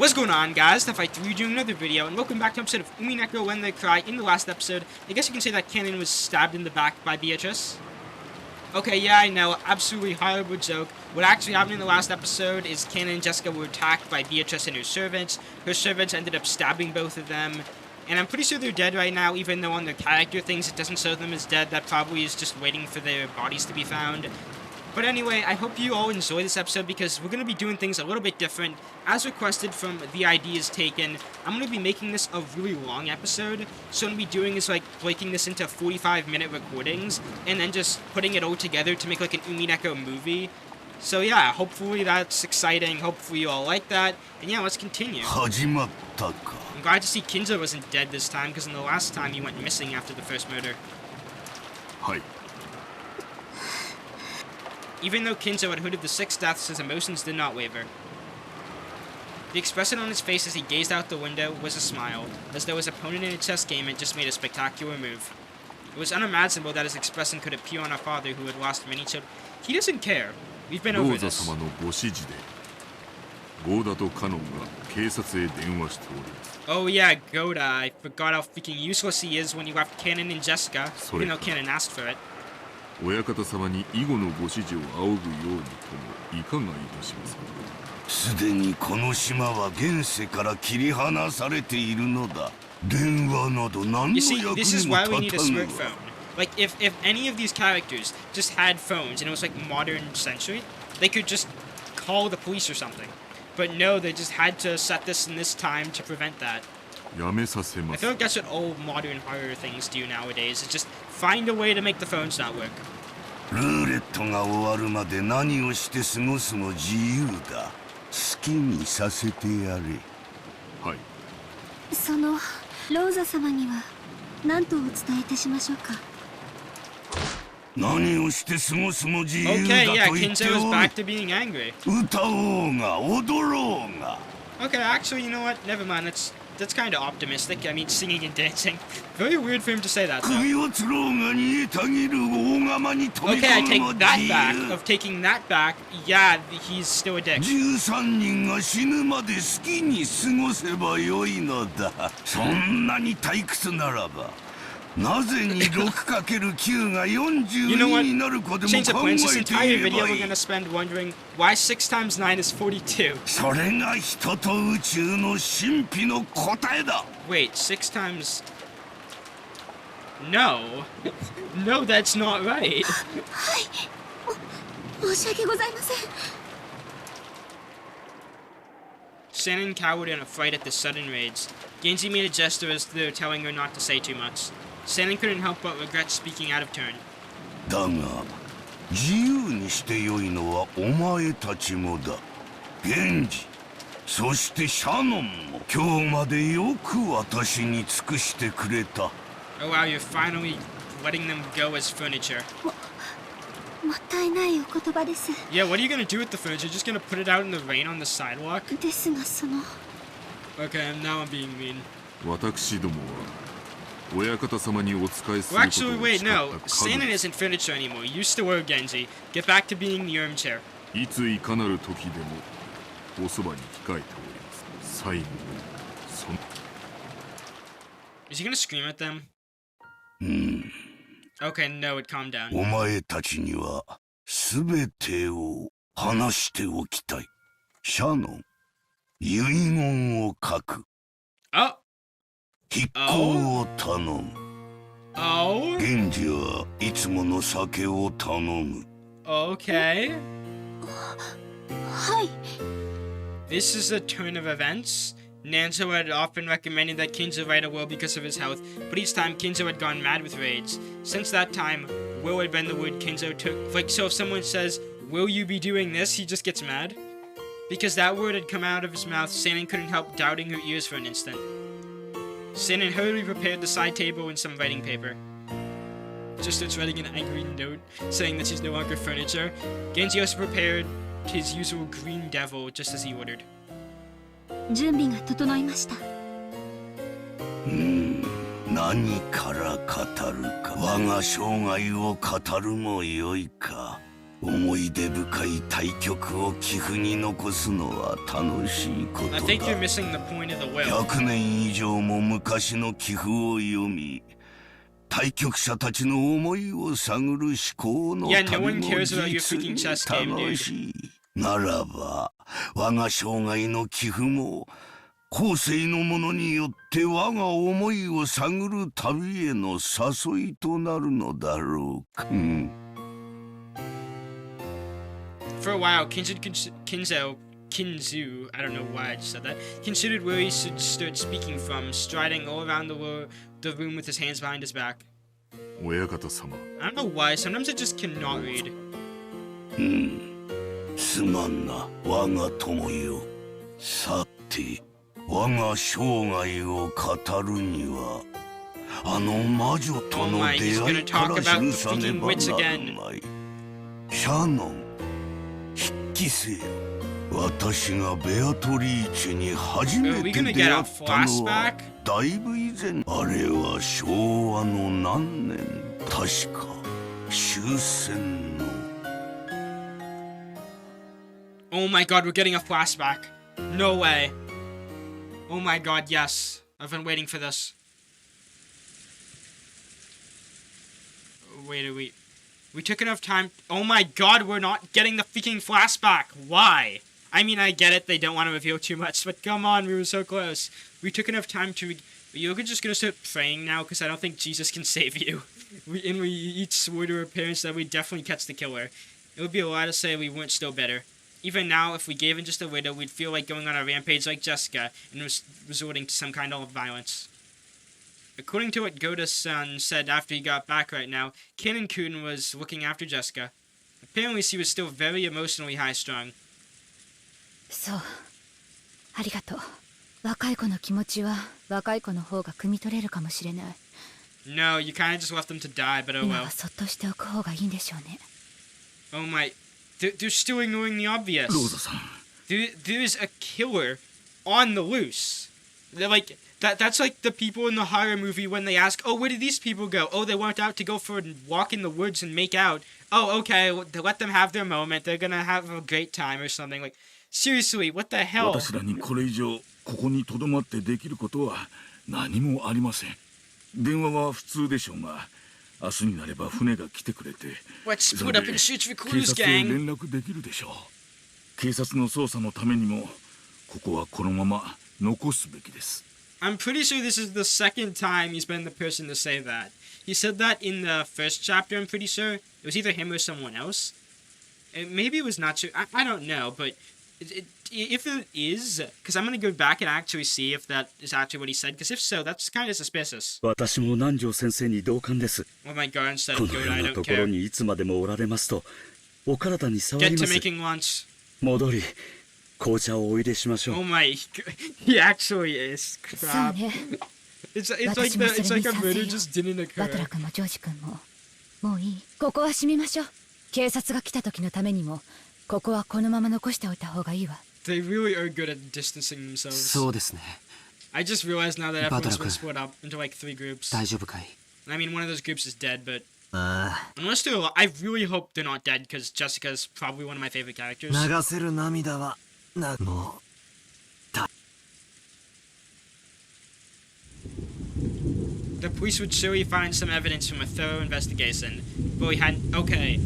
What's going on, guys? Fight3 doing another video, and welcome back to an episode of Umineko When They Cry. In the last episode, I guess you can say that Cannon was stabbed in the back by Beatrice. Okay, yeah, I know, absolutely horrible joke. What actually happened in the last episode is Cannon and Jessica were attacked by Beatrice and her servants. Her servants ended up stabbing both of them, and I'm pretty sure they're dead right now, even though on their character things it doesn't show them as dead. That probably is just waiting for their bodies to be found. But anyway, I hope you all enjoy this episode because we're going to be doing things a little bit different. As requested from the ideas taken, I'm going to be making this a really long episode. So what I'm going to be doing is like breaking this into 45-minute recordings and then just putting it all together to make like an Umineko movie. So yeah, hopefully that's exciting. Hopefully you all like that. And yeah, let's continue. I'm glad to see Kinzo wasn't dead this time because in the last time he went missing after the first murder. Hi. Even though Kinzo had heard of the 6 deaths, his emotions did not waver. The expression on his face as he gazed out the window was a smile, as though his opponent in a chess game had just made a spectacular move. It was unimaginable that his expression could appear on a father who had lost many children. He doesn't care. We've been over this. Oh yeah, Goda. I forgot how freaking useless he is when he left Cannon and Jessica, even though Cannon asked for it. 親方様に以後のご指示を仰ぐようにともいかがいたしますか。すでにこの島は現世から切り離されているのだ。電話など何の役にも立たぬ。Like, if any of these characters just had phones and it was like modern century, they could just call the police or something. But no, they just had to set this in this time to prevent that. I feel like that's what all modern horror things do nowadays. Is just find a way to make the phones not work. ルーレットが終わるまで何をして過ごすも自由だ。好きにさせてやれ。はい。そのローザ様には何とお伝えいたしましょうか。何をして過ごすも自由だ Okay, yeah, と言って Kinzo is お back る。 to being angry. 歌おうが踊ろうが。 Okay, actually, you know what? Never mind. That's kind of optimistic. I mean, singing and dancing. Very weird for him to say that, though. Okay, I take that back. Of taking that back, yeah, he's still a dick. 13人が死ぬまで好きに過ごせばよいのだ。そんなに退屈ならば。なぜに 6×9 が42になるかでも考えていればいい。 This entire video we're gonna spend wondering why 6 times 9 is 42. それが人と宇宙の神秘の答えだ。 Wait, 6 times... No. No, that's not right. はい。申し訳ございません。 Shannon cowered in a fright at the sudden raids. Genji made a gesture as though telling her not to say too much. Shannon couldn't help but regret speaking out of turn. だが、自由にしてよいのはお前たちもだ。源氏、そしてシャノンも今日までよく私に尽くしてくれた。Oh wow, you're finally letting them go as furniture. もったいないお言葉です。 Yeah, what are you gonna do with the furniture? Just gonna put it out in the rain on the sidewalk? ですがその。 Okay, now I'm being mean. 私どもは親方様にお仕えする Well, ことを actually, wait, 誓 no. った家 Shannon 具。 isn't furniture anymore. You still were Genji. Get back to being the armchair. いついかなる時でもおそばに控えております。最後にその Is he gonna scream at them? うん。 Okay, no, it calmed down. お前たちにはすべてを話しておきたい。シャノン、遺言を書く。 Oh! 筆行を頼む。 Oh? 源氏はいつもの酒を頼む。 Okay. はい。 This is a turn of events. Nanzo had often recommended that Kinzo write a will because of his health, but each time Kinzo had gone mad with raids. Since that time, will had been the word Kinzo took. Like, so if someone says, will you be doing this, he just gets mad. Because that word had come out of his mouth, Shannon couldn't help doubting her ears for an instant. Shannon hurriedly prepared the side table and some writing paper. Just starts writing an angry note, saying that she's no longer furniture. Genji also prepared his usual green devil, just as he ordered. 準備が整いました。何から語るか。我が生涯を語るもよいか。思い出深い対局を寄付に残すのは楽しいこと I だ。 think you're missing the point of the will. 100年以上も昔の寄付を読み、対局者たちの思いを探る思考の Yeah, no 旅 one も cares about your 実 freaking に chess game, 楽 dude. しい。ならば我が生涯の寄付も後世の者によって我が思いを探る旅への誘いとなるのだろうか。For a while, Kinzu, I don't know why I just said that, considered where he stood speaking from, striding all around the room with his hands behind his back. 親方様、 I don't know why, sometimes I just cannot read. すまんな我が友よ。さて我が生涯を語るにはあの魔女との出会いから記さねばなるまい。シャノン、筆記せよ。私がベアトリーチェに初めて出会ったのはだいぶ以前。あれは昭和の何年、確か終戦の。 Oh my god, we're getting a flashback. No way. Oh my god, yes. I've been waiting for this. Wait, we took enough time. Oh my god, we're not getting the freaking flashback. Why? I mean, I get it, they don't want to reveal too much, but come on, we were so close. We took enough time to... You're just gonna start praying now, because I don't think Jesus can save you. We each swore to our parents that we'd definitely catch the killer. It would be a lie to say we weren't still better. Even now, if we gave in just a little, we'd feel like going on a rampage like Jessica and resorting to some kind of violence. According to what Goda-san said after he got back right now, Kanon-kun was looking after Jessica. Apparently, she was still very emotionally high-strung. そう、ありがとう。若い子の気持ちは若い子の方が汲み取れるかもしれない。No, you kind of just left them to die, but oh 今 well. はそっとしておく方がいいんでしょうね。Oh my... They're still ignoring the obvious. ローザさん、 There's a killer on the loose. They're like... That's like the people in the horror movie when they ask, oh, where did these people go? Oh, they went out to go for a walk in the woods and make out. Oh, okay, let them have their moment. They're gonna have a great time or something. Like, seriously, what the hell? 私らにこれ以上ここに留まってできることは何もありません。電話は普通でしょうが、明日になれば船が来てくれて、 Let's そ split れ up で and shoot 警 recruiters, 察へ gang. 連絡できるでしょう。警察の捜査のためにもここはこのまま残すべきです。 I'm pretty sure this is the second time he's been the person to say that. He said that in the first chapter, I'm pretty sure. It was either him or someone else. And maybe it was not true. I don't know, but if it is, because I'm going to go back and actually see if that is actually what he said, because if so, that's kind of suspicious. 私も南條先生に同感です。 Oh my god, instead こ of の good, よ I うな don't ところ care. にいつまでもおられますと、お体に触 Get り to ます。 making lunch. 戻り、紅茶をお入れしましょう。 Oh my, he actually is. そう Crap. ね。 It's 私 like もそれ a に賛 murder 成よ。 just didn't バト occur. ラ君もジョージ君も。もういい。ここは閉めましょう。警察が来た時のためにも、ここはこのまま残しておいた方がいいわ。They really are good at distancing themselves. そうですね。 I just realized now that everyone's バトラ been 君。 split up into like 3 groups. 大丈夫かい？ I mean, one of those groups is dead, but あ unless they're alive, I really hope they're not dead because Jessica's probably one of my favorite characters. あ、流せる涙はもう The police would surely find some evidence from a thorough investigation, but we hadn't. Okay,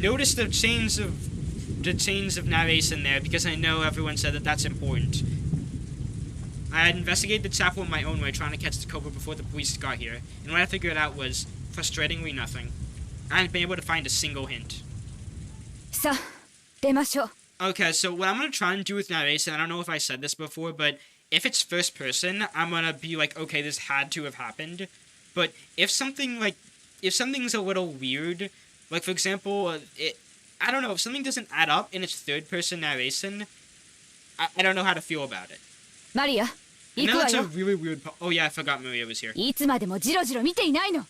notice the chains of narration there because I know everyone said that that's important. I had investigated the chapel in my own way, trying to catch the culprit before the police got here, and what I figured out was frustratingly nothing. I hadn't been able to find a single hint. さあ、出ましょう。 Okay, so what I'm gonna try and do with narration, I don't know if I said this before, but if it's first person, I'm gonna be like, okay, this had to have happened. But if something's a little weird, like for example, I don't know, if something doesn't add up in its third person narration, I don't know how to feel about it. マリア、 And 行 now くわ that's a よ。 really weird. Oh yeah, I forgot Maria was here. いつまでもジロジロ見ていないの。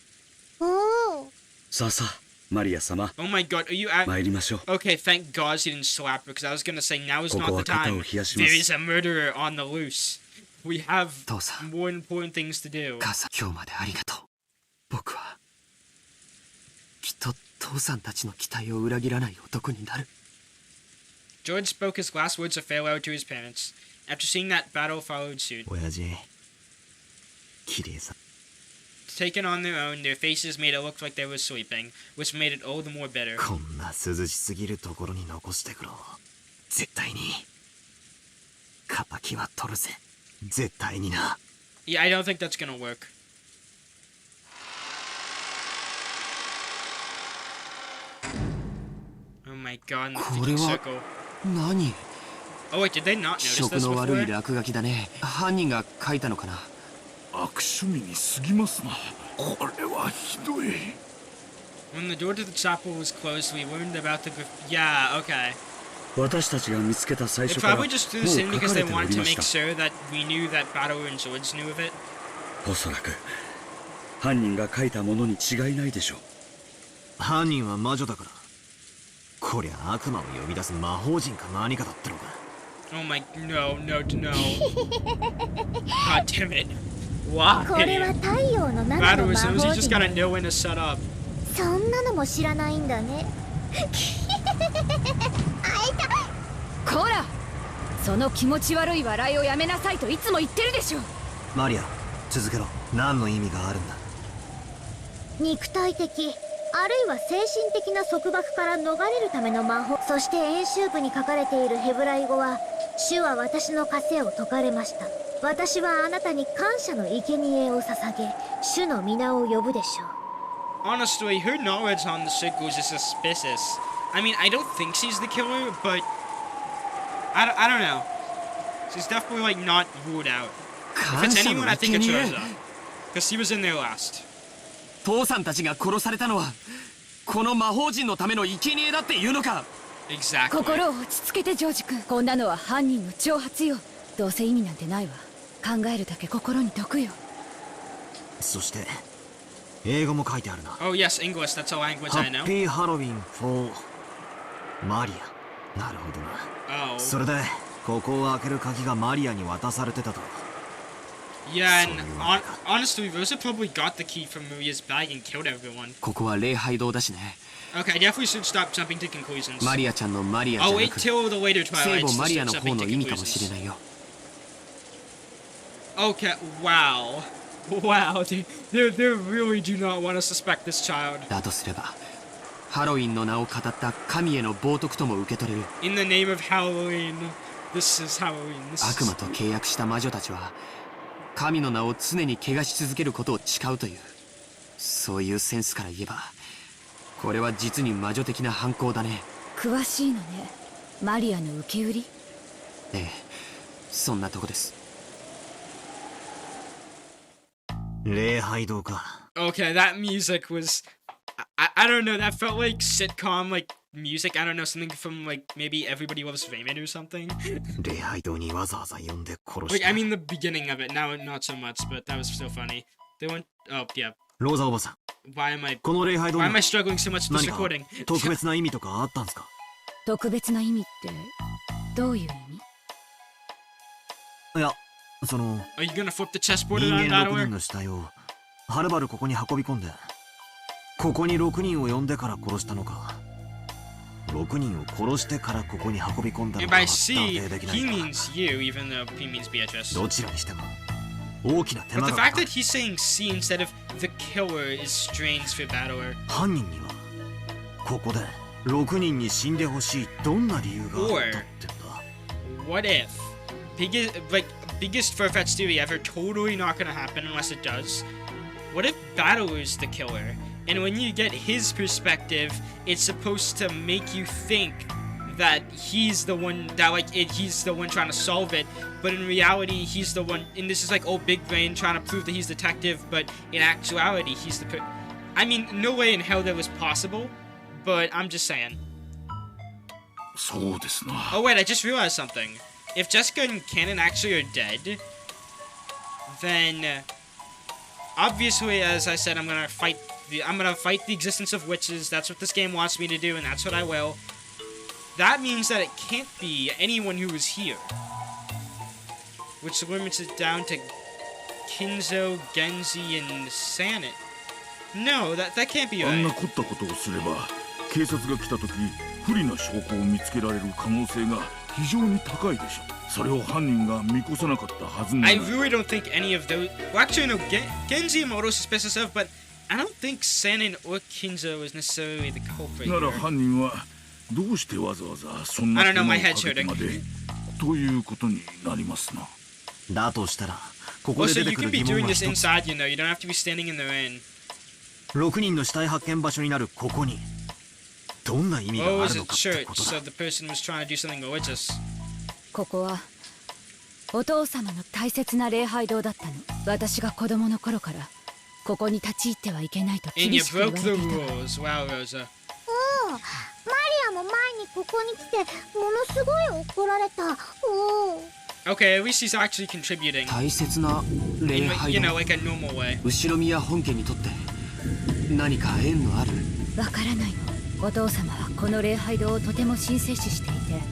さあさあ、マリア様、 Oh my god, are you at? 参りましょう。 Okay, thank God she didn't slap her because I was gonna say now is こ not こは the 肩 time. を冷やしま There す。 is a murderer on the loose. We have 父さん、 more important things to do. 母さん、今日までありがとう。僕はきっと父さんたちの期待を裏切らない男になる。 George spoke his last words of farewell to his parents. After seeing that, battle followed suit. 親父、綺麗さ。 Taken on their own, their faces made it look like they were sleeping, which made it all the more bitter. こんな涼しすぎるところに残してくろ。絶対に。敵は取るぜ。絶対にな。 Yeah, I don't think that's gonna work. Oh my god, in the freaking circle. 何？ Oh wait, did they not 気 notice 色 this の悪い before? 落書きだね。犯人が書いたのかな。悪趣味に過ぎますな。これはひどい。 When the door to the chapel was closed, we learned about the Yeah, okay. 私たちが見つけた最 They 初からもう probably just 書 threw this in か because れ they てお wanted り to まし make た。 sure that we knew that Battle and Swords knew of it. おそらく犯人が書いたものに違いないでしょう。犯人は魔女だから。こりゃ悪魔を呼び出す魔法陣か何かだったのか。 Oh my, no. God damn it. Why? これは太陽の7 Battle の as 魔 soon as 法 you just 陣。 gotta know when to set up. そんなのも知らないんだね。こら、その気持ち悪い笑いをやめなさいといつも言ってるでしょ。マリア、続けろ。何の意味があるんだ。肉体的あるいは精神的な束縛から逃れるための魔法。そして演習部に書かれているヘブライ語は、主は私の枷を解かれました。私はあなたに感謝の生贄を捧げ、主の皆を呼ぶでしょう。 Honestly, her knowledge on the circles is suspicious. I mean, I don't think she's the killer, but I don't know. She's definitely like not ruled out. If it's 感謝 anyone, の I think 生 it's 贄。 Rosa, because she was in there last. 父さんたちが殺されたのはこの魔法陣のための生贄だっていうのか。 Exactly. 心を落ち着けてジョージ君。こんなのは犯人の挑発よ。どうせ意味なんてないわ。考えるだけ心に毒よ。そして英語も書いてあるな。 Oh yes, English. That's a language ハ I ッ know. ピーハロウィン for マリア。なるほどな。 Oh. それでここを開ける鍵がマリアに渡されてたと。 Yeah, and So you honestly, Rosa probably got the key from Maria's bag and killed everyone. ここは礼拝堂だしね。 Okay, I definitely should stop jumping to conclusions. マリアちゃんのマリアじゃ I'll な wait く till the later 聖 Twilights 母 to マリア start の jumping 方の to 意味かもしれ conclusions. ないよ。 Okay, wow. Wow, they really do not want to suspect this child. だとすればハロウィンの名を語った神への冒涜とも受け取れる。 In the name of Halloween. This is Halloween. This 悪魔と契約した魔女たちは神の名を常に汚し続けることを誓うという、そういうセンスから言えばこれは実に魔女的な犯行だね。詳しいのね。マリアの受け売り。ええ、そんなとこです。礼拝堂か。 Okay, that music was... I don't know, that felt like sitcom, like, music. I don't know, something from, like, maybe Everybody Loves Raymond or something. 礼拝堂にわざわざ呼んで殺し Like, た。 I mean the beginning of it, now not so much, but that was still funny. They went... Oh, yeah. ローザおばさん、 Why am I... この礼拝堂 Why に am I struggling so much with 何 this か recording? 特別な意味とかあったんですか。特別な意味ってどういう意味？いや、その Are you gonna flip the chessboard 人 around 間 that 6 way? 人の死体をはるばるここに運び込んで、ここに6人を呼んでから殺したのか、6人を殺してからここに運び込んだの And かは by 断 C, 定できな he いが、 means you, even though he means Beatrice. どちらにしても大きな手 But 間 the がか fact かる。 that he's saying C instead of the killer is strange for Battler. 犯人にはここで6人に死んでほしいどんな理由があったってんだ。 What if biggest far-fetched theory ever, totally not gonna happen unless it does. What if Battler's the killer, and when you get his perspective, it's supposed to make you think that he's the one that he's the one trying to solve it, but in reality he's the one, and this is like old big brain trying to prove that he's detective, but in actuality he's the I mean, no way in hell that was possible, but I'm just saying. そうですな。 Oh wait, I just realized something. If Jessica and Cannon actually are dead, then obviously, as I said, I'm gonna fight the existence of witches. That's what this game wants me to do, and that's what I will. That means that it can't be anyone who was here, which limits it down to Kinzo, Genzi, and Sanet. No, that can't be あんな right. 凝ったことをすれば警察が来た時不利な証拠を見つけられる可能性が非常に高いでしょう。それを犯人が見越さなかったはずなの I に。 really don't think any of those. Well, actually, no. Genji and Moto suspicious of, but I don't think Sanin or Kinzo is necessarily the culprit なら here. 犯人はどうしてわざわざそんな I don't 手 know, 間 my を head's かけて hurting. までということになりますな。だとしたらここで Also, 出て you く can る be 疑問 doing は this 一つ。 inside, you know. You don't have to be standing in the rain. 6人の死体発見場所になるここにどんな意味 What があ was るの it? かって Church. ことだ。 So the person was trying to do something religious. ここはお父様の大切な礼拝堂だったの。私が子供の頃からここに立ち入ってはいけないと And 厳 you しく言わ broke れ the ていたわ。 rules. Wow, Rosa. おお、マリアも前にここに来てものすごい怒られた。おお。 Okay, at least he's actually contributing. 大切な礼 In, 拝 you 堂 know, like a normal way. 後宮本家にとって何か縁のある。わからないの。お父様はこの礼拝堂をとても神聖視していて、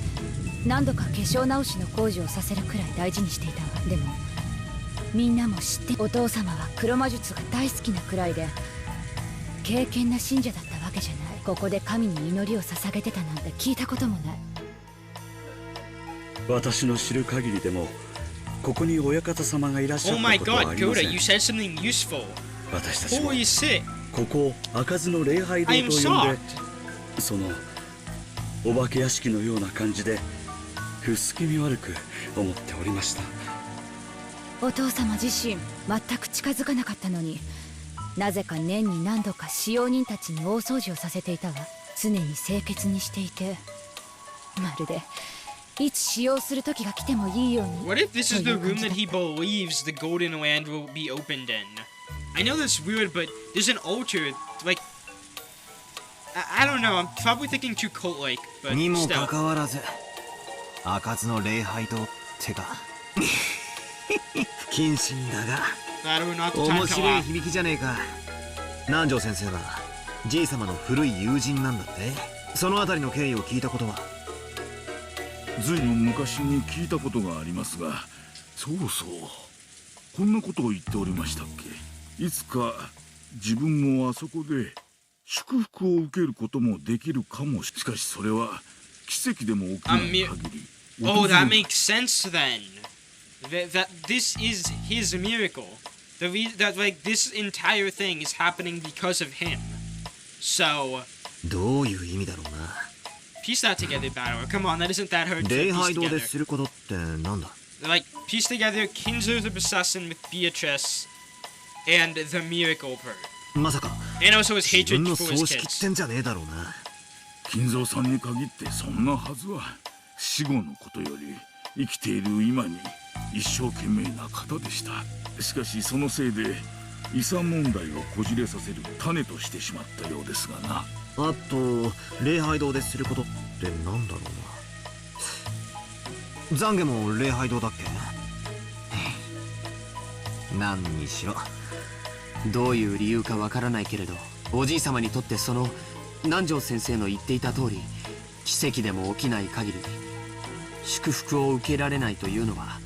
何度か化粧直しの工事をさせるくらい大事にしていたわ。でもみんなも知って、お父様は黒魔術が大好きなくらいで敬虔な信者だったわけじゃない。ここで神に祈りを捧げてたなんて聞いたこともない。私の知る限りでもここに親方様がいらっしゃ Oh っ my たことはあ god, りま Koda, せん。 you said something useful. 私たちも Holy shit. ここを開かずの礼拝堂 I am と呼ん shocked. で、そのお化け屋敷のような感じで不気味悪く思っておりました。お父様自身全く近づかなかったのに、なぜか年に何度か使用人たちに大掃除をさせていたわ。常に清潔にしていて、まるでいつ使用する時が来てもいいように。 What if this is the という感 room じだ that った he believes the Golden Land will be opened in? I know that's weird, but there's an altar, like... I don't know, I'm probably thinking too cult-like, but にも still. かかわらず開かずの礼拝堂ってか不謹慎だが Glad we're not the time 面 to 白い laugh. 響きじゃねえか。南條先生はじい様の古い友人なんだって。そのあたりの経緯を聞いたことは。ずいぶん昔に聞いたことがありますが、そうそうこんなことを言っておりましたっけ。いつか自分もあそこで祝福を受けることもできるかも。しかしそれは奇跡でも起きない限り。 Oh, that makes sense then. That this is his miracle. That like this entire thing is happening because of him. So どういう意味だろうな。 piece that together, Battle. Come on, that isn't that hard to 礼 piece 拝堂 together. ですることってなんだ。 Like piece together Kinzo the assassin with Beatrice and the miracle part. まさか And also his 自分 hatred の for 葬 his 式っ kids. てんじゃねえだろうな。金蔵さんに限ってそんなはずは。死後のことより生きている今に一生懸命な方でした。しかしそのせいで遺産問題をこじれさせる種としてしまったようですがな。あと礼拝堂ですることってなんだろうな。懺悔も礼拝堂だっけ。何にしろどういう理由かわからないけれど、おじい様にとってその南條先生の言っていた通り、奇跡でも起きない限り祝福を受けられないというのは、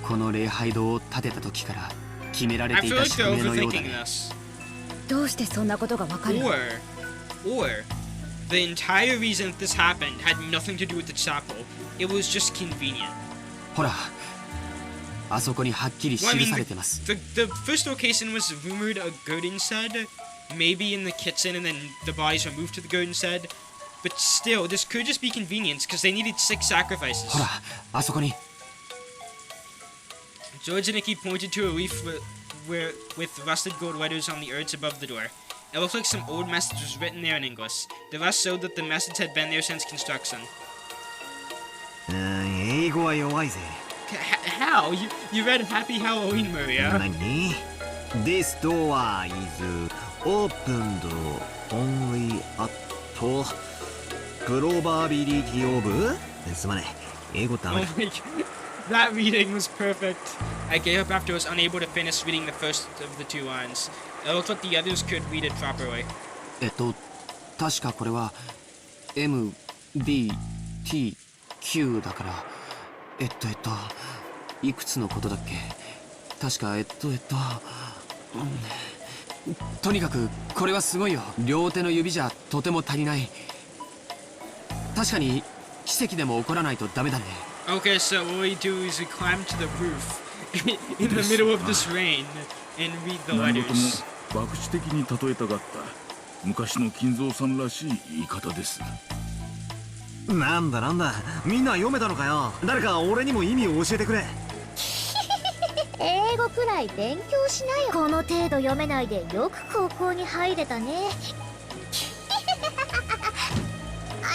この礼拝堂を建てた時から決められ I てい feel た like 宿 they're 命のようだ overthinking ね。 this. どうしてそんなことがわかるの。 Or the entire reason that this happened had nothing to do with the chapel. It was just convenient. ほら、あそこにはっきり Well, I 記 mean, されてます。 the first location was rumored a garden shed, maybe in the kitchen, and then the bodies were moved to the garden shed. But still, this could just be convenience because they needed 6 sacrifices. ほら、あそこに。 George and Nikki pointed to a leaf with rusted gold letters on the earth above the door. It looked like some old message was written there in English. The rest showed that the message had been there since construction. 英語は弱いぜ。 How? You read Happy Halloween, Maria. 何 This door is opened only at probability of すまねえ英語ダ Oh メだ。 my god. That reading was perfect. I gave up after I was unable to finish reading the first of the 2 lines. It looked like the others could read it properly. 確かこれは M, D, T, Q だから、いくつのことだっけ。確かとにかくこれはすごいよ。両手の指じゃとても足りない。確かに奇跡でも起こらないとダメだね。 Okay, so what we do is we climb to the roof in the middle of this rain and read the 何事も letters. 博打的に例えたかった昔の金蔵さんらしい言い方です。なんだなんだ、みんな読めたのかよ。誰か俺にも意味を教えてくれ。英語くらい勉強しなよ。この程度読めないでよく高校に入れたね。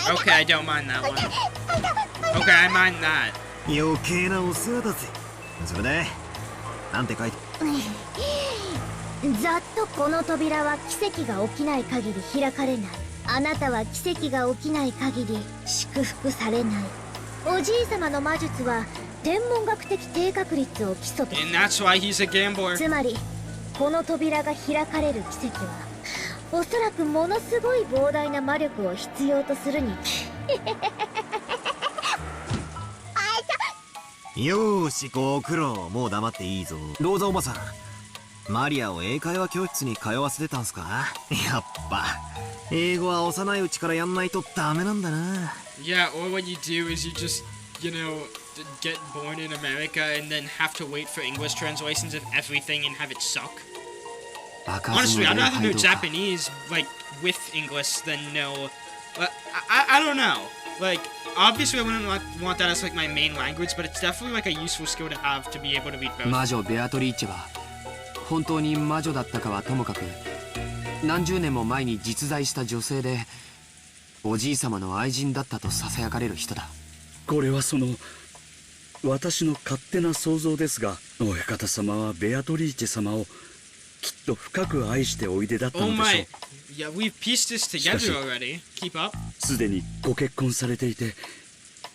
Okay, I don't mind that one. Okay, I mind that. 余計なお世話だぜ。それでなんて書いて。ざっとこの扉は奇跡が起きない限り開かれない。あなたは奇跡が起きない限り祝福されない。おじいさまの魔術は天文学的低確率を基礎とす And る。 that's why he's a gambler. つまりこの扉が開かれる奇跡はおそらくものすごい膨大な魔力を必要とするによーし、ご苦労。もう黙っていいぞ。ローザおばさん、マリアを英会話教室に通わせてたんすか？やっぱ英語は幼いうちからやんないとダメなんだな。 Yeah, or what you do is you just, get born in America and then have to wait for English translations of everything and have it suck. 開かず Honestly, の I'd 礼 rather 拝 know 堂か。 Japanese, like, with English than know... I don't know. Like, obviously I wouldn't want that as, like, my main language, but it's definitely, like, a useful skill to have to be able to read both. 魔女ベアトリーチェは本当に魔女だったかはともかく、何十年も前に実在した女性でおじいさまの愛人だったとささやかれる人だ。これは私の勝手な想像ですが、親方様はベアトリーチェ様をきっと深く愛しておいでだったの Oh でしょ my... う。 Yeah, we've pieced this together already. Keep up. すでにご結婚されていて、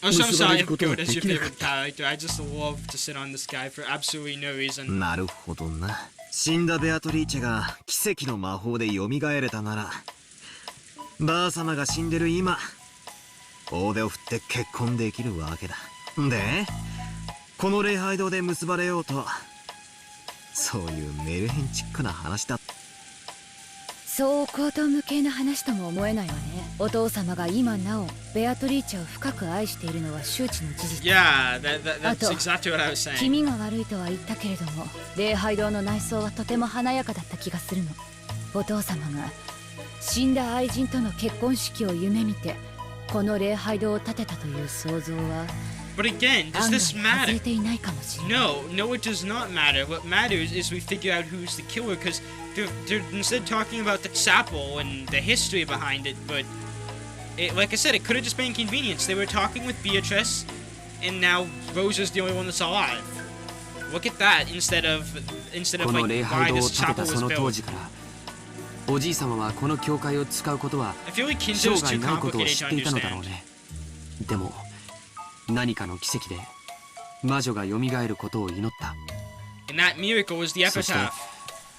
Also, I'm 結ば sorry れる if ことは Goat で is your きなかっ favorite た。 character. I just love to sit on this guy for absolutely no reason. なるほどな。死んだベアトリーチェが奇跡の魔法で蘇れたなら、ばあ様が死んでる今、大手を振って結婚できるわけだ。で、この礼拝堂で結ばれようと、そういうメルヘンチックな話だ。そう高等無形な話とも思えないわね。お父様が今なおベアトリーチェを深く愛しているのは周知の事実。 Yeah, that's Ato, exactly what I was saying. 気味が悪いとは言ったけれども、礼拝堂の内装はとても華やかだった気がするの。お父様が死んだ愛人との結婚式を夢見てこの礼拝堂を建てたという想像は But again, does 案外 this 外 matter? れていないかもしれない。 No, it does not matter. What matters is we figure out who's the killer, because they're instead talking about the chapel and the history behind it, but like I said, it could have just been convenience. They were talking with Beatrice, and now Rosa's the only one that's alive. Look at that, instead of この like 礼 why 拝堂を this 建て chapel た was その当 built. 時からおじい様はこの教会を使うことは I feel like 生 Kinzo's 涯 too ないことを complicated 知 to っていたのだろう understand. ね。でも何かの奇跡で魔女が蘇ることを祈った。 And that miracle was the そして epitaph.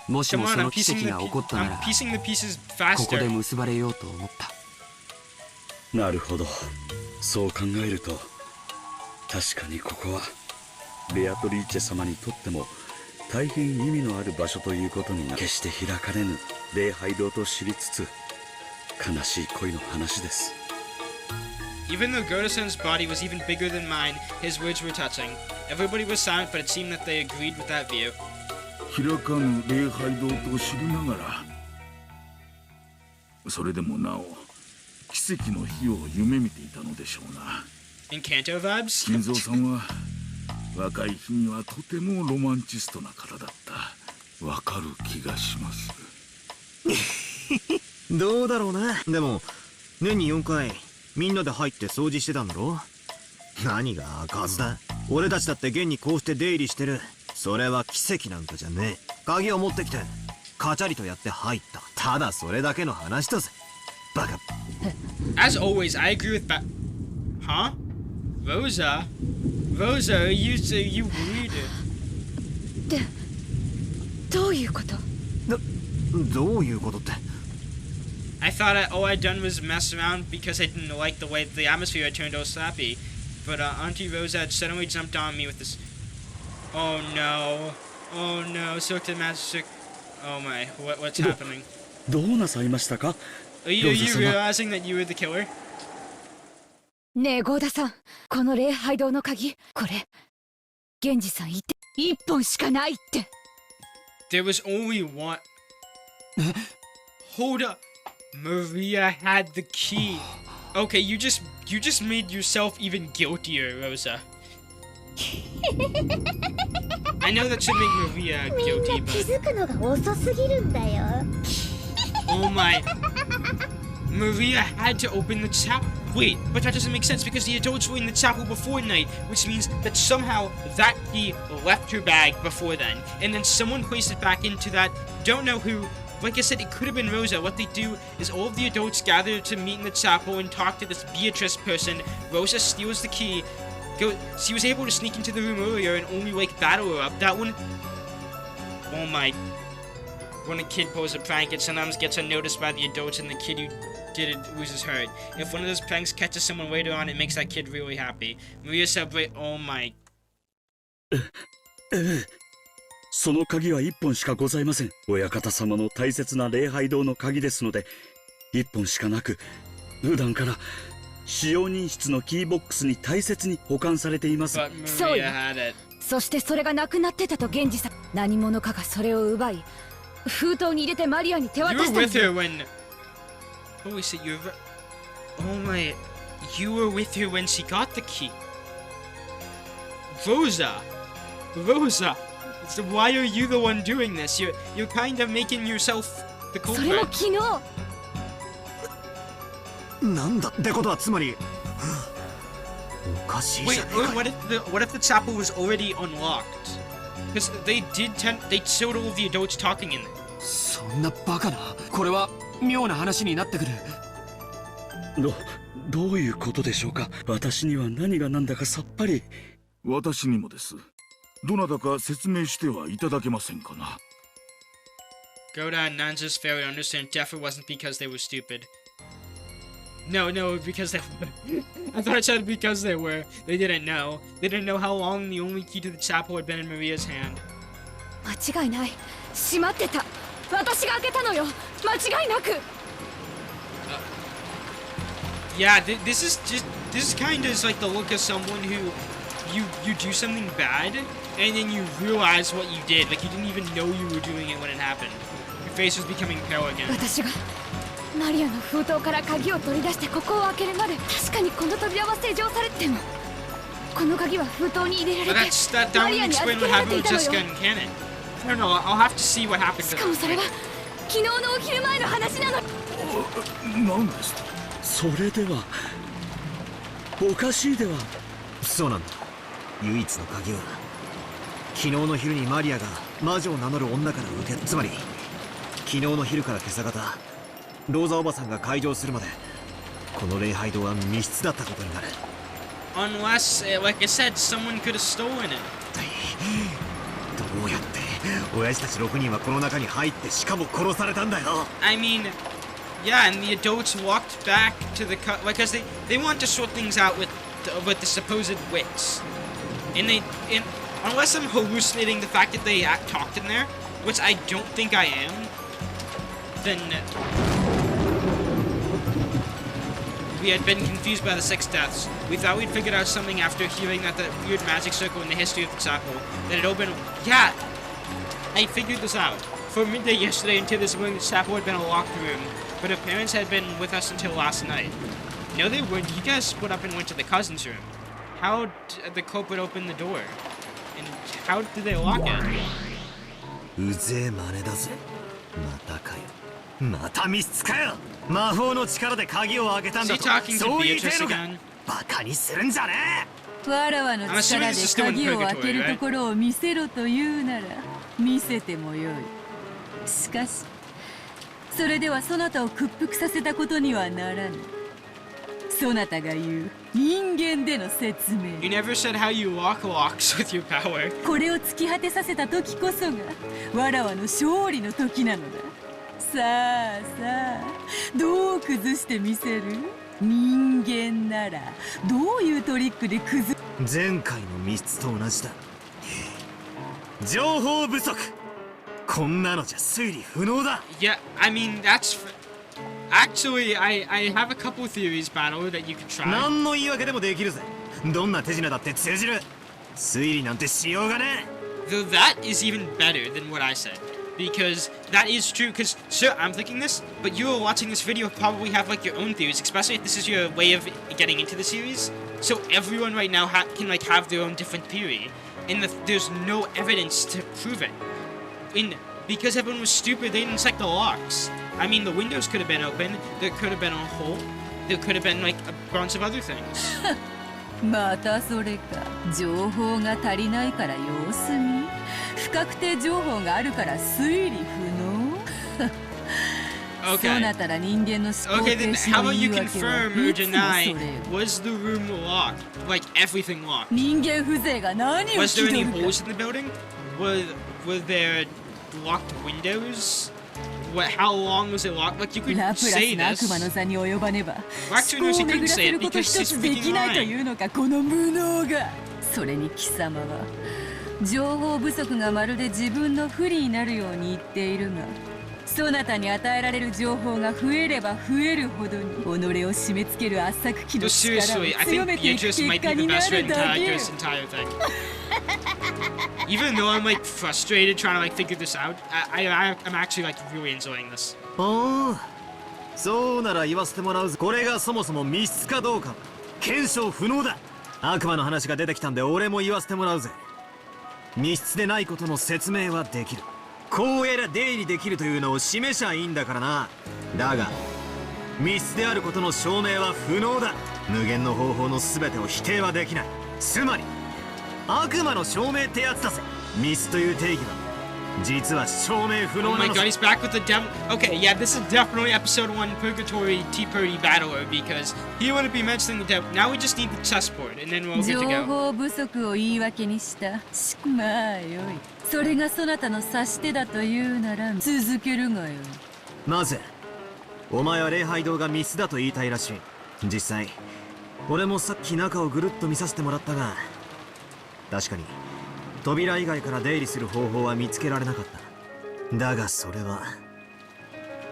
もし Come も on, そ I'm の奇 piecing 跡 the が起こったな I'm ら piecing the pieces ここで faster. 結ばれようと思った。なるほど。そう考えると、確かにここはベアトリーチェ様にとっても大変意味のある場所ということにな、決して開かれぬ礼拝堂と知りつつ、悲しい恋の話です。 Even though Gotosen's body was even bigger than mine, his words were touching. Everybody was silent, but it seemed that they agreed with that view. 開かぬ礼拝堂と知りながら、それでもなお奇跡の日を夢見ていたのでしょうな。 In Kanto vibes? 金蔵さんは若い日にはとてもロマンチストな方だった。わかる気がします。どうだろうな。でも年に4回みんなで入って掃除してたんだろ。何が開かずだ。俺たちだって現にこうして出入りしてる。それは奇跡なんかじゃねえ。鍵を持ってきてカチャリとやって入った。ただそれだけの話だぜ。バカ。 As always, I agree with Huh? Rosa? Rosa, you weird. で、どういうこと？どういうことって。 I thought all I'd done was mess around because I didn't like the way the atmosphere had turned all slappy. But Auntie Rosa had suddenly jumped on me with this... Oh no, so to magic. Oh my, what's happening? どうなさいましたか？ Are you realizing that you were the killer? ねえゴーダさん、この礼拝堂の鍵、これ源氏さん言って一本しかないって。 There was only one. Hold up. Maria had the key. Okay, you just made yourself even guiltier, Rosa. I know that should make Maria みん guilty, な気 but づくのが遅すぎるんだよ。 oh my. Maria had to open the chapel. Wait, but that doesn't make sense because the adults were in the chapel before night, which means that somehow that key left her bag before then, and then someone placed it back into that. Don't know who. Like I said, it could have been Rosa. What they do is all of the adults gather to meet in the chapel and talk to this Beatrice person. Rosa steals the key. She was able to sneak into the room earlier and only like battle her up. That one. Oh my. When a kid pulls a prank, it sometimes gets unnoticed by the adults and the kid who did it loses hurt. If one of those pranks catches someone later on, it makes that kid really happy. Maria celebrate. Oh my. その鍵は一本しかございません。親方様の大切な礼拝堂の鍵ですので、一本しかなく、普段から使用人室のキーボックスに大切に保管されています。そうよ。そしてそれがなくなってたと源氏さん。何者かがそれを奪い、封筒に入れてマリアに手渡したんですよ。Holy shit, oh my, you were with her when she got the key. Rosa, so why are you the one doing this? You're kind of making yourself the culprit. それも昨日。なんだってことはつまり。おかしいじゃねえか。 Wait, what if the chapel was already unlocked? Because they showed all of the adults talking in there. そんなバカな。これは妙な話になってくる。どういうことでしょうか。私には何が何だかさっぱり。私にもです。どなたか説明してはいただけませんかな。Goda and Nanza's failure to understand definitely wasn't because they were stupid. No, because they I thought it said because they were. They didn't know. They didn't know how long the only key to the chapel had been in Maria's hand. 間違いない。閉まってた。私が開けたのよ。間違いなく。Yeah, this is kind of like the look of someone who you do something bad and then you realize what you did. Like you didn't even know you were doing it when it happened. Your face was becoming pale again. 私がマリアの封筒から鍵を取り出してここを開けるまで確かにこの扉は施錠されてもこの鍵は封筒に入れられてマリアに預けられていたのよ。I don't know, I'll have to see what happened to them. しかもそれは昨日のお昼前の話なの。何ですか。それではおかしいでは。そうなんだ。唯一の鍵は昨日の昼にマリアが魔女を名乗る女から受け、つまり昨日の昼から今朝方ローザおばさんが開場するまでこの礼拝堂は密室だったことになる。 Unless, like I said, someone could have stolen it. どうやって親父たち6人はこの中に入ってしかも殺されたんだよ。 I mean, yeah, and the adults walked back to the because they want to sort things out with the supposed wits, and unless I'm hallucinating the fact that they talked in there, which I don't think I am, then we had been confused by the 6 deaths. We thought we'd figured out something after hearing that the weird magic circle in the history of the chapel that had opened. Yeah, I figured this out. For midday yesterday until this morning, the chapel had been a locked room, but her parents had been with us until last night. No, they weren't. You guys split up and went to the cousin's room. How did the culprit open the door? And how did they lock it? うぜえ真似だぜ。またかよ。また密室かよ。魔法の力で鍵を開けたんだと。そう言いてえのか。バカにするんじゃねえ。わらわの力で鍵を開けるところを見せろと言うなら見せてもよい。しかしそれではそなたを屈服させたことにはならぬ。そなたが言う人間での説明。You never said how you lock locks with your power. これを突き果てさせた時こそがわらわの勝利の時なのだ。さあさあ、どう崩してみせる？人間ならどういうトリックで前回の密室と同じだ。情報不足。こんなのじゃ推理不能だ。 Yeah, I mean, that's... Actually, I have a couple theories, Battle, that you could try. 何の言い訳でもできるぜ。どんな手品だって通じる。推理なんてしようがねえ。 Though that is even better than what I said. Because that is true, because, sure, I'm thinking this, but you are watching this video probably have, like, your own theories, especially if this is your way of getting into the series. So everyone right now can, like, have their own different theory. And there's no evidence to prove it. Because everyone was stupid, they didn't check the locks. I mean, the windows could have been open, there could have been a hole, there could have been, like, a bunch of other things. またそれか。情報が足りないから様子見。不確定情報があるから推理不能。そうなったら人間の思考停 Okay, then 止 how の about 言 you い訳は confirm or いつもそ deny, れよ。 was the room locked? Like, everything locked? 人間風情が何を Was 気 there 取 any るか。 holes in the building? Were there locked windows? How long was it locked? Like, you ラ could プラ say スの悪魔の this. 座に及ばねば Actually, 思 no, 考 she を couldn't 巡ら say せ it ること because 一 she's つで speaking きないと lying. いうのかこの無能が。それに貴様は情報不足がまるで自分の不利になるように言っているが、そなたに与えられる情報が増えれば増えるほどに己を締め付ける圧搾機の No, 力を seriously, I 強 think めていく Beatrice 結 might 果 be the にな best る written だけ character よ。 this entire thing. Even though I'm like frustrated trying to like figure this out, I'm actually like really enjoying this. おお、そうなら言わせてもらうぜ。これがそもそも密室かどうか検証不能だ。悪魔の話が出てきたんで俺も言わせてもらうぜ。密室でないことの説明はできる。こうやら出入りできるというのを示しゃいいんだからな。だが密室であることの証明は不能だ。無限の方法の全てを否定はできない。つまり悪魔の証明ってやつだぜ。密室という定義は実は証明不 Oh 能な my の god, さ。 he's back with the devil. Okay, yeah, this is definitely episode 1 Purgatory Tea Party Battler because he wouldn't be mentioning the devil. Now we just need the chessboard and then we're all good 情 to go. 報不足を言い訳にした。まあよい。それがそなたの指し手だというなら続けるがよい。なぜお前は礼拝堂が密室だと言いたいらしい。実際俺もさっき中をぐるっと見させてもらったが、確かに扉以外から出入りする方法は見つけられなかった。だがそれは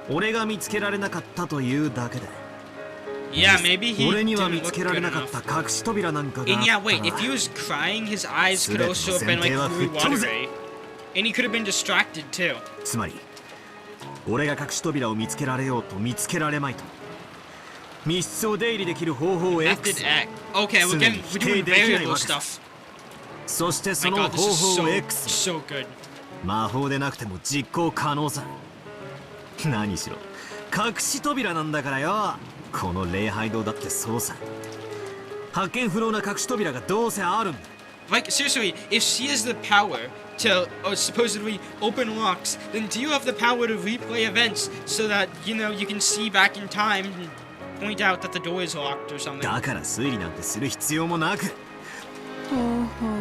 俺が見つけられなかったというだけで、 Yeah, maybe he 俺には didn't 見つ look けら good れなかっ enough. た隠し扉なんかがあ And った yeah, wait, if he ら was crying, his eyes could also have been like really watery. And he could have been distracted too. つまり俺が隠し扉を見つけられようと見つけられまいと密室を出入りできる方法を Method X X. Okay, we're doing variable stuff. そしてそ My の god, 方 this is 法を so, X so good. 魔法でなくても実行可能さ。何しろ隠し扉なんだからよ。この礼拝堂だってそうさ。発見不能な隠し扉がどうせあるんだ。 Like, seriously, if she has the power to supposedly open locks, then do you have the power to replay events so that, you know, you can see back in time and point out that the door is locked or something? だから推理なんてする必要もなく。ほうほう、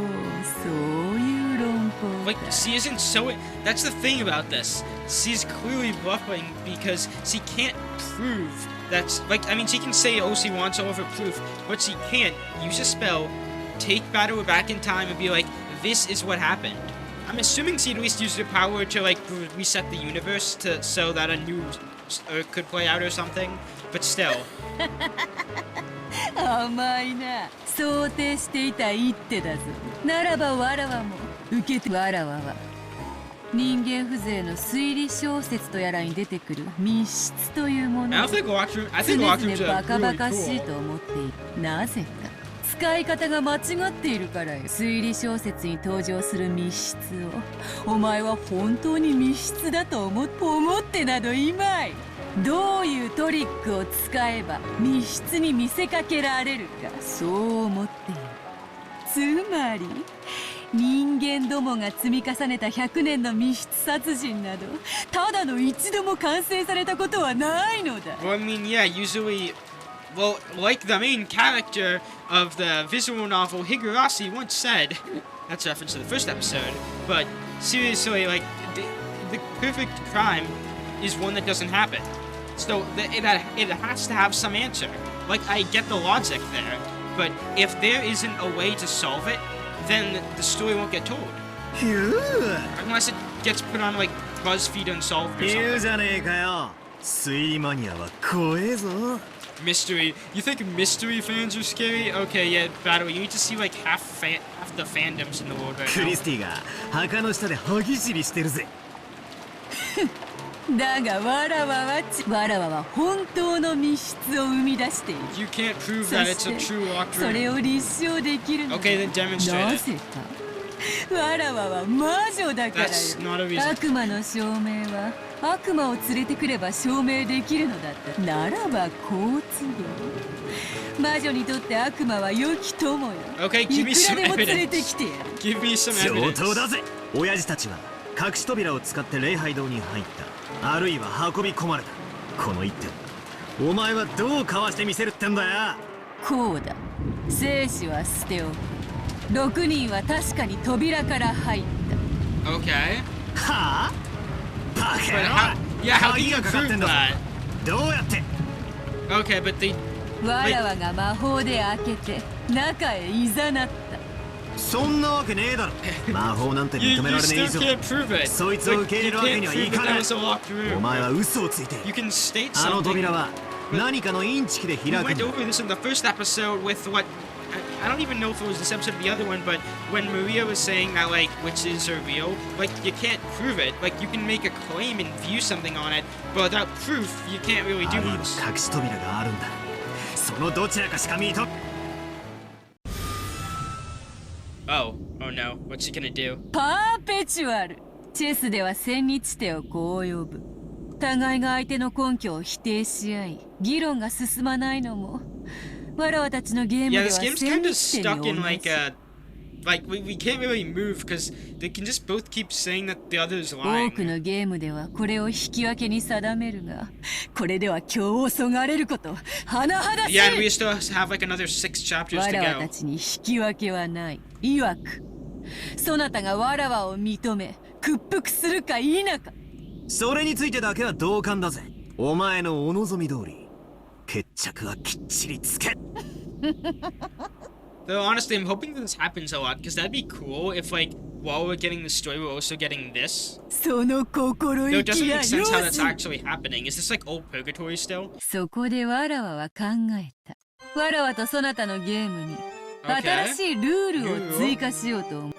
そういう論法 Like, she isn't so... That's the thing about this. She's clearly bluffing because she can't prove that's... Like, I mean, she can say, oh, she wants all of her proof, but she can't use a spell, take Battle back in time and be like, this is what happened. I'm assuming she at least used her power to, like, reset the universe so that a new Earth could play out or something, but still. 甘いな。想定していた一手だぞ。ならばわらわも受けて。わらわは人間風情の推理小説とやらに出てくる密室というもの I を think Lockroom... I 常 think 々 Lockroom's バカバ really カしい cool. と思っている。なぜか使い方が間違っているからよ。推理小説に登場する密室をお前は本当に密室だと思ってなどいまい。どういうトリックを使えば密室に見せかけられるか、そう思っている。つまり人間どもが積み重ねた100年の密室殺人などただの一度も完成されたことはないのだ。 Well, I mean, yeah, usually... Well, like the main character of the visual novel Higurashi once said... That's a reference to the first episode. But, seriously, like, the perfect crime is one that doesn't happen. So, it has to have some answer. Like, I get the logic there. But if there isn't a way to solve it, then the story won't get told. Unless it gets put on like BuzzFeed Unsolved or 言う something. じゃねえかよ。推理マニアは怖えぞ。 Mystery. You think mystery fans are scary? Okay, yeah, Battle. You need to see like half the fandoms in the world right クリ now. スティが墓の下で歯ぎしりしてるぜ。だがわらわは本当の密室を生み出している。 You can't prove そ that し it's a て true locked そ room. れを立証できるのだ。 Okay, then demonstrate な it. ぜかわらわは魔女だからよ。 That's not a reason. 悪魔の証明は悪魔を連れてくれば証明できるのだった。ならば好都合。魔女にとって悪魔は良き友よ。 Okay, give me いくら some でも連れて evidence. きてやる。 Give me some 上 evidence. 等だぜ。親父たちは隠し扉を使って礼拝堂に入った。あるいは運び込まれた。この一点、お前はどうかわしてみせるってんだよ。こうだ。生死は捨ておく。6人は確かに扉から入った。 Okay. はあ？バカ But 野 how? 郎。 Yeah, how can 鍵 you がかかって prove んだぞ。 that? どうやって？ Okay, but they. わらわが魔法で開けて中へいざなった。そんなわけねえだろ。魔法なんて You, 認め you られねえ still 以上。 can't prove it. そいつを Like, 受け入 you れるわけ can't にはい prove か that ない that。was a locked お room. 前は嘘をついてい You る。 can state あの something. 扉は何かのインチキで We 開く went んだ。 over this in the first episode with what. I don't even know if it was this episode or the other one, but when Maria was saying that, like, witches are real, like, you can't prove it. Like, you can make a claim and view something on it, but without proof, you can't really あ do るいは much. 隠し扉があるんだ。そのどちらかしか見と。Oh no. What's he gonna do? パーペチュアル。チェスでは千日手をこう呼ぶ。互いが相手の根拠を否定し合い、議論が進まないのも、わらわたちのゲームで Yeah, は this 千 game's 日 kind 手 of に stuck 同 in like じ。 like we can't really move because they can just both keep saying that the other's 多 lying. くのゲームではこれを引き分けに定めるが、これでは今日そがれること、甚だしい。 Yeah, and we still have like another 6 chapters わ to らわた go. ちに引き分けはない。いわく、そなたがわらわを認め、屈服するか否か。それについてだけは同感だぜ。お前のお望み通り。決着はきっちりつけ。Though honestly, I'm hoping that this happens a lot because that'd be cool if like while we're getting the story, we're also getting this. その心 Though it 意 doesn't 気や make sense 容 how that's 姿。 actually happening. Is this like old purgatory still? そこでわらわは考えた。わらわとそなたのゲームに Okay. 新しいルールを追加しようと思う。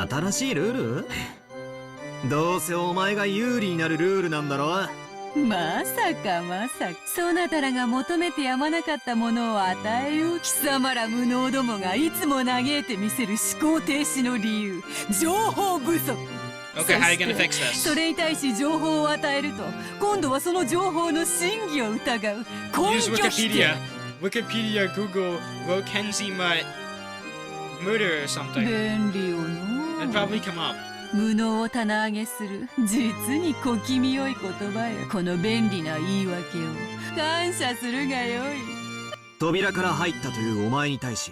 新しいルール？どうせお前が有利になるルールなんだろ。まさかまさか、そなたらが求めてやまなかったものを与えよう。貴様ら無能どもがいつも嘆いてみせる思考停止の理由、情報不足。 Okay, how are you gonna そして fix this? それに対し情報を与えると、今度はその情報の真偽を疑う根 Use 拠否定。 Wikipedia, Google, Rokenzima murder or something. 便利よ It'd の probably come up. 無能を棚上げする実に小気味よい言葉よ。この便利な言い訳を感謝するがよい。扉から入ったというお前に対し、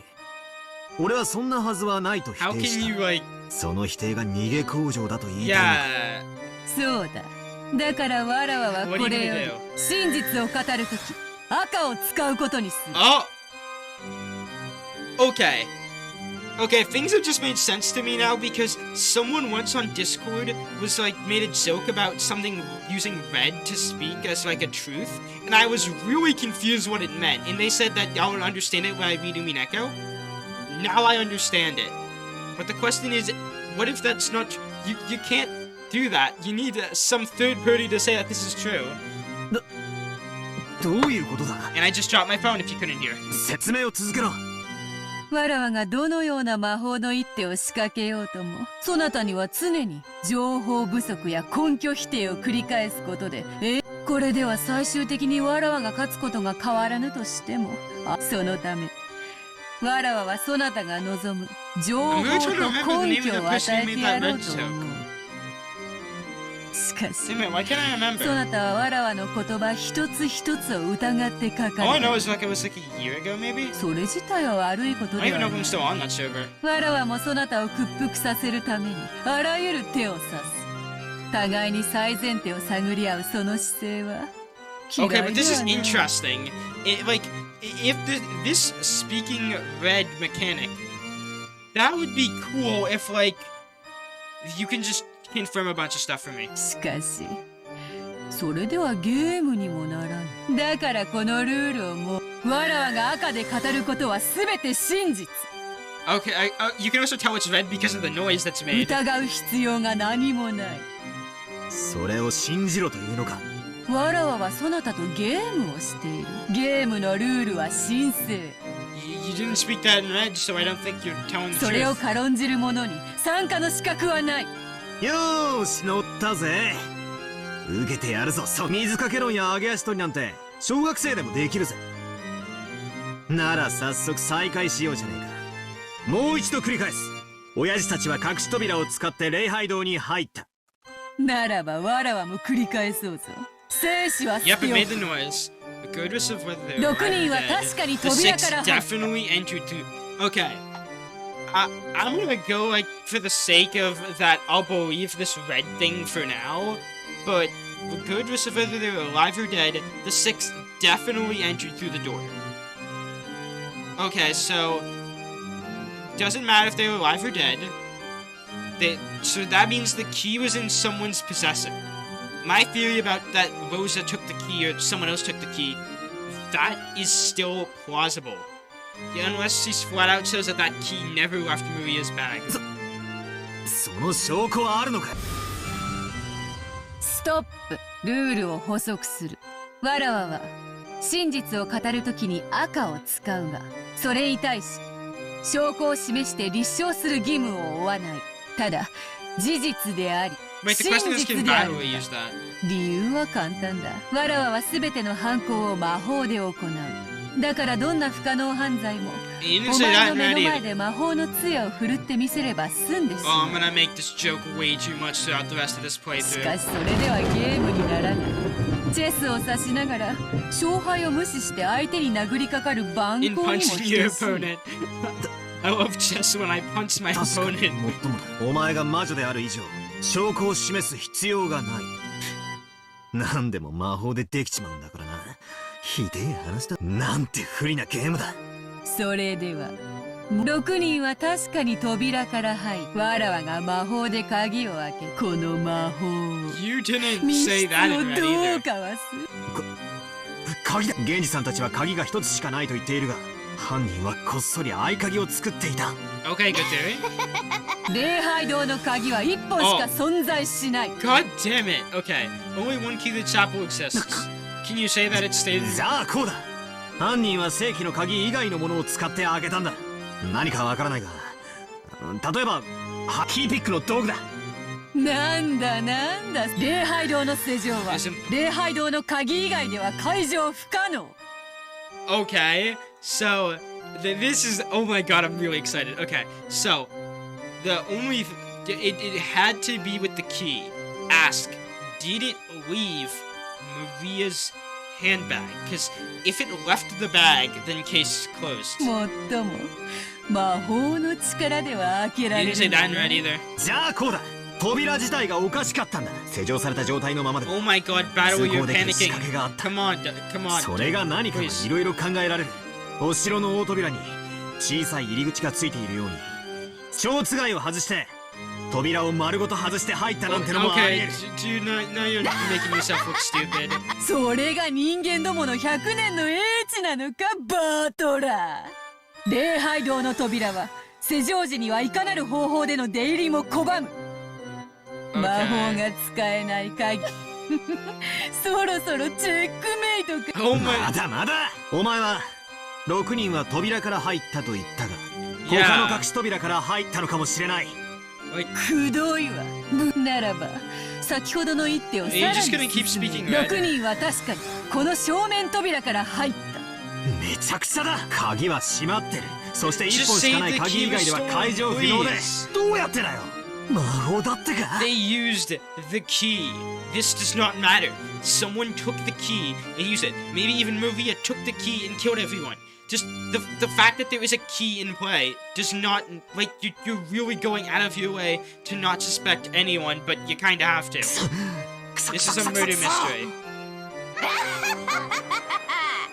俺はそんなはずはないと否 How 定 can し you た。 like? その否定が逃げ工場だと言いたいのか。 Yeah. そうだ。だからわらわは What こ are you れ gonna よ do? り真実を語るとき赤を使うことにする。 Oh. Okay. Okay, things have just made sense to me now because someone once on Discord was like made a joke about something using red to speak as like a truth, and I was really confused what it meant. And they said that I would understand it when I read Umineko. Now I understand it. But the question is, what if that's not? You can't do that. You need some third party to say that this is true. どういうことだ。 And I just dropped my phone if you couldn't hear. 説明を続けろ。わらわがどのような魔法の一手を仕掛けようとも、そなたには常に情報不足や根拠否定を繰り返すことで、これでは最終的にわらわが勝つことが変わらぬとしても、そのため、わらわはそなたが望む情報と根拠を与えてやろうと思う。しかし、 Wait a minute, why can't I そ remember? なたはわらわの言葉一つ一つを疑ってかか All I る。 know is like it was like a year ago, maybe. それ自体は悪いこと I で don't は even know な if い I'm。still on that server. わらわもそなたを屈服させるためにあらゆる手を指す。互いに最前提を探り合うその姿勢は Okay, 嫌 but い this で is はない。 interesting. Like, if this speaking red mechanic, that would be cool if like you can just confirm a bunch of stuff for me. しかしそれではゲームにもならん。だからこのルールをもうわらわが赤で語ることは全て真実。 Okay, you can also tell it's red because of the noise that's made. 疑う必要が何もない。それを信じろというのか。わらわはそなたとゲームをしている。ゲームのルールは神聖。You didn't speak that in red, so I don't think you're telling the それを truth. 軽んじる者に参加の資格はない。よーし乗ったぜ。受けてやるぞ。水かけ論や揚げ足取りなんて小学生でもできるぜ。なら早速再開しようじゃねえか。もう一度繰り返す。親父たちは隠し扉を使って礼拝堂に入った。ならばわらわも繰り返そうぞ。生死は Yep, it 必 made 要。 the noise. Regardless of whether they were 6 alive 人 or は dead, 確かに the 扉 six から入った。 definitely entered to. Okay. I'm gonna go like for the sake of that. I'll believe this red thing for now, but regardless of whether they were alive or dead, the six definitely entered through the door. Okay, so doesn't matter if they were alive or dead. So that means the key was in someone's possession. My theory about that Rosa took the key or someone else took the key, that is still plausible. Yeah, unless she flat out says that that key never left Maria's bag. その証拠はあるのか。ストップ。ルールを補足する。わらわは真実を語るときに赤を使うが、それに対し証拠を示して立証する義務を負わない。ただ事実であり Wait, the 真 question is, 実 can である Battle use that? 理由は簡単だ。わらわは全ての犯行を魔法で行う。だからどんな不可能犯罪も You お didn't say 前 that の in 目 red の前 either. で魔法の杖を振るってみせれば済んでし Oh, ま I'm う。 gonna make this joke way too much throughout the rest of this し playthrough. かしそれではゲームにならない。チェスを指しながら勝敗を無視して相手に殴りかかる蛮 In 行にも punching 等 your しい。 opponent. I love chess when I punch my 確かに opponent. もっともだ。お前が魔女である以上証拠を示す必要がない。何でも魔法でできちまうんだからな。ひでえ話だ。なんて不利なゲームだ。それでは6人は確かに扉から入り、わらわが魔法で鍵を開け、この魔法を You didn't 密 say 室 that を in red どう either. かわす。鍵だ。源氏さんたちは鍵が一つしかないと言っているが、犯人はこっそり合鍵を作っていた。 Okay, good theory. 礼拝堂の鍵は1本しか存在しない。 God damn it. Okay, only one key to the chapel exists. Can you say that it stated? じゃあこうだ。犯人は正規の鍵以外のものを使って開けたんだ。何かわからないが、例えばキーピックの道具だ。なんだなんだ。礼拝堂の施錠は礼拝堂の鍵以外では解錠不可能。 Okay, so this is. Oh my god, I'm really excited. Okay, so the only. It had to be with the key. Ask, did it leave Maria's handbag? Because if it left the bag, then case closed. もっとも魔法の力では開けら You れ didn't say る that in red either. じゃあこうだ。扉自体がおかしかったんだ。施錠された状態のままで。 Oh my god, Battle, you're 通行できる仕 panicking. 掛けがあった。 Come on, come on. それが何かはい Please. ろいろ考えられる。お城の大扉に小さい入り口がついているように、蝶つがいを外して扉を丸ごと外して入ったなんてのもあり Okay, 得る。 now you're making yourself look stupid. それが人間どもの100年の英知なのか、バートラー。礼拝堂の扉は施錠時にはいかなる方法での出入りも拒む。魔法が使えない鍵。そろそろチェックメイトか。 Oh my. まだまだ。お前は6人は扉から入ったと言ったが、 Yeah. 他の隠し扉から入ったのかもしれない。くどいわ。ならば先ほどの一手をさ Are ら you に just gonna keep 進め speaking 6 red? 人は確かにこの正面扉から入った。めちゃくちゃだ。鍵は閉まってる。そして1 Just 本しか say ない the 鍵 key 以外では was 解錠 stolen, 不能で。 please. どうやってだよ。魔法だってか。 They used the key. This does not matter. Someone took the key and used it. Maybe even Maria took the key and killed everyone. Just the fact that there is a key in play does not, like, you're really going out of your way to not suspect anyone, but you kind of have to. This is a murder mystery.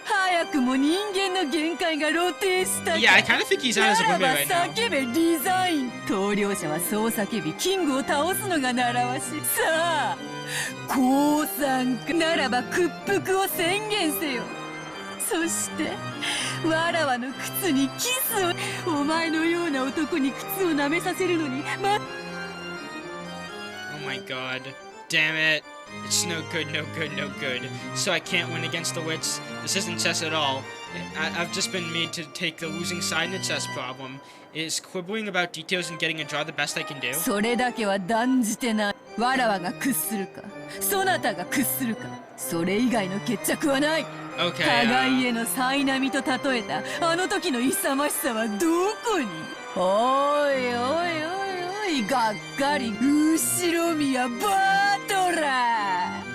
早くくも人間の限界が露呈したか。 Yeah, I kind of think he's at his な limit らば right now. 叫べデザイン。棟梁者はそう叫びキングを倒すのが習わし。さあ降参か。ならば屈服を宣言せよ。そしてわらわの靴にキスを。お前のような男に靴を舐めさせるのにOh my god. Damn it. It's no good, no good, no good. So I can't win against the wits. This isn't chess at all. I've just been made to take the losing side in a chess problem. Is quibbling about details and getting a draw the best I can do? それだけは断じてない。わらわが屈するか、そなたが屈するか、それ以外の決着はない。 Okay. 互いへの苛並みと例えたあの時の勇ましさはどこに。おいおいおいおい、がっかり。後宮バトラー。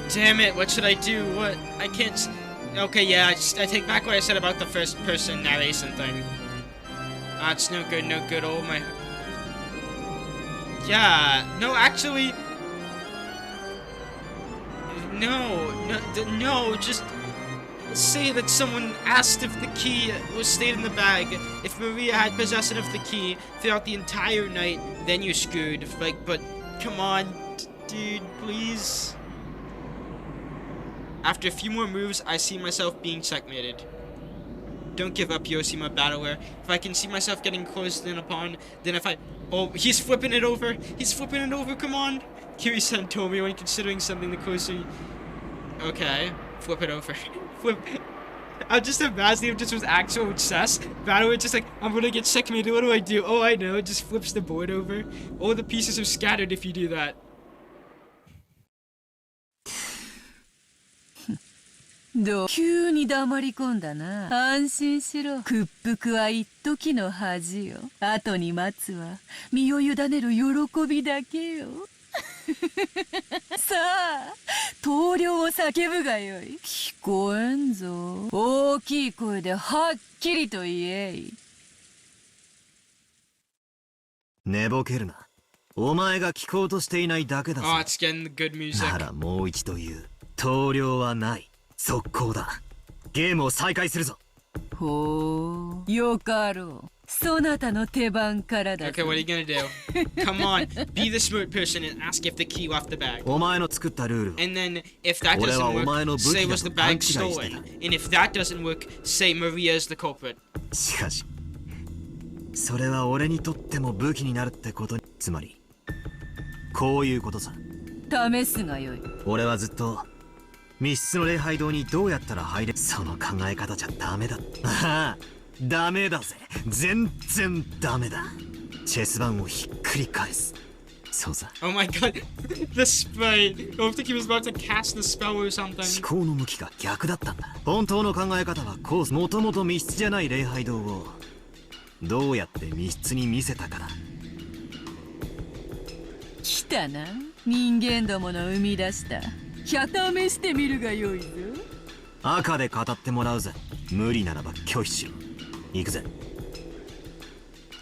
Damn it, what should I do? What? I can't. Okay, yeah, I take back what I said about the first person narration thing. It's no good, no good. Oh my. Yeah, no, actually. No, just say that someone asked if the key was stayed in the bag. If Maria had possession of the key throughout the entire night, then you're screwed. Like, but come on, dude, please. After a few more moves, I see myself being checkmated. Don't give up, Yoshima Battler. If I can see myself getting closed in upon, then if I... Oh, he's flipping it over. He's flipping it over, come on. Kiri-san told me when considering something the closer... Okay, flip it over. Flip... I'm just imagining if this was actual chess. Battler just like, I'm gonna get checkmated, what do I do? Oh, I know, it just flips the board over. All the pieces are scattered if you do that. どう急に黙り込んだな。安心しろ。屈服は一時の恥よ。後に待つは身を委ねる喜びだけよ。さあ、棟梁を叫ぶがよい。聞こえんぞ。大きい声ではっきりと言えい。寝ぼけるな。お前が聞こうとしていないだけだぞ。Oh, it's getting the good music. ならもう一度言う。棟梁はない。速攻だ。ゲームを再開するぞ。ほう、よかろう。そなたの手番からだ。Okay, what are you gonna do? Come on, be the smart person and ask if the key left the bag. お前の作ったルール。And then, if that doesn't work, say was the bag stolen. And if that doesn't work, say Maria is the culprit. しかし、それは俺にとっても武器になるってことに。つまり、こういうことさ。試すがよい。俺はずっと密室の礼拝堂にどうやったら入れ。その考え方じゃダメだ。ああ、ダメだぜ。全然ダメだ。チェス盤をひっくり返す。そうさ。Oh my god, the spray. I think he was about to cast the spell or something. 思考の向きが逆だったんだ。本当の考え方はこう。もともと密室じゃない礼拝堂をどうやって密室に見せたかだ。来たな。人間どもの生み出した。試してみるがよいぞ。赤で語ってもらうぜ。無理ならば拒否しろ。行くぜ。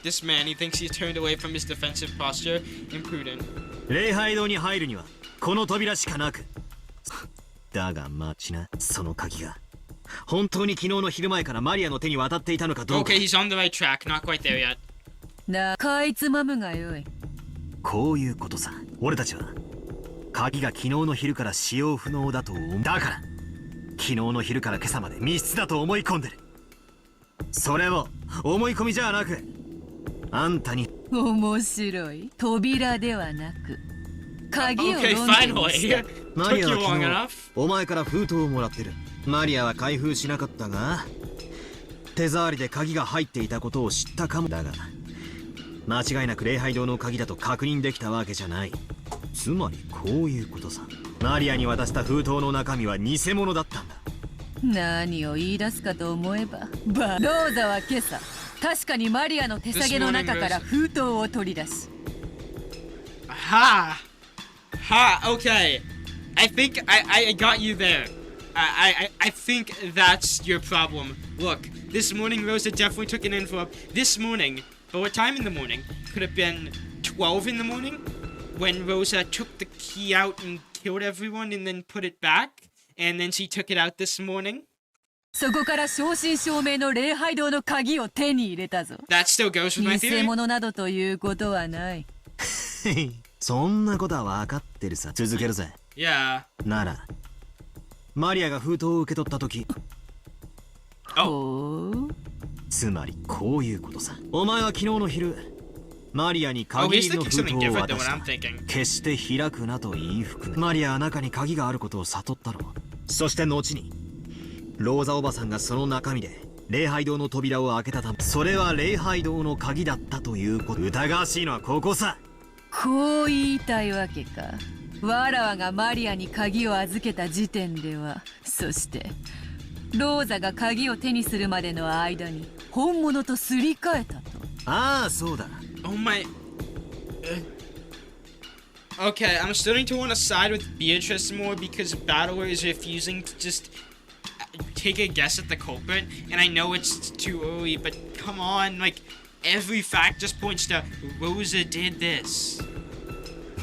This man, he thinks he's turned away from his defensive posture. Imprudent. 礼拝堂に入るにはこの扉しかなく。だが待ちな。その鍵が本当に昨日の昼前からマリアの手に渡っていたのかどうか。 Okay, he's on the right track. Not quite there yet. な、かいつまむがよい。こういうことさ。俺たちは鍵が昨日の昼から使用不能だと思う。だから昨日の昼から今朝まで密室だと思い込んでる。それを思い込みじゃなく、あんたに。面白い。扉ではなく鍵を Okay, 論点に finally. した。マリア Took you は long 昨 enough. 日お前から封筒をもらってる。マリアは開封しなかったが手触りで鍵が入っていたことを知ったかも。だが間違いなく礼拝堂の鍵だと確認できたわけじゃない。つまりこういうことさ。マリアに渡した封筒の中身は偽物だったんだ。何を言い出すかと思えば。ローザは今朝確かにマリアの手提げの中から封筒を取り出し。Ha! Ha! Okay. I think I got you there. I think that's your problem. Look, this morning Rosa definitely took an envelope. This morning. But what time in the morning? Could have been 12 in the morning? When Rosa took the key out and killed everyone and then put it back? and then she took it out this morning. そこから正真正銘の礼拝堂の鍵を手に入れたぞ。 That still goes with my 偽 theory. 物などということはない。そんなことは分かってるさ。続けるぜ。Yeah. ならマリアが封筒を受け取った時、ほう。つまりこういうことさ。お前は昨日の昼マリアに Oh, 鍵 he's 入りの thinking 封筒 something を different 渡 than し what た。 I'm thinking. 決して開くなと言い含め、マリアは中に鍵があることを悟ったろう。そして後にローザおばさんがその中身で礼拝堂の扉を開けたため、それは礼拝堂の鍵だったということ。疑わしいのはここさ。こう言いたいわけか。わらわがマリアに鍵を預けた時点では、そしてローザが鍵を手にするまでの間に本物とすり替えたと。ああ、そうだ。 Oh my. Okay, I'm starting to want to side with Beatrice more because Battler is refusing to just take a guess at the culprit. And I know it's too early, but come on, like, every fact just points to Rosa did this.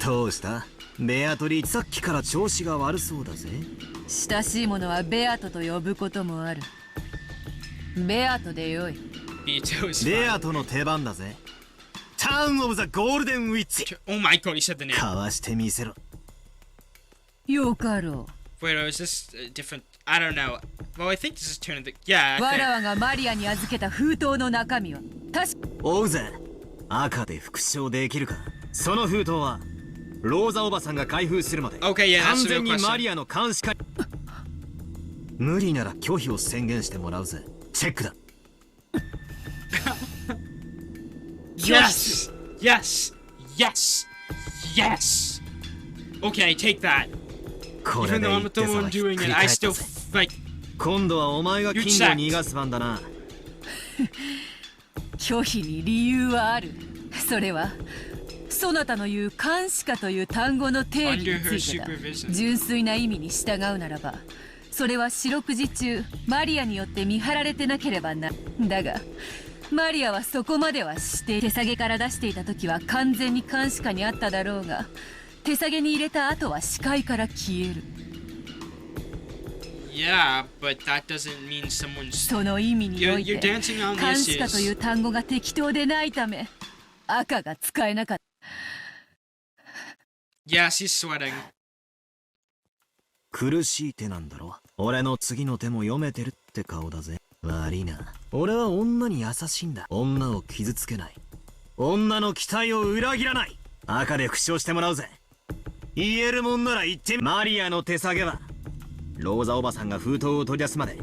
どうしたベアトリー、さっきから調子が悪そうだぜ。親しい者はベアトと呼ぶこともある。ベアトでよい。Beatrice. ベアトの出番だぜ。ターンオブザゴールデンウィッチ。 Oh my god, he said the name. かわしてみせろ。よかろ Wait, is this different? I don't know. Well, I think this is turning the. Yeah, う。わ I ら think. わがマリアに預けた封筒の中身は確か。追うぜ。赤で復唱できるか。その封筒はローザおばさんが開封するまで Okay, yeah, 完 that's a 全 real に question. マリアの監視下に。無理なら拒否を宣言してもらうぜ。チェックだ。Yes! Yes! Yes! Yes! Okay, take that. これ Even で though 言 I'm っ the てさ one らひっ doing くり it, I 返った still ぜ。 like. 今度はお前が金を逃がす番だな。拒否に理由はある。それはそなたの言う監視下という単語の定義についてだ。 Under her supervision. 純粋な意味に従うならば、それは四六時中マリアによって見張られてなければな。だがマリアはそこまではして手提げから出していた時は完全に監視下にあっただろうが、手提げに入れた後は視界から消える。 Yeah, but that doesn't mean someone's. その意味におい You're て dancing on the 監視下という issues. 単語が適当でないため赤が使えなかった。 Yeah, she's sweating. 苦しい手なんだろ。俺の次の手も読めてるって顔だぜ。悪いな。俺は女に優しいんだ。女を傷つけない。女の期待を裏切らない。赤で復唱してもらうぜ。言えるもんなら言ってみ。マリアの手提げはローザおばさんが封筒を取り出すまで。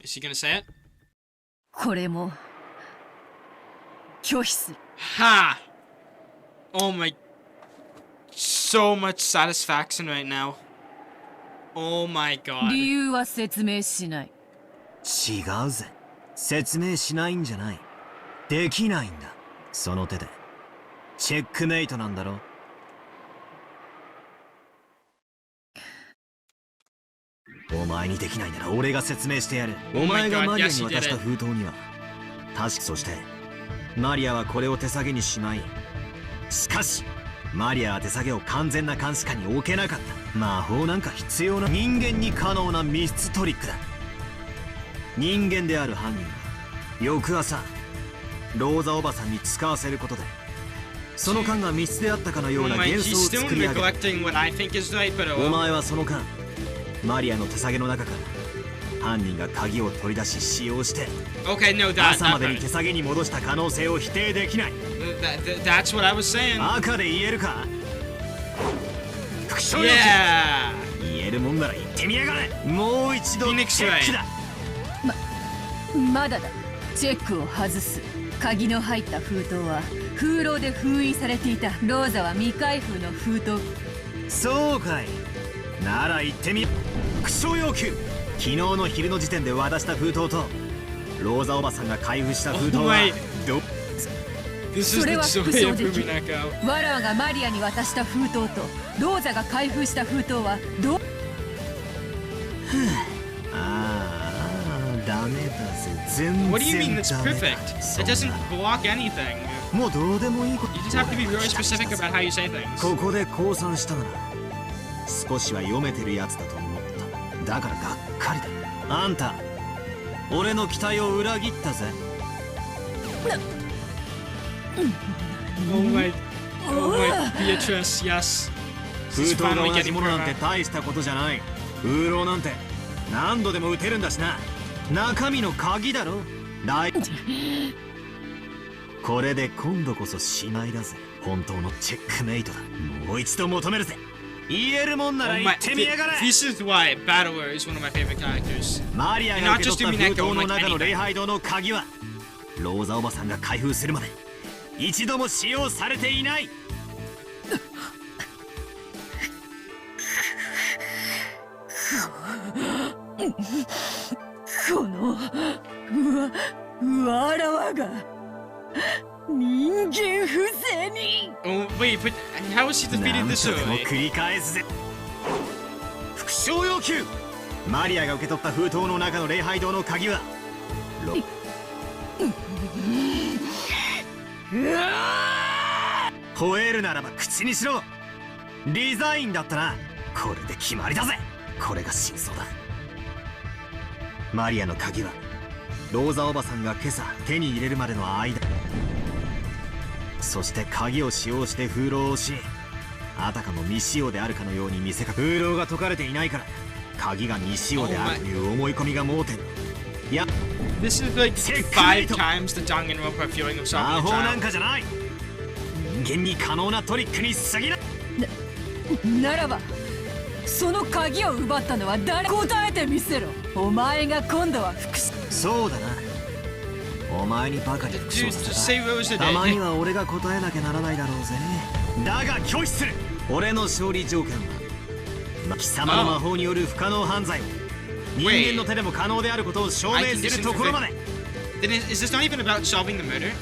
Is she gonna say it? これも拒否する。 Ha! Oh my. So much satisfaction right now. Oh my god. 理由は説明しない。違うぜ。説明しないんじゃない。できないんだ。その手で。チェックメイトなんだろ。お前にできないなら俺が説明してやる。お前がマリアに渡した封筒には確か、そしてマリアはこれを手提げにしまい、しかしマリアは手提げを完全な監視下に置けなかった。魔法なんか必要な人間に可能な密室トリックだ。人間である犯人は翌朝ローザおばさんに使わせることで、その間が密室であったかのよう Oh な my, 幻 he's 想を still 作り上げ、 neglecting what I think is right, but お前はその間マリアの手提げの中から犯人が鍵を取り出し使用して Okay, no, that, 朝ま that でに part. 手提げに戻した可能性を否定できない。 That's what I was saying. 赤で言えるか。副将力 Yeah! 言えるもんなら言ってみやがれ。もう一度チェックだ。まだだ。チェックを外す。鍵の入った封筒は風漏で封印されていた。ローザは未開封の封筒。そうかい。なら言ってみ。副将要求。昨日の昼の時点で渡した封筒とローザおばさんが開封した封筒は Oh my. ど This is それ the は joy 副 of 将的。 Umineko. わらわがマリアに渡した封筒とローザが開封した封筒はどう。ああ、ダメだぜ。全 What do you mean 然 that's ダメだ。 perfect? そ It ん doesn't な block anything. もうどうでもいいこと。 You just have to be really specific about how you say things. ここで降参したなら少しは読めてるやつだと思った。だからがっかりだ。あんた俺の期待を裏切ったぜ。Oh my Beatrice, yes. 封筒が同じものなんて大したことじゃない。ウーローなんて何度でも撃てるんだしな。中身の鍵だろ。これで今度こそしまいだぜ。本当のチェックメイトだ。もう一度求めるぜ。言えるもんなら言ってみやがれ。 This is why Battler is one of my favorite characters. マリアが受け取った封筒の中の礼拝堂の鍵はローザおばさんが開封するまで一度も使用されていない。このわらわが人間不正に。 Oh wait, but how is she defeated this 何度でも early? 繰り返すぜ。復唱要求。マリアが受け取った封筒の中の礼拝堂の鍵は吠えるならば口にしろ。デザインだったな。これで決まりだぜ。これが真相だ。マリアの鍵はローザおばさんが今朝手に入れるまでの間、そして鍵を使用して封筒をし、あたかも未使用であるかのように見せかけ、封筒が解かれていないから鍵が未使用であるという思い込みが盲点。いや This is like 5 times the Danganronpa feeling of 魔 solving 法 a なん trial. かじゃない。人間に可能なトリックに過ぎない。ならばその鍵を奪ったのは誰？答えてみせろ。お前が今度は復讐。そうだな。お前にばかり復唱 Dude, さ just せ say Rosa た。たまに did. は俺が答えなきゃならないだろうぜ。だが拒否する。俺の勝利条件は貴様の魔法による不可能犯罪を人間の手でも可能であることを証明するところまで。 Then is this not even about solving the murder?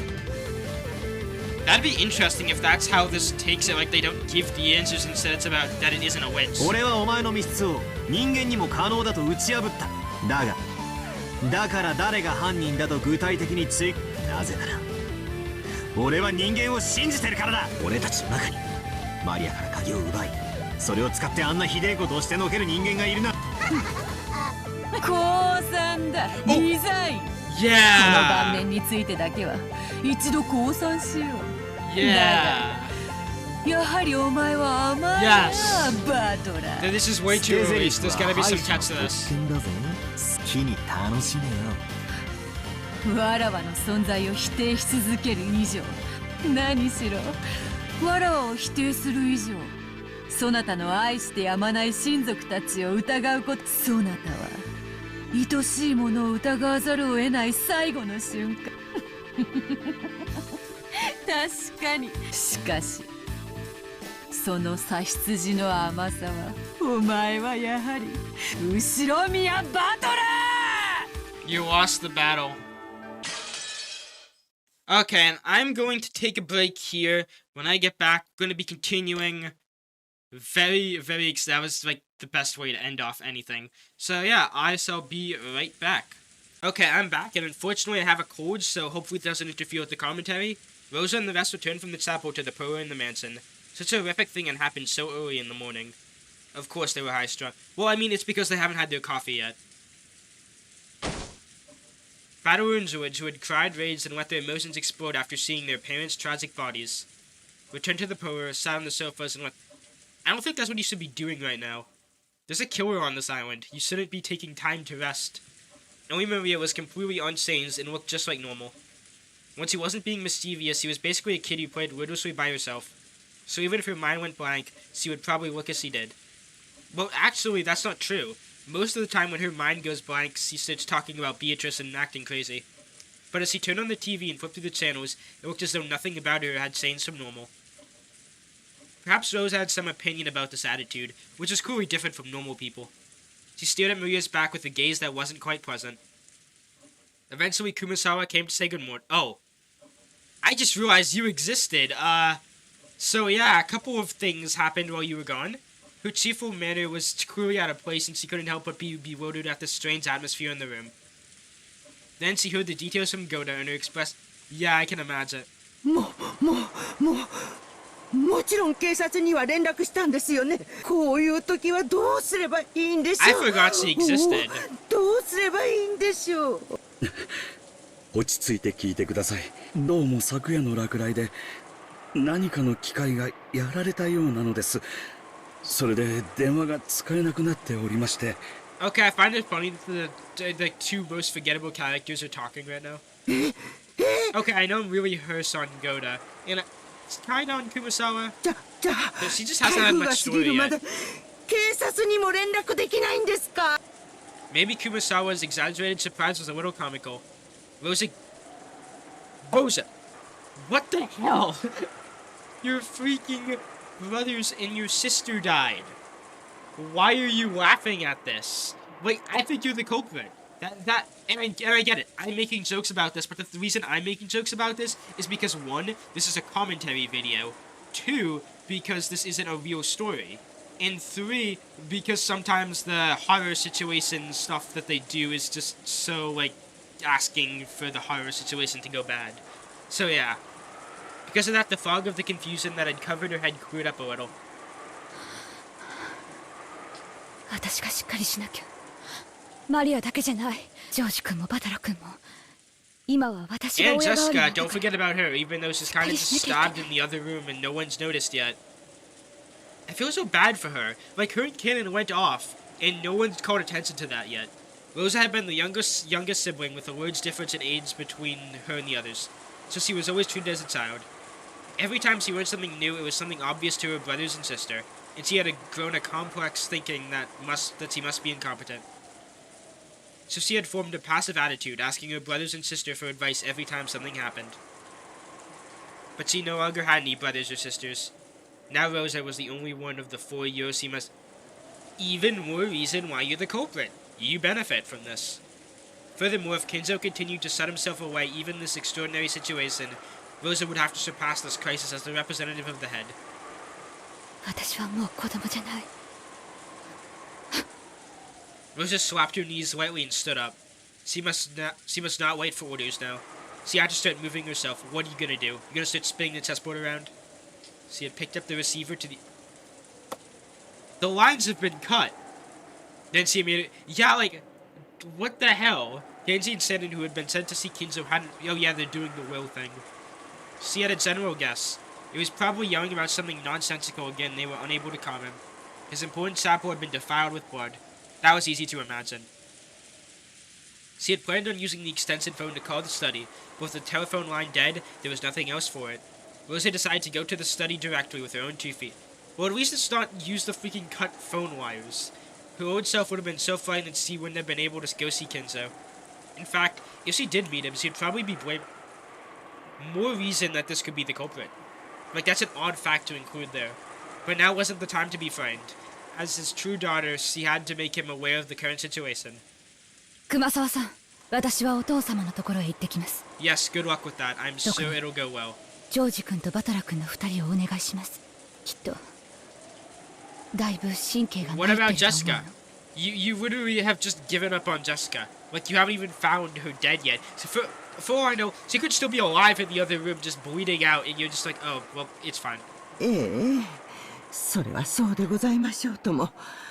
That'd be interesting if that's how this takes it, like they don't give the answers, instead it's about that it isn't a witch. 俺はお前の密室を人間にも可能だと打ち破った。だから誰が犯人だと具体的になぜなら俺は人間を信じてるからだ。俺たちの中にマリアから鍵を奪い、それを使ってあんなひでえことをしてのける人間がいるな。降参だ。デザイン。この Yeah. 晩年についてだけは一度降参しよう。 Yeah. やはりお前は甘いな、バトラ Then ー。 this is way too early, so there's gotta be some catch to this. 好きに楽しめよ。わらわの存在を否定し続ける以上、何しろわらわを否定する以上、そなたの愛してやまない親族たちを疑うこと。そなたは愛しいものを疑わざるを得ない最後の瞬間。確かに。しかしその差羊の甘さは、お前はやはり後ろ宮バトラー。 You lost the battle. Okay, and I'm going to take a break here. When I get back, I'm going to be continuing. That was like the best way to end off anything. So yeah, I shall be right back. Okay, I'm back, and unfortunately I have a cold, so hopefully it doesn't interfere with the commentary. Rosa and the rest returned from the chapel to the poor in the mansion. Such a horrific thing had happened so early in the morning. Of course they were high-strung. Well, I mean, it's because they haven't had their coffee yet. Battle and George, who had cried, raged, and let their emotions explode after seeing their parents' tragic bodies, returned to the poor, sat on the sofas, and let... I don't think that's what you should be doing right now. There's a killer on this island. You shouldn't be taking time to rest. Only Maria was completely unchanged and looked just like normal. Once he wasn't being mischievous, he was basically a kid who played wordlessly by herself. So even if her mind went blank, she would probably look as he did. Well, actually, that's not true. Most of the time when her mind goes blank, she starts talking about Beatrice and acting crazy. But as he turned on the TV and flipped through the channels, it looked as though nothing about her had changed from normal. Perhaps Rose had some opinion about this attitude, which is clearly different from normal people. She stared at Maria's back with a gaze that wasn't quite pleasant. Eventually, Kumasawa came to say good morning. Oh. I just realized you existed. So yeah, a couple of things happened while you were gone. Her cheerful manner was clearly out of place, and she couldn't help but be bewildered at the strange atmosphere in the room. Then she heard the details from Goda, and her expressed, "Yeah, I can imagine." ももちろん警察には連絡したんですよね。こういう時はどうすればいいんでしょう。 I forgot she existed. どうすればいいんでしょう。落ち着いて聞いてください。どうも昨夜の落雷で何かの機械がやられたようなのです。それで電話が使えなくなっておりまして。 Okay, I find it funny that the two most forgettable characters are talking right now. Okay, I know I'm really her son Goda, and it's kind of on Kumasawa. But she just hasn't had much story yet. 警察にも連絡できないんですか。 Maybe Kumasawa's exaggerated surprise was a little comical. Rosa, what the hell? Your freaking brothers and your sister died. Why are you laughing at this? Wait, I think you're the culprit. And I get it. I'm making jokes about this, but the reason I'm making jokes about this is because 1, this is a commentary video. 2, because this isn't a real story. And 3, because sometimes the horror situation stuff that they do is just so, like, asking for the horror situation to go bad. So yeah. Because of that, the fog of the confusion that had covered her head cleared up a little. 私がしっかりしなきゃ。マリアだけじゃない。ジョージ君もバタラ君も。今は私が And 親代わり Jessica, の don't forget about her, even though she's kind of just stabbed in the other room and no one's noticed yet. I feel so bad for her. Like, her cannon went off, and no one's called attention to that yet. Rosa had been the youngest sibling with a large difference in age between her and the others, so she was always treated as a child. Every time she learned something new, it was something obvious to her brothers and sister, and she had grown a complex thinking that she must be incompetent. So she had formed a passive attitude, asking her brothers and sister for advice every time something happened. But she no longer had any brothers or sisters. Now Rosa was the only one of the 4 Uroshimas. Even more reason why you're the culprit. You benefit from this. Furthermore, if Kinzo continued to shut himself away even in this extraordinary situation, Rosa would have to surpass this crisis as the representative of the head. 私はもう子供じゃない。 Rosa slapped her knees lightly and stood up. She must not wait for orders now. She had to start moving herself. What are you gonna do? You gonna start spinning the chessboard around? She had picked up the receiver to the... The lines have been cut. Then she immediately... Yeah, like... What the hell? Kenji and Senin, who had been sent to see Kinzo, hadn't... Oh yeah, they're doing the will thing. She had a general guess. He was probably yelling about something nonsensical again. They were unable to calm him. His important chapel had been defiled with blood. That was easy to imagine. She had planned on using the extension phone to call the study, but with the telephone line dead, there was nothing else for it. Rosa decided to go to the study directly with her own 2 feet. Well, at least it's not use the freaking cut phone wires. Her old self would have been so frightened that she wouldn't have been able to go see Kinzo. In fact, if she did meet him, she'd probably be blamed. More reason that this could be the culprit. Like, that's an odd fact to include there. But now wasn't the time to be frightened. As his true daughter, she had to make him aware of the current situation. 熊沢さん、私はお父様のところへ行ってきます。 Yes, good luck with that. I'm sure it'll go well. ジョージ君とバタラ君の2人をお願いします。きっとだいぶ神経が What 参 about ってると思う Jessica? の。You literally have just given up on Jessica. Like, you haven't even found her dead yet. So for all I know, she could still be alive in the other room just bleeding out, and you're just like, oh, well, it's fine. それはそうでございましょうとも。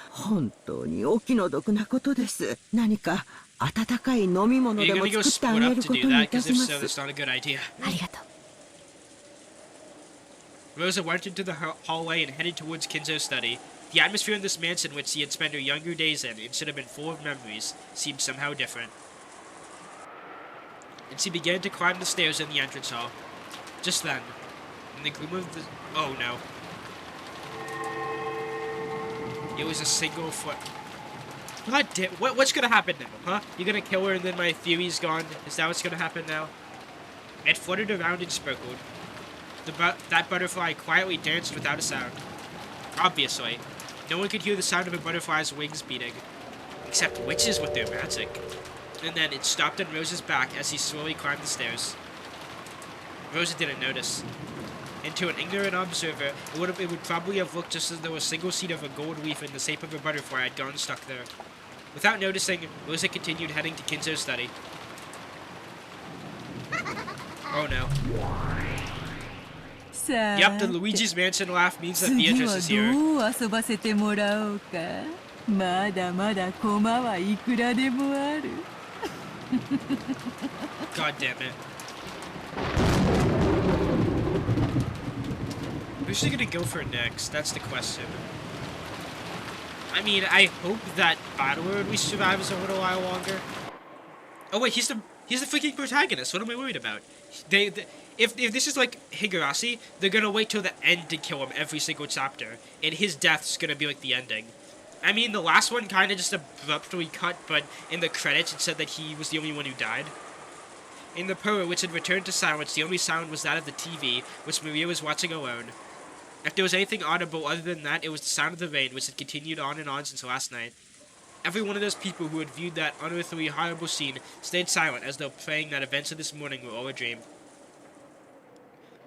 本当にお気の毒なことです。何か温かい飲み物でも作ってあげることにいたします。 That's not a good idea. ありがとう。 Rosa went into the hallway and headed towards Kinzo's study. The atmosphere in this mansion which she had spent her younger days in, instead of been full of memories, seemed somehow different. And she began to climb the stairs in the entrance hall. Just then, in the gloom of the... Oh no. It was a single foot... God damn... What's gonna happen now, huh? You're gonna kill her and then my theory's gone? Is that what's gonna happen now? It fluttered around and sparkled. That butterfly quietly danced without a sound. Obviously, no one could hear the sound of a butterfly's wings beating. Except witches with their magic. And then it stopped on Rosa's back as he slowly climbed the stairs. Rosa didn't notice. And to an ignorant observer, it would probably have looked just as though a single seed of a gold leaf in the shape of a butterfly had gone stuck there. Without noticing, Rosa continued heading to Kinzo's study.「Oh no. さ Yep, the Luigi's Mansion laugh means that Beatrice is 次 here. はどう遊ばせてもらおうか。まだまだ駒はいくらでもある。God damn it. Who's she gonna go for next? That's the question. I mean, I hope that Battler at least survives a little while longer. Oh wait, he's the freaking protagonist. What am I worried about? If this is like Higurashi, they're gonna wait till the end to kill him every single chapter, and his death's gonna be like the ending. I mean, the last one kind of just abruptly cut, but in the credits it said that he was the only one who died. In the poem, which had returned to silence, the only sound was that of the TV, which Maria was watching alone. If there was anything audible other than that, it was the sound of the rain, which had continued on and on since last night. Every one of those people who had viewed that unearthly, horrible scene stayed silent, as though praying that events of this morning were all a dream.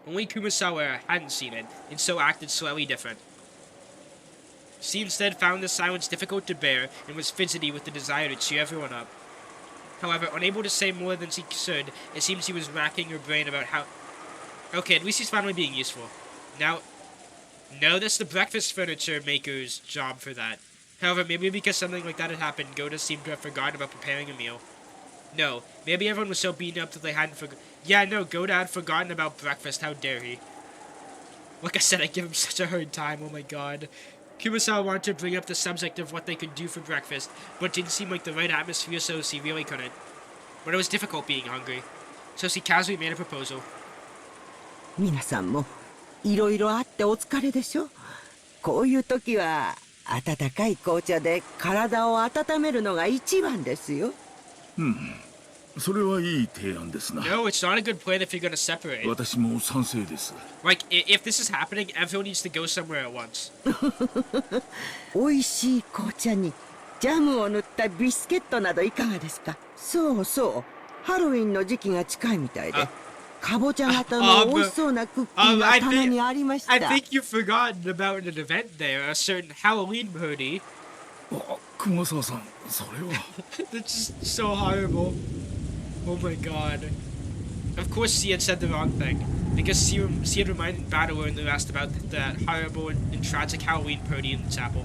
Only Kumasawa hadn't seen it, and so acted slightly different. She instead found the silence difficult to bear, and was fidgety with the desire to cheer everyone up. However, unable to say more than she could, it seemed she was racking her brain about how... Okay, at least she's finally being useful. Now... No, that's the breakfast furniture maker's job for that. However, maybe because something like that had happened, Goda seemed to have forgotten about preparing a meal. No, maybe everyone was so beaten up that they hadn't forgotten... Yeah, no, Goda had forgotten about breakfast, how dare he. Like I said, I give him such a hard time, oh my god. Kumasawa wanted to bring up the subject of what they could do for breakfast, but it didn't seem like the right atmosphere, so she really couldn't. But it was difficult being hungry, so she casually made a proposal. 皆さんもいろいろあってお疲れでしょ。こういう時は温かい紅茶で体を温めるのが一番ですよ。それはいい提案ですな。 No, it's not a good plan if you're gonna separate. 私も賛成です。 Like, if this is happening, everyone needs to go somewhere at once. 美味しい紅茶にジャムを塗ったビスケットなどいかがですか。そうそう、ハロウィンの時期が近いみたいで。かぼちゃ型の美味しそうなクッキーが棚にありました。I think you've forgotten about an event there, a certain Halloween party. 熊沢さん、それは。That's just so horrible. Oh my god. Of course she had said the wrong thing, because she had reminded Battler in the last about that horrible and tragic Halloween party in the chapel.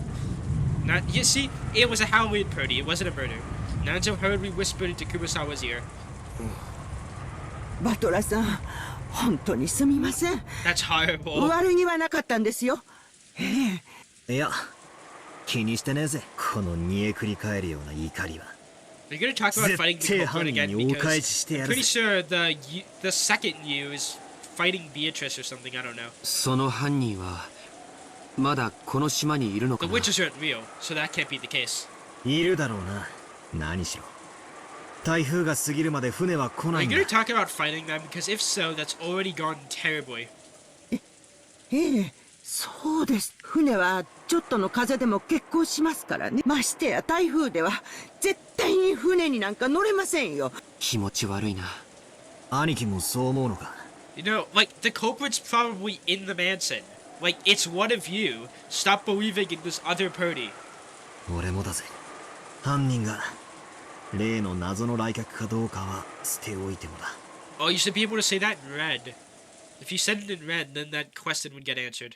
Now, you see, it was a Halloween party, it wasn't a murder. Nanjo hurriedly whispered into Kumasawa's ear. バトラさん、本当にすみません。 That's horrible. 悪気はなかったんですよ。いや、気にしてねえぜ。この煮えくり返るような怒りは。 We're gonna talk about fighting the culprit again because I'm pretty sure the second you is fighting Beatrice or something, I don't know. その犯人はまだこの島にいるのか The な。 witches aren't real, so that can't be the case. いるだろうな。何しろ。台風が過ぎるまで船は来な Are い you んだ。 gonna talk about fighting them? Because if so, that's already gone terribly. そうです。船はちょっとの風でも欠航しますからね。ましてや台風では絶対に船になんか乗れませんよ。気持ち悪いな。兄貴もそう思うのか。 You know, like, the culprit's probably in the mansion. Like, it's one of you. Stop believing in this other party. 俺もだぜ。犯人が例の謎の来客かどうかは捨ておいてもだ。 Oh, you should be able to say that in red. If you said it in red, then that question would get answered.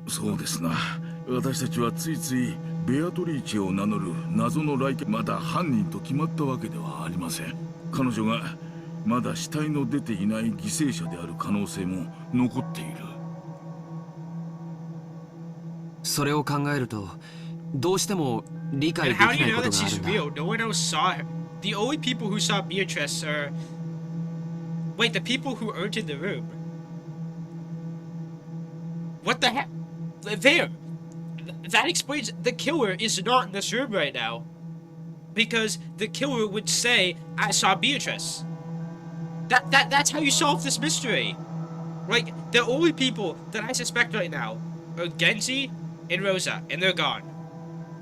そうですな。私たちはついついベアトリーチェを名乗る謎の来客、まだ犯人と決まったわけではありません。彼女がまだ死体の出ていない犠牲者である可能性も残っている。それを考えるとどうしても理解で And き how do な you い know こと that があ she's るんだ。 real? No one else saw her. The only people who saw Beatrice are... Wait, the people who entered the room. What the heck? There! That explains the killer is not in this room right now. Because the killer would say, I saw Beatrice. That's how you solve this mystery. Like, the only people that I suspect right now are Genji and Rosa, and they're gone.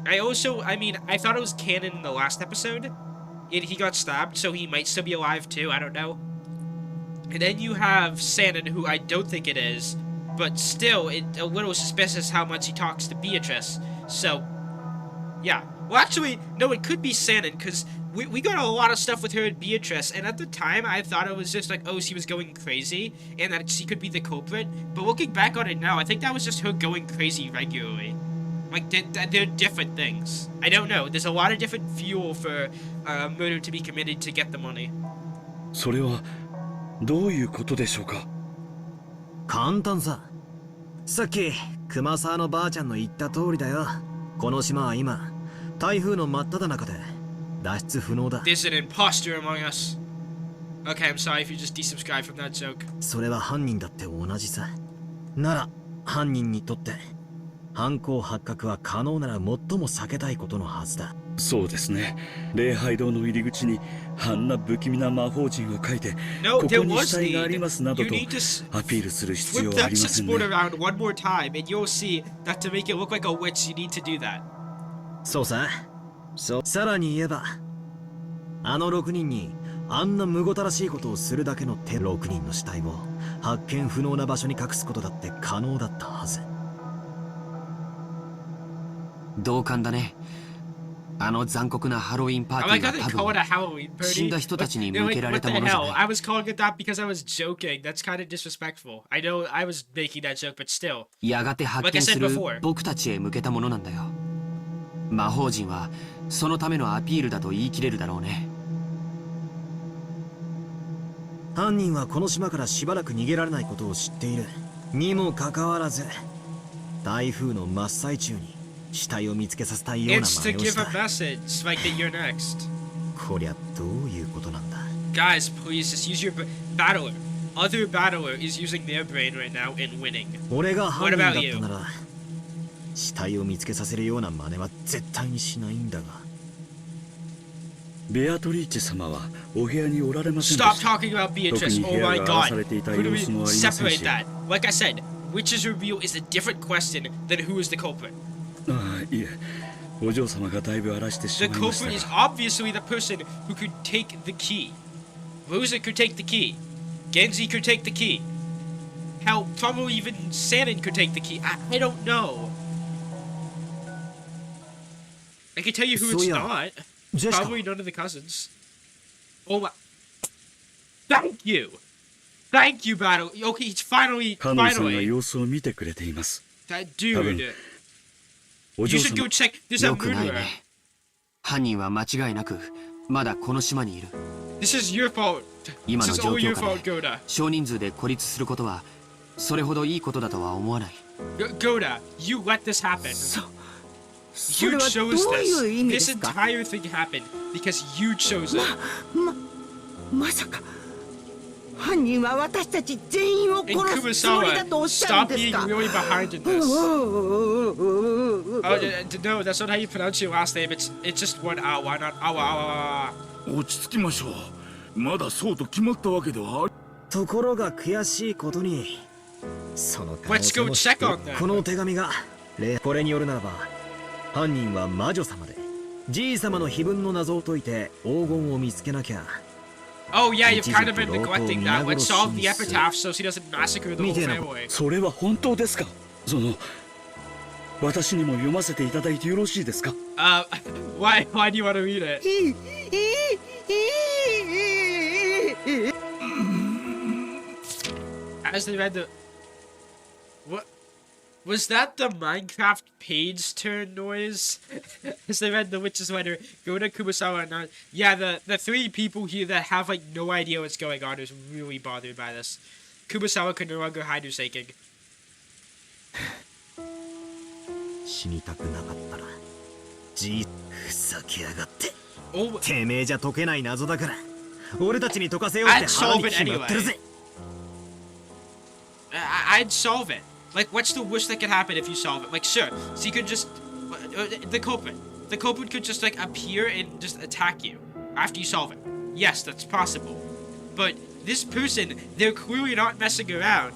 I thought it was canon in the last episode. He got stabbed, so he might still be alive too, I don't know. And then you have Sanon, who I don't think it is, but still, it's a little suspicious how much he talks to Beatrice. So, yeah. Well, actually, no, it could be Sanin, because we got a lot of stuff with her and Beatrice, and at the time, I thought it was just like, oh, she was going crazy, and that she could be the culprit. But looking back on it now, I think that was just her going crazy regularly. Like, they're different things. I don't know. There's a lot of different fuel for murder to be committed to get the money. それはどういうことでしょうか。簡単さ。さっき熊沢のばあちゃんの言った通りだよ。この島は今台風の真っ只中で脱出不能だ。There's an imposter among us. Okay, I'm sorry if you just desubscribed from that joke. それは犯人だって同じさ。なら犯人にとって犯行発覚は可能なら最も避けたいことのはずだ。そうですね。礼拝堂の入り口にあんな不気味な魔法陣を書いて、ここに死体がありますなどとアピールする必要はありませんね。around one more time and you'll see that to make it look like a witch you need to do that. そうさ。さらに言えば、あの6人にあんなむごたらしいことをするだけの6人の死体を発見不能な場所に隠すことだって可能だったはず。同感だね。あの残酷なハロウィンパーティーは多分死んだ人たちに向けられたものじゃない。I was calling it that because I was joking. That's kind of disrespectful. I know I was making that joke, but still. やがて発見する僕たちへ向けたものなんだよ。魔法陣はそのためのアピールだと言い切れるだろうね。犯人はこの島からしばらく逃げられないことを知っているにもかかわらず、台風の真っ最中に死体を見つけさせたいような真似をした。こりゃどういうことなんだ。 Guys, please just use your battler. Other battler is using their brain right now and winning. 俺が犯人だったなら死体を見つけさせるような真似は絶対にしないんだが。ベアトリーチェ様はお部屋におられませんでした。 Stop talking about Beatrice. Oh my god. Who do we separate that? Like I said, witch's reveal is a different question than who is the culprit. いえ、お嬢様がだいぶ荒らしてしまいました。 The culprit is obviously the person who could take the key. Rosa could take the key. Genji could take the key. Hell, probably even Sanin could take the key. I don't know. I can tell you who it's not. Probably none of the cousins. Oh my. Thank you! Thank you, Battle. Okay, he's finally. カノンさんが様子を見てくれています。 That dude. You should go check. There's a murderer. 犯人は間違いなくまだこの島にいる。 This is your fault. 今の This is 状 all 況 your 下 fault, で Goda. 少人数で孤立することはそれほどいいことだとは思わない。Goda, you let this happen. You chose this. This entire thing happened because you chose it. まさか犯人は私たち全員を殺すつもりだとおっしゃるんですか。 Stop being really behind in this. No, that's not how you pronounce your last name. It's just one awa, not awa. 落ち着きましょう。まだそうと決まったわけでは。ところが悔しいことに、その可能 Let's 性 go も check on them. この手紙がこれによるならば、犯人は魔女様で、じい様の碑文の謎を解いて黄金を見つけなきゃ。 Oh yeah, you've kind of been neglecting that. Let's solve the epitaph so she doesn't massacre the whole family. それは本当ですか。私にも読ませていただいてよろしいですか。Why do you want to read it? As they read the... What? Was that the Minecraft page turn noise? As they read the witch's letter, Goda, Kumasawa, and... Yeah, the three people here that have, like, no idea what's going on is really bothered by this. Kumasawa could no longer hide her shaking. 死にたくなかったらふざけやがって。 Oh. てめえじゃ解けない謎だから俺たちに解かせようって腹に決まってるぜ。 I'd solve it. Like, what's the worst that could happen if you solve it? Like, sure, so you could just... The culprit could just, like, appear and just attack you after you solve it. Yes, that's possible. But this person, they're clearly not messing around.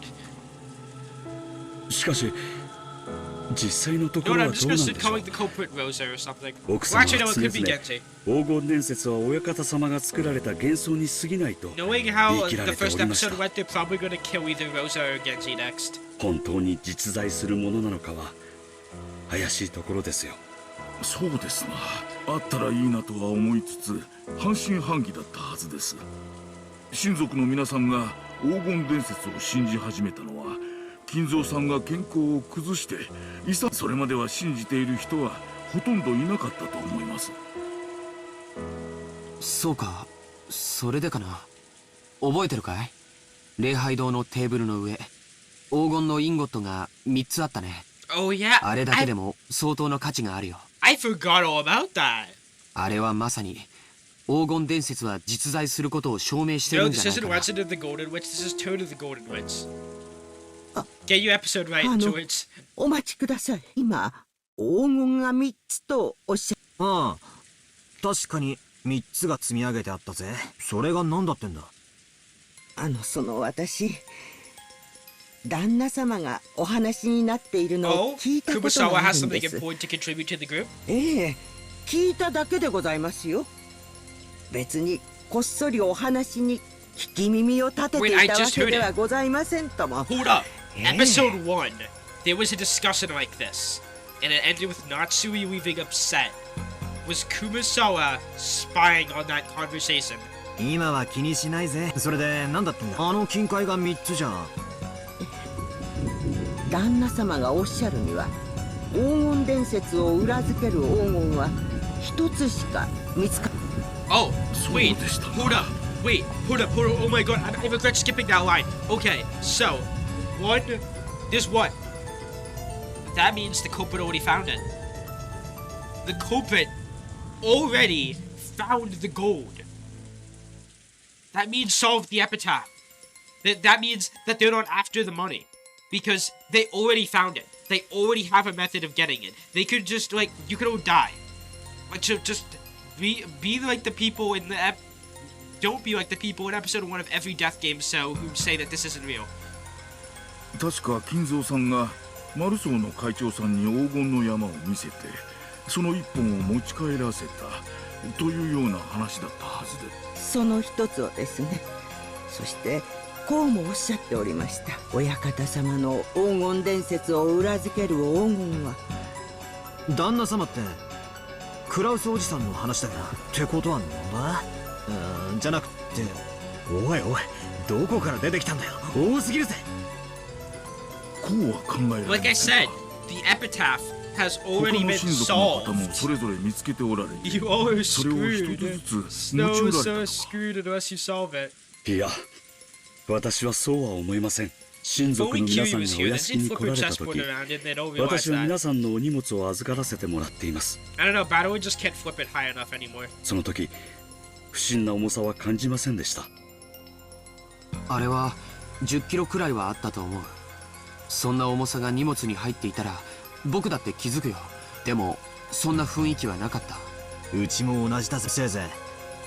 しかし実際のとこ No, ろ I'm は just どう gonna なんで start しょう。 calling the culprit Rosa or something. 奥 Well, 様 actually, no, は it 常 could be 々 Genji. 黄金伝説は親方様が作られた幻想に過ぎないと Knowing 言 how い切ら the れてお first りました。 episode went, they're probably gonna kill either Rosa or Genji next. 本当に実在するものなのかは怪しいところですよ。そうですな。あったらいいなとは思いつつ半信半疑だったはずです。親族の皆さんが黄金伝説を信じ始めたのは金蔵さんが健康を崩してそれまでは信じている人はほとんどいなかったと思います。そうか、それでかな。覚えてるかい？礼拝堂のテーブルの上、黄金のインゴットが3つあったね。Oh yeah. あれだけでも相当の価値があるよ。I forgot all about that. あれはまさに黄金伝説は実在することを証明してる No, んじ this ゃない isn't かな。Legend of the Golden Witch. This is Toad of the Golden Witch. Get your episode right, George. お待ちください。今黄金が3つとおっしゃ。ああ、確かに3つが積み上げてあったぜ。それが何だってんだ。私旦那様がお話になっているのを Oh, 聞いたこと Kumasawa があ has るん something です。 important to contribute to the group. ええ、聞いただけでございますよ。別にこっそりお話に聞き耳を立ててい Wait, I たわ just け heard では it. ございませんとも。 Hold up. Yeah. Episode 1, there was a discussion like this, and it ended with Natsui leaving upset. Was Kumasawa spying on that conversation? 今は気にしないぜ。それで何だってんだ。あの金塊が3つじゃ。旦那様がおっしゃるには黄金伝説を裏付ける黄金は一つしか見つか。 Oh, wait, hold up, wait, hold up, oh my god, I regret skipping that line. Okay, so, one, there's one. That means the culprit already found it. The culprit already found the gold. That means solved the epitaph. That means that they're not after the money. Because they already found it. They already have a method of getting it. They could just, like, you could all die. Like, so just be like the people in the don't be like the people in episode 1 of every death game so who say that this isn't real. 確か金蔵さんがマルソーの会長さんに黄金の山を見せてその一本を持ち帰らせたというような話だったはずで。その一つをですね。そしてこうもおっしゃっておりました。親方様の黄金伝説を裏付ける黄金は。旦那様ってクラウスおじさんの話だよな。ってことはなんだ？じゃなくて、おいおい、どこから出てきたんだよ。多すぎるぜ。こうは考えられない。Like I said, the epitaph has 他 already の been 親族の方も solved. それぞれ見つけておられ、 You all are それを一 screwed. つずつ持ち No, 寄られた so のか。 screwed unless you solve it. いや、私はそうは思いません。親 If 族 only の皆 Kiwi さん was がお here, 屋 they 敷 did に flip 来 her られた chessboard 時、 around and they don't realize 私は皆 that. さんのお荷物を預からせてもらっています。 I don't know, Battle just can't flip it high enough anymore. その時、不審な重さは感じませんでした。あれは10キロくらいはあったと思う。そんな重さが荷物に入っていたら僕だって気づくよ。でもそんな雰囲気はなかった。うちも同じだぜ。せいぜ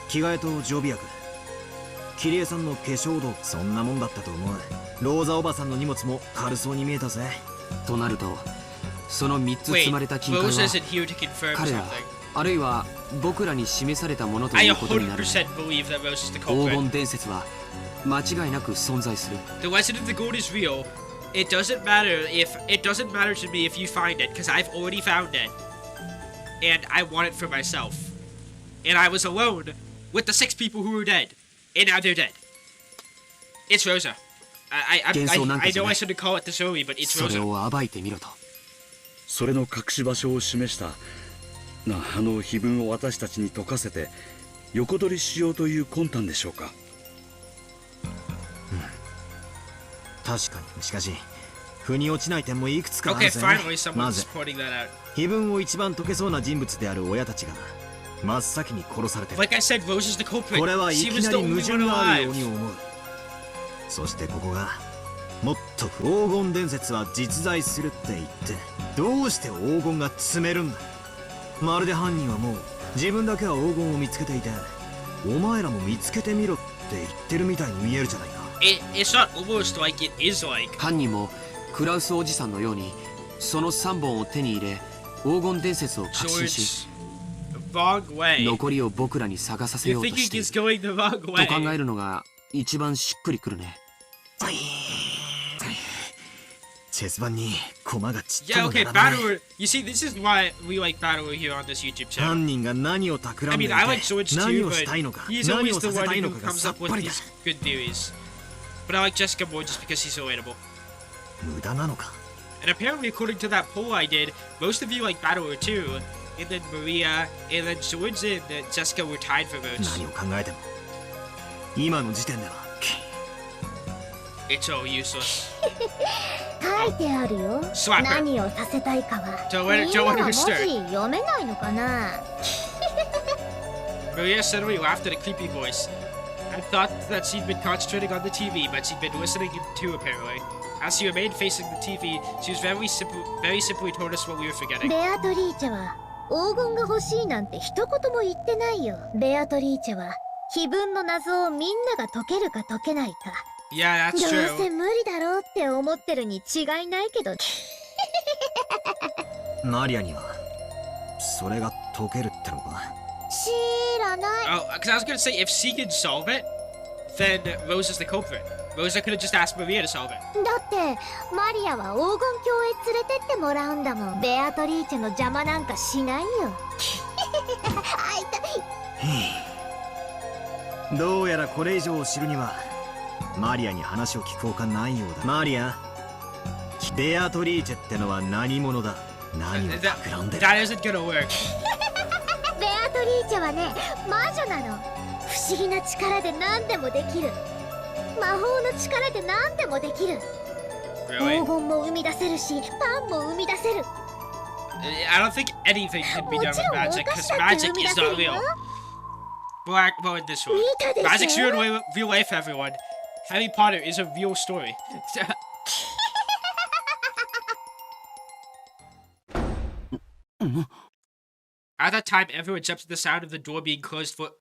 い着替えと常備薬、キリエさんの化粧道、そんなもんだったと思う。ローザおばさんの荷物も軽そうに見えたぜ。となるとその3つ積 Wait, まれた金塊 Rose は isn't here to confirm 彼ら something. あるいは僕らに示されたものと I いうことになる。 100% believe that Rose is the 黄 culprit. 金伝説は間違いなく存在する。 The legend of the gold is real. It doesn't matter to me if you find it, because I've already found it. And I want it for myself. And I was alone with the 6 people who were dead. And now they're dead. It's Rosa. I know I shouldn't call it the Zoe, but it's それ Rosa. を暴いてみろと。それの隠し場所を示したあの碑文を私たちに解かせて横取りしようという魂胆でしょうか。確かに。しかし腑に落ちない点もいくつかある Okay, ぜ。 finally ま someone's ず pointing that out. 碑文を一番解けそうな人物である親たちが真っ先に殺されてる。 Like I said, Rose is the culprit. これはい She き was な the り only 矛盾 one があるよう alive. に思う。そしてここがもっと黄金伝説は実在するって言ってどうして黄金が積めるんだ。まるで犯人はもう自分だけは黄金を見つけていてお前らも見つけてみろって言ってるみたいに見えるじゃないか。It's not almost like it is like. 犯人もクラウスおじさんのようにその3本を手に入れ黄金伝説を確信し George, wrong way. 残りを僕らに探させ You're ようと thinking してい it's る going the wrong と way. 考えるのが一番しっくりくるね。チェス盤に駒がちっち Yeah, ゃく okay, 並ばない Battle. You see, this is why we like Battle here on this YouTube channel. 犯人が何を企んでいて I mean, I like George 何 too, をしたいの but か he's 何 always を the させ one たいの who かが comes さっ up with ぱりだ these good theories. But I like Jessica more just because she's so relatable. 無駄なのか And apparently, according to that poll I did, most of you like Battle too. And then Maria, and then George and Jessica were tied for votes. 何を考えても今の時点では It's all useless. 書いてあるよ Slap her. 何をさせたいかは Don't みん let な her は文 stir. 字読めないのかな Maria suddenly laughed at a creepy voice. I thought that she'd been concentrating on the TV, but she'd been listening too, apparently. As she remained facing the TV, she was very simply told us what we were forgetting. ベアトリーチェは黄金が欲しいなんて一言も言ってないよ。ベアトリーチェは碑文の謎をみんなが解けるか解けないか Yeah, ど that's う true. せ無理だろうって思ってるに違いないけどマリアにはそれが解けるってのか知らない Oh, because I was gonna say, if she could solve it, then Rose is the culprit. Rosa could have just asked Maria to solve it. だってマリアは黄金鏡へ連れてってもらうんだもん。ベアトリーチェの邪魔なんかしないよあ痛いどうやらこれ以上を知るにはマリアに話を聞くほかないようだ。マリア、ベアトリーチェってのは何者だ。何を企んでる。 That isn't gonna work. ベアトリーチェはね魔女なの。不思議な力で何でもできる。魔法の力で何でもできる。 Really? 黄金も生み出せるしパンも生み出せる。 I don't think anything can be も done ち with ろんお magic, 菓 because 子だって magic 生み出 is せ not るよ。 real. Well, in this one. 見たで Magic's し real ょ in real life, everyone. Harry Potter is a real story. At that time, everyone jumped at the sound of the door being closed for...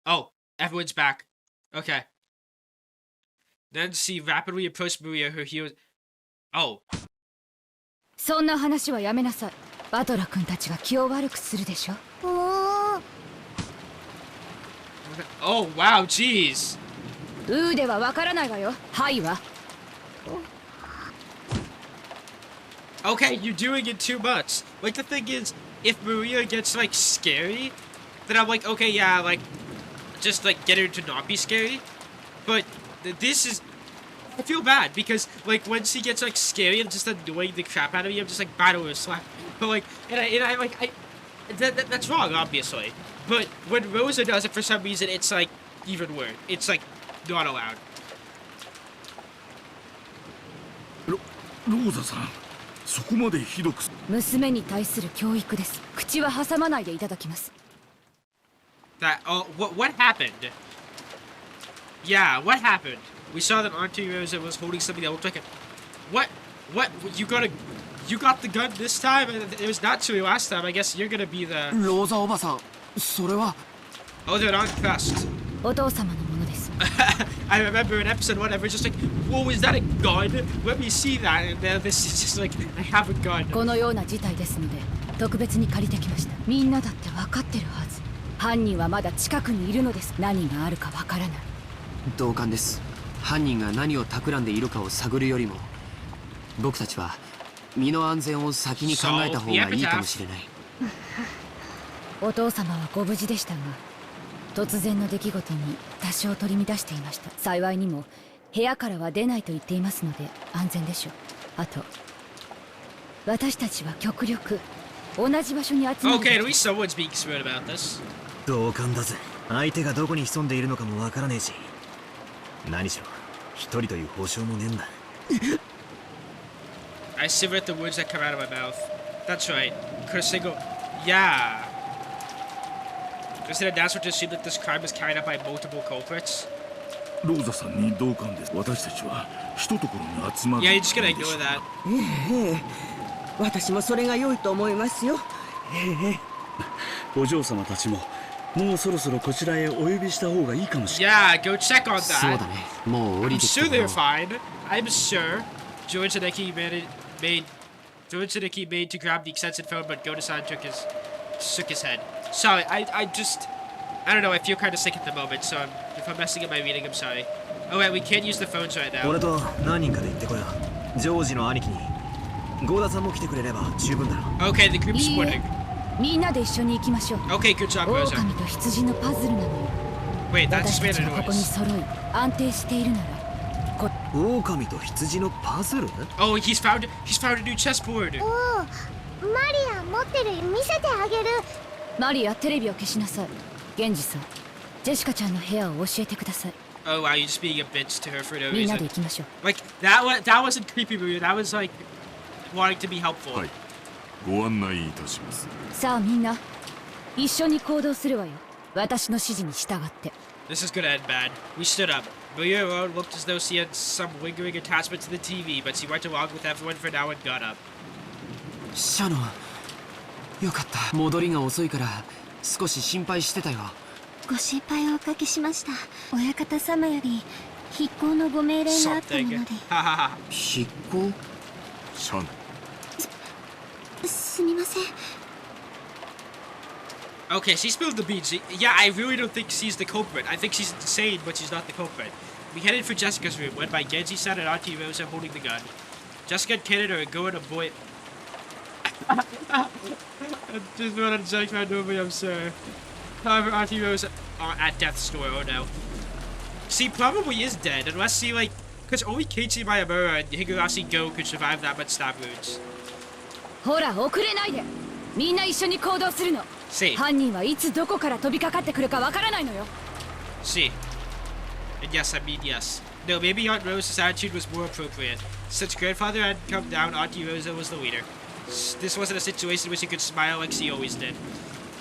Oh, everyone's back. Okay. Then she rapidly approached Maria, her heels... Oh. そんな話はやめなさい。バトラー君たちが気を悪くするでしょ。Oh, wow, jeez. ウーではわからないわよ。はいわ。Okay, you're doing it too much. Like, the thing is, if Maria gets, like, scary, then I'm like, okay, yeah, like, just, like, get her to not be scary. But this is... I feel bad, because, like, when she gets, like, scary and just annoying the crap out of me, I'm just, like, battle her, slap. But, like, that's wrong, obviously. But when Rosa does it, for some reason, it's, like, even worse. It's, like, not allowed. ローザさん、そこまでひどく。娘に対する教育です。口は挟まないでいただきます。That, oh, what happened? Yeah, what happened? We saw that Auntie Rosa was holding something that looked like a... What? You got the gun this time? It was not Chewie last time. I guess you're gonna be the... ローザおばさん、それは... Oh, they're not cussed. お父様のものです。I remember in episode 1, everyone's just like, whoa, is that a gun? Let me see that. And then this is just like, I have a gun. このような事態ですので、特別に借りてきました。みんなだって分かってるはず。犯人はまだ近くにいるのです。何があるか分からない。同感です。犯人が何を企んでいるかを探るよりも、僕たちは身の安全を先に考えた方がいいかもしれない。お父様はご無事でしたが、突然の出来事に多少取り乱していました。幸いにも部屋からは出ないと言っていますので安全でしょう。あと私たちは極力同じ場所に集まる。 Okay, at least someone's being smart about this. 同感だぜ。相手がどこに潜んでいるのかもわからねえし、何しろ一人という保証もねえんだ。I shiver at the words that come out of my mouth. That's right. Cursing. Yeah. Is it a natural to assume that this crime was carried out by multiple culprits? ローザさんに同感です。私たちは一ところに集まる。 Yeah, you're just gonna ignore that. ええ、私もそれが良いと思いますよ。お嬢様たちももうそろそろこちらへお呼びした方がいいかもしれない。 Yeah, go check on そう that. だね。もう降り I'm てきて sure もら they're おう。 fine. I'm sure. George Hideki George Hideki made to grab the extension phone, but Goda-san shook his head. Sorry, I don't know, I feel kind of sick at the moment, so if I'm messing up my reading, I'm sorry. Oh wait, we can't use the phones right now. 俺と何人かで行ってこよう。ジョージの兄貴にゴーダさんも来てくれれば十分だろう。 Okay, the group's いい splitting. え、みんなで一緒に行きましょう。 Okay, good job, Rosa. 狼と羊のパズルなのよ。 Wait, that 私 just た made ち a がここに noise. 揃い安定しているなら。狼と羊のパズル？ Oh, he's found a new chessboard. おお、マリア持ってる、見せてあげる。マリア、テレビを消しなさい。源氏さん、ジェシカちゃんの部屋を教えてください。 Oh wow, you're just being a bitch to her for no みんなで reason. 行きましょう。 Like that wasn't creepy, Maria. That was like wanting to be helpful. はい、ご案内いたします。さあみんな、一緒に行動するわよ。私の指示に従って。 This is gonna end bad. We stood up. Maria looked as though she had some lingering attachment to the TV, but she went along with everyone for now and got up. シャノン、よかった。戻りが遅いから少し心配してたよ。ご心配をおかけしました。親方様より筆行のご命令があったもので。 Hahaha. 筆行？シャン、すみません。 Okay, she spilled the beans. Yeah, I really don't think she's the culprit. I think she's insane, but she's not the culprit. We headed for Jessica's room, led by Genji-san and Auntie Rosa holding the gun. Jessica and Canada are going to boy. I just want to check my movie, I'm sorry. However, Auntie Rosa at death's door, oh no. She probably is dead, unless she, like, because only Keiichi Mayamura and Higurashi Go could survive that much stab wounds. ほら、遅れないで。みんな一緒に行動するの。 See. 犯人はいつどこから飛びかかってくるかわからないのよ。 See. And yes, I mean yes. No, maybe Aunt Rosa's attitude was more appropriate. Since grandfather had come down, Auntie Rosa was the leader. This wasn't a situation where she could smile like she always did.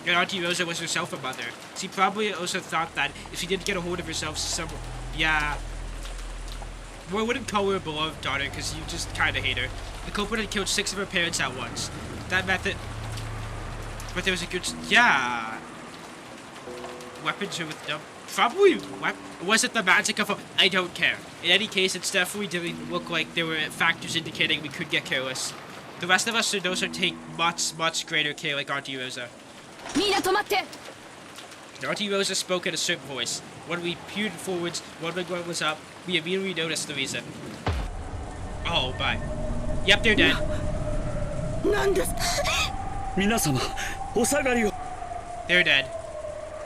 And Auntie Rosa was herself a mother. She probably also thought that if she didn't get a hold of herself, yeah. Well, I wouldn't call her a beloved daughter because you just kind of hate her. The culprit had killed 6 of her parents at once. That meant that... But there was a good... Yeah. Weapons are with them. Probably... Was it the magic of a... I don't care. In any case, it's definitely didn't look like there were factors indicating we could get careless. The rest of us should also take much greater care like Auntie Rosa. みんな止まって。 Auntie Rosa spoke in a certain voice. When we peered forwards, wondering what was up, we immediately noticed the reason. Oh, bye. Yep, they're dead. 何ですか？皆様、お下がりを。 They're dead.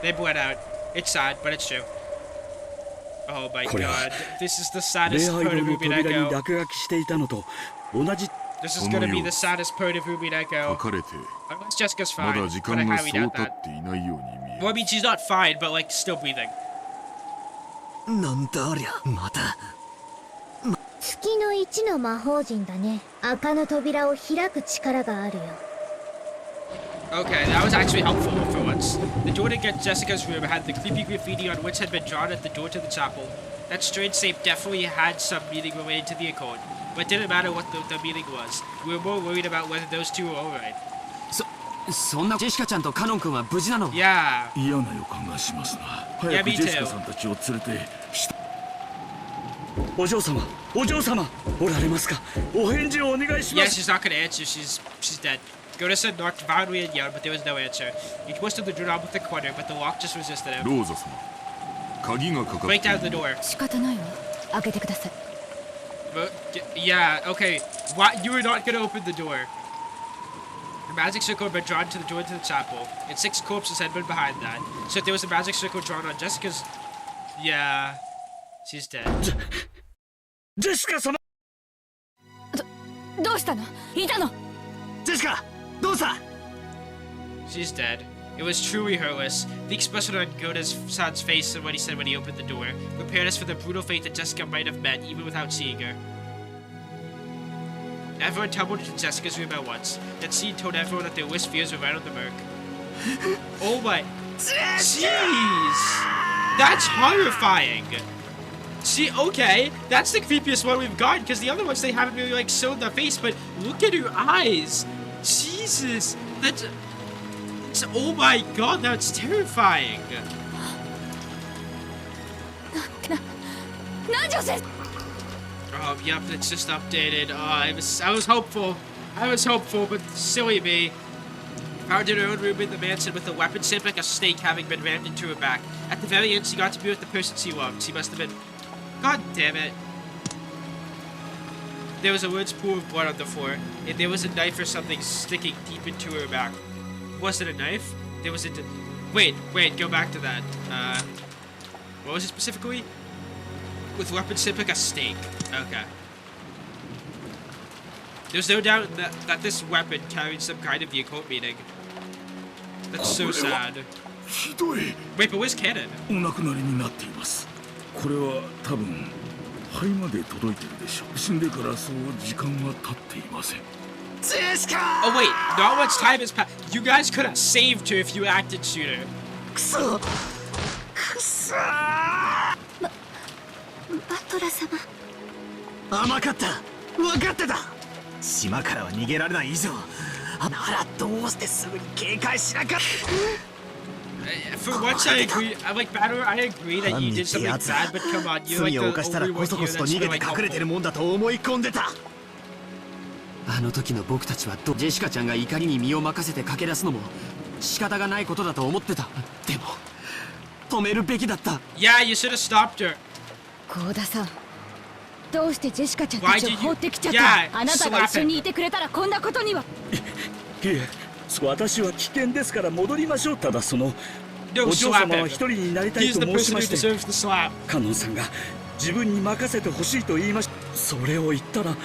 They bled out. It's sad, but it's true. Oh my god. This is the 礼 saddest 拝 part 堂 of の扉に Umineko. 落書きしていたのと同じ。 This is gonna be the saddest part of 書 Umineko. かれて Unless Jessica's ま fine, だ時 but I 間が highly そう doubt 経 that. っていないように見え Well, I mean, she's not fine, but like, still breathing. なんだありゃ、また。月の一の魔法陣だね。赤の扉を開く力があるよ。 Okay, that was actually helpful for once. The door to get Jessica's room had the creepy graffiti on which had been drawn at the door to the chapel. That strange shape definitely had some meaning related to the occult, but it didn't matter what the meaning was. We were more worried about whether those two were alright. そんなジェシカちゃんとカノン君は無事なの？ Yeah. 嫌な予感がしますな。早く me ジェシカ too. さんたちを連れて。お嬢様、お嬢様、おられますか。お返事をお願いしま Yeah, す。 she's not gonna answer. She's dead. Goda-san knocked violently and yelled, but there was no answer. He twisted the doorknob with the corner, but the lock just resisted ロ him. ーザ様、鍵がかかって Break い down る the door. 仕方ないわ。開けてください。 But, yeah, okay. Why you were not gonna open the door? The magic circle had been drawn to the door to the chapel, and 6 corpses had been behind that. So if there was a magic circle drawn on Jessica's... Yeah... She's dead. ジェシカ様。どうしたの？いたの？ジェシカ、どうした？ She's dead. It was truly hurtless. The expression on Goda's face and what he said when he opened the door prepared us for the brutal fate that Jessica might have met even without seeing her. Everyone tumbled into Jessica's room at once. That scene told everyone that their worst fears were right on the mark. Oh my... Jeez! That's horrifying! See, okay, that's the creepiest one we've got, because the other ones they haven't really, like, shown their face, but look at her eyes! Jesus! That's... oh my god, that's terrifying! 南條先生。 Oh, yep, it's just updated. I was hopeful. I was hopeful, but silly me. Found in her own room in the mansion with a weapon shaped like a snake having been rammed into her back. At the very end, she got to be with the person she loved. She must have been... God damn it. there was a large pool of blood on the floor, and there was a knife or something sticking deep into her back. Was it a knife? There was a... Wait, go back to that. What was it specifically? With weapons shaped like a stake. Okay. There's no doubt that this weapon carried some kind of the occult meaning. That's so sad. Wait, but where's Cannon? お亡くなりになっています。これは多分肺まで届いてるでしょう。死んでからそう時間は経っていません。 Oh wait, not much time has passed. You guys could have saved her if you acted sooner. バトラ様。甘かった。分かってた。島からは逃げられない以上、ならどうしてすぐに警戒しなかった。 For once, I agree. I'm like, Battle, I agree that you did something bad, but come on, you're like the only one here that's gonna like help. あの時の僕たちはジェシカちゃんが怒りに身を任せて駆け出すのも仕方がないことだと思ってた。でも止めるべきだった。 Yeah, you should have stopped her. 幸田さん、どうしてジェシカちゃんたちを放ってきちゃった？あなたが一緒にいてくれたらこんなことには。いえ、私は危険ですから戻りましょう。ただそのお嬢様は一人になりたいと申しまして、カノンさんが自分に任せてほしいと言いました。それを言ったら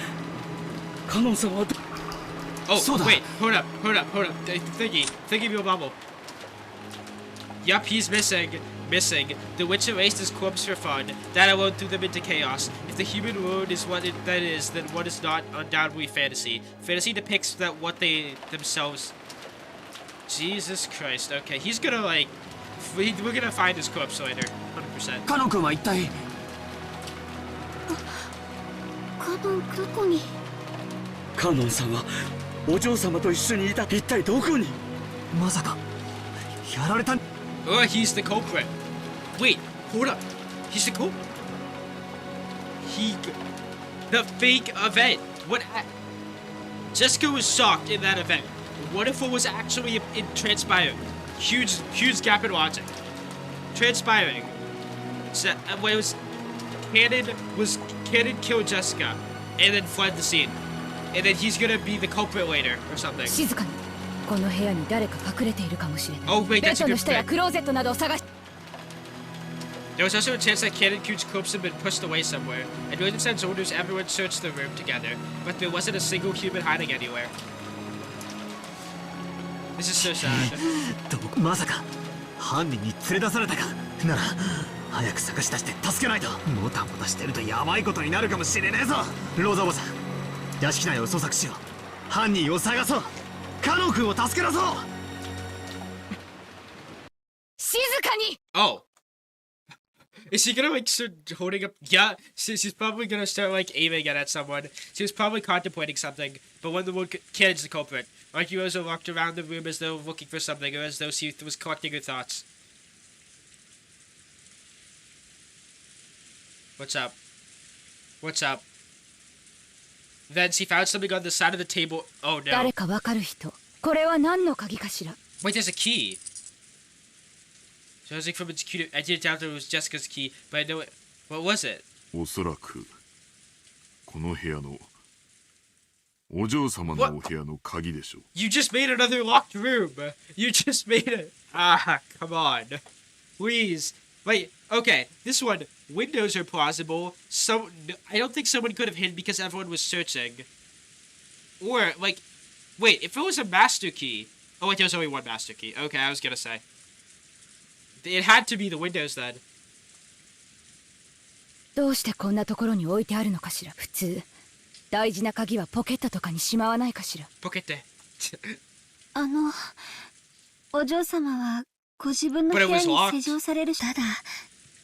カノンさんは。Oh, wait, hold up. Thingy Bill Bubble. Yup, he's missing. The witch erased his corpse for fun. That alone threw them into chaos. If the human world is what that is, then what is not undoubtedly fantasy. Fantasy depicts that what they themselves... Jesus Christ, okay, he's gonna like... We're gonna find his corpse later, 100%. カノン君は一体。カノンどこに？カノンさんはお嬢様と一緒にいた。一体どこに？まさかやられた。 Oh, he's the culprit. Wait, hold up. He's the culprit. The fake event. What? Jessica was shocked in that event. What if it was actually transpiring? Huge gap in logic. Transpiring. So, what was Cannon killed Jessica and then fled the scene, and then he's gonna be the culprit later or something. 静かに。この部屋に誰か隠れているかもしれない。 Oh wait, ベ that's ッ a ド good の下や thing. クローゼットなどを探し。 There was also a chance that Cannon Cooch's corpse had been pushed away somewhere, and Williamson's orders everyone searched the room together, but there wasn't a single human hiding anywhere. This is so sad. まさか犯人に連れ出されたか。なら早く探し出して助けないと。もたもたしてるとやばいことになるかもしれねえぞ。ローザおばさん、屋敷内を捜索しよう。犯人を探そう。カノン君を助け出そう。静かに。 Oh. Is she gonna like start holding up? Yeah, she's probably gonna start like aiming it at someone. She was probably contemplating something, but when the one Cannon's the culprit, Archierosa walked around the room as though looking for something, or as though she was collecting her thoughts. What's up? What's up? Then she found something on the side of the table. Oh no. 誰かわかる人。これは何の鍵かしら。 Wait, there's a key. So I was like from its key. I didn't doubt that it was Jessica's key, but I know it. What was it? おそらくこの部屋のお嬢様のお部屋の鍵でしょう。 You just made another locked room. You just made it. Ah, come on. Please. Wait, okay. This one, windows are plausible. So, I don't think someone could have hidden because everyone was searching. Or, like, wait, if it was a master key. Oh, wait, there was only one master key. Okay, I was gonna say. It had to be the windows then. どうしてこんなところに置いてあるのかしら。普通大事な鍵はポケットとかにしまわないかしら。ポケット。お嬢様はご自分の部屋に施錠される。ただ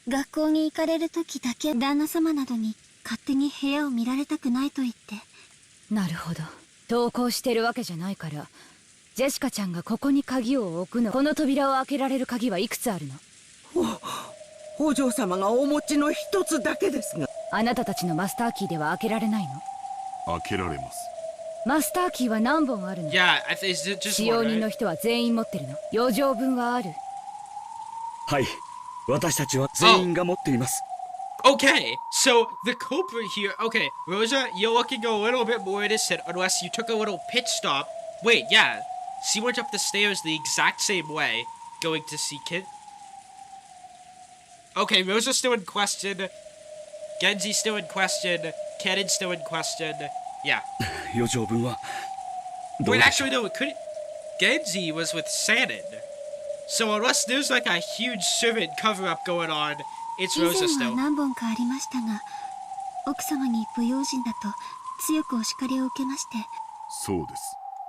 学校に行かれる時だけ旦那様などに勝手に部屋を見られたくないと言って。なるほど。登校してるわけじゃないから。ジェシカちゃんがここに鍵を置くの。この扉を開けられる鍵はいくつあるの？お嬢様がお持ちの一つだけですが。あなたたちのマスターキーでは開けられないの？開けられます。マスターキーは何本あるの？ Yeah, it's just one, 使用人の人は全員持ってるの？余剰分はある？はい、私たちは全員が持っています。Okay, so the culprit here. Okay, Rosa, you're looking a little bit more innocent unless you took a little pit stop. Wait, yeah. She went up the stairs the exact same way, going to see Kid. Okay, Rosa's still in question. Genji's still in question. Kenan's still in question. Yeah. Wait, actually, no, it couldn't. Genji was with Sanin. So unless there's like a huge servant cover-up going on, it's Rosa still. 何本かありましたが、奥様に不用心だと強くお叱りを受けまして。そうです。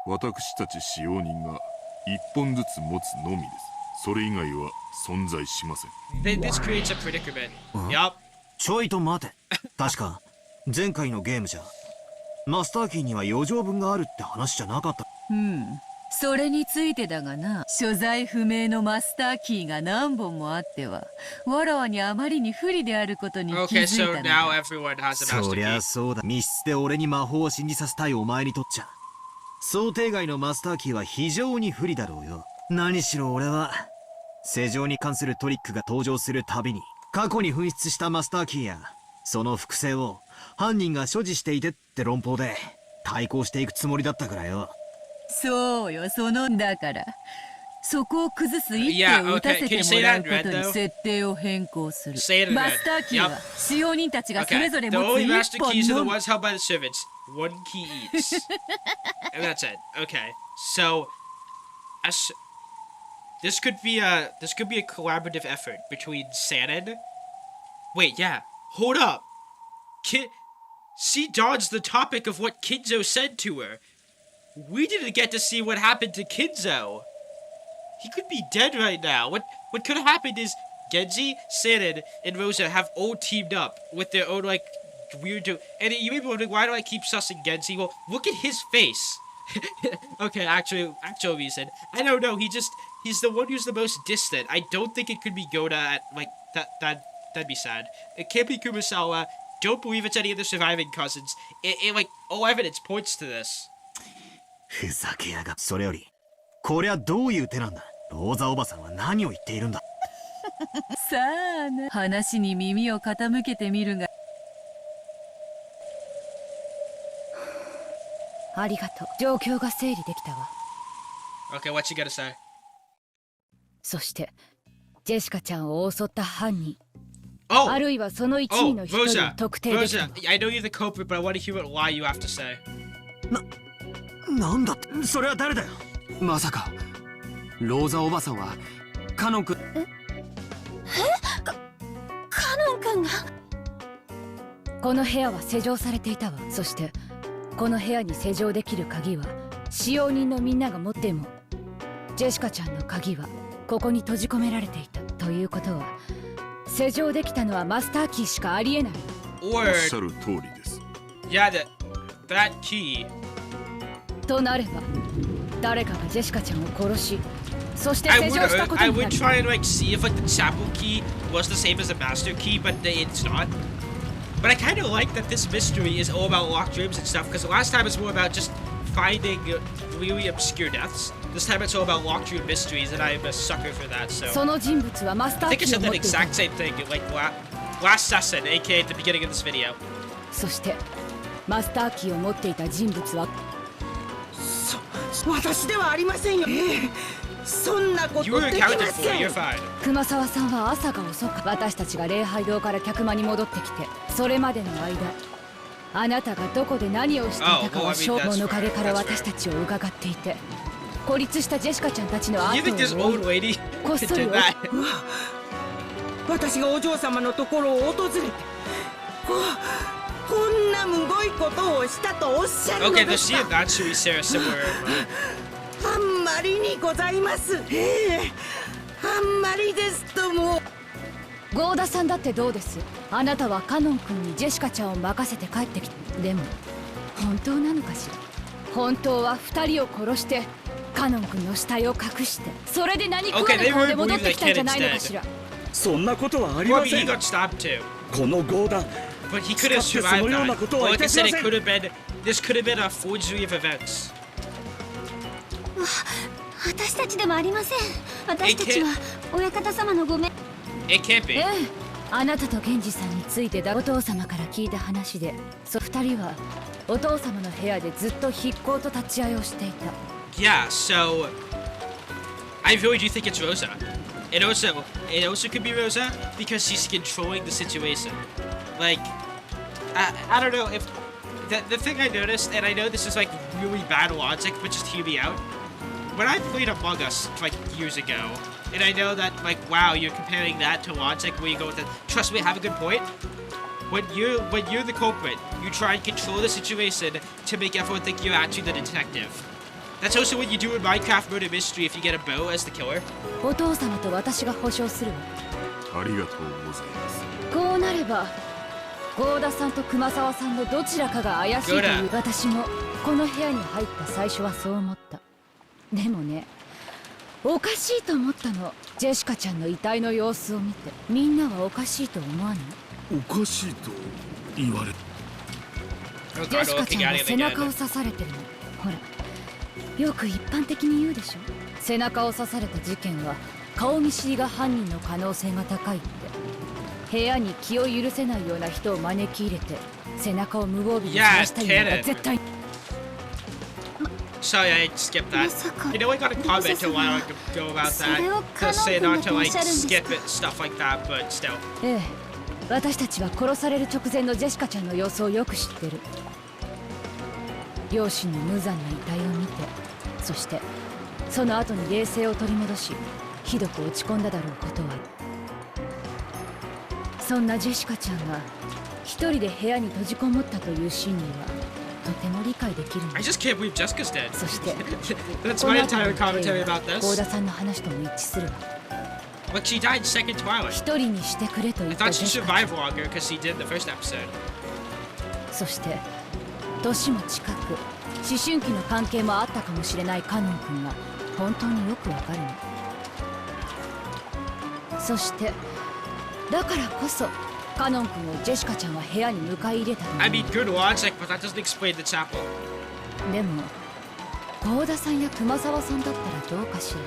私たち使用人が一本ずつ持つのみです。それ以外は存在しません。This creates a predicament. Yup. ちょいと待て。確か前回のゲームじゃマスターキーには余剰分があるって話じゃなかった。それについてだがな、所在不明のマスターキーが何本もあってはわらわにあまりに不利であることに気づいたのだ。そりゃそうだ。密室で俺に魔法を信じさせたいお前にとっちゃ想定外のマスターキーは非常に不利だろうよ。何しろ俺は世情に関するトリックが登場するたびに過去に紛失したマスターキーやその複製を犯人が所持していてって論法で対抗していくつもりだったからよ。そうよ、そのだからそこを崩す一手を打たせてもらうことに設定を変更する。マスターキーは使用人たちがそれぞれ持つ一本のみ。 One key each. And that's it. Okay. So this could be a collaborative effort between Sanin. Wait, yeah. Hold up. She dodged the topic of what Kinzo said to her. We didn't get to see what happened to Kinzo. He could be dead right now. What could have happened is Genji, Sanin, and Rosa have all teamed up with their own like weird and you may be wondering, why do I keep sussing Genji? Well, look at his face. Okay, actual reason. I don't know, he's the one who's the most distant. I don't think it could be Goda at like that'd be sad. It can't be Kumasawa. Don't believe it's any of the surviving cousins. It like all evidence points to this. ふざけやが。それよりこれはどういう手なんだ。ローザおばさんは何を言っているんだ。さあな、話に耳を傾けてみるが。ありがとう。状況が整理できたわ。 Okay, what you gotta say? そしてジェシカちゃんを襲った犯人、 Oh! あるいはその一位の一人を特定できたわ。 Rosa, I know you're the culprit, but I want to hear what lie you have to say. なんだって。それは誰だよ。まさかローザおばさんはカノン君。カノン君が。この部屋は施錠されていたわ。そしてこの部屋に施錠できる鍵は使用人のみんなが持ってもジェシカちゃんの鍵はここに閉じ込められていたということは施錠できたのはマスターキーしかありえない。おっしゃる通りです。 Yeah, that key. となれば誰かがジェシカちゃんを殺しそして施錠したこと I にな would る。 try and like see if like the chapel key was the same as the master key, but it's not. But I kind of like that this mystery is all about locked rooms and stuff, because the last time it's more about just finding really obscure deaths. This time it's all about locked room mysteries, and I'm a sucker for that, so... その人物はマスタ I ー think キ I ー said を持 that っていた。 exact same thing, like last session, aka at the beginning of this video. そしてマスターキーを持っていた人物は私ではありませんよ。そんなこと You were でき accounted ま for, せん。 you're fine. 熊沢さんは朝が遅く私たちが礼拝堂から客間に戻ってきてそれまでの間あなたがどこで何をしていたかは消防の陰から私たちを伺っていて孤立したジェシカちゃんたちの後 You think this を追 old い lady こっそり did that? 私がお嬢様のところを訪れてこんなむごいことをしたとおっしゃるの Okay, で does す she か。 and Natsui share a similar... あんまりにございます。あんまりですとも。ゴーダさんだってどうです。あなたはカノン君にジェシカちゃんを任せて帰ってきた。でも本当なのかしら。本当は2人を殺してカノン君の死体を隠してそれで何食わぬ顔で戻ってきたんじゃないのかしら。そんなことはあり Well, ま I せ mean, he ん。 got stabbed too. この強弾 But he could have 使って survived そのような that. ことは Well, い like I たし said, ま it せん。 could have been... This could have been a forgery of events. 私たちではありません。私たちは親方様のごめん。 It can't be. ええ、あなたと源氏さんについてお父様から聞いた話で、二人はお父様の部屋でずっと筆行と立ち会いをしていた。Yeah, so I really do think it's Rosa. It also could be Rosa because she's controlling the situation. Like, I don't know if the thing I noticed, and I know this is like really bad logic, but just hear me out. When I played Among Us like years ago, and I know that like wow, you're comparing that to logic where you go with the trust me, I have a good point. When you're the culprit, you try and control the situation to make everyone think you're actually the detective. That's also what you do in Minecraft Murder Mystery if you get a bow as the killer. お父様と私が保証するわ。ありがとうございます。こうなれば郷田さんと熊沢さんのどちらかが怪しいという。私もこの部屋に入った最初はそう思った。でもね、おかしいと思ったの。ジェシカちゃんの遺体の様子を見て。みんなはおかしいと思わない？おかしいと言われ。ジェシカちゃんは背中を刺されてるの。ほら、よく一般的に言うでしょ。背中を刺された事件は顔見知りが犯人の可能性が高いって。部屋に気を許せないような人を招き入れて背中を無防備にさしたいのが絶対。Sorry, I skipped that. You know, I got a comment a while ago about that. To say not to like skip it, stuff like that, but still. ええ、私たちは殺される直前のジェシカちゃんの様子をよく知ってる。両親の無残な遺体を見て、そしてその後に冷静を取り戻し、ひどく落ち込んだだろうことは。そんなジェシカちゃんが一人で部屋に閉じこもったという心理はとても理解できるんだ。I just can't believe Jessica's dead. そしてThat's my entire commentary about this. 郷田さんの話とも一致するわ。But she died second Twilight. 一人にしてくれと言 I った thought ジェ she シカちゃん。 survived longer because she did the first episode. そして年も近く思春期の関係もあったかもしれないカノン君が本当によくわかるの。そしてだからこそカノン君をジェシカちゃんは部屋に迎え入れたの。 I mean, good logic, but that doesn't explain the chapel. でも郷田さんや熊沢さんだったらどうかしら。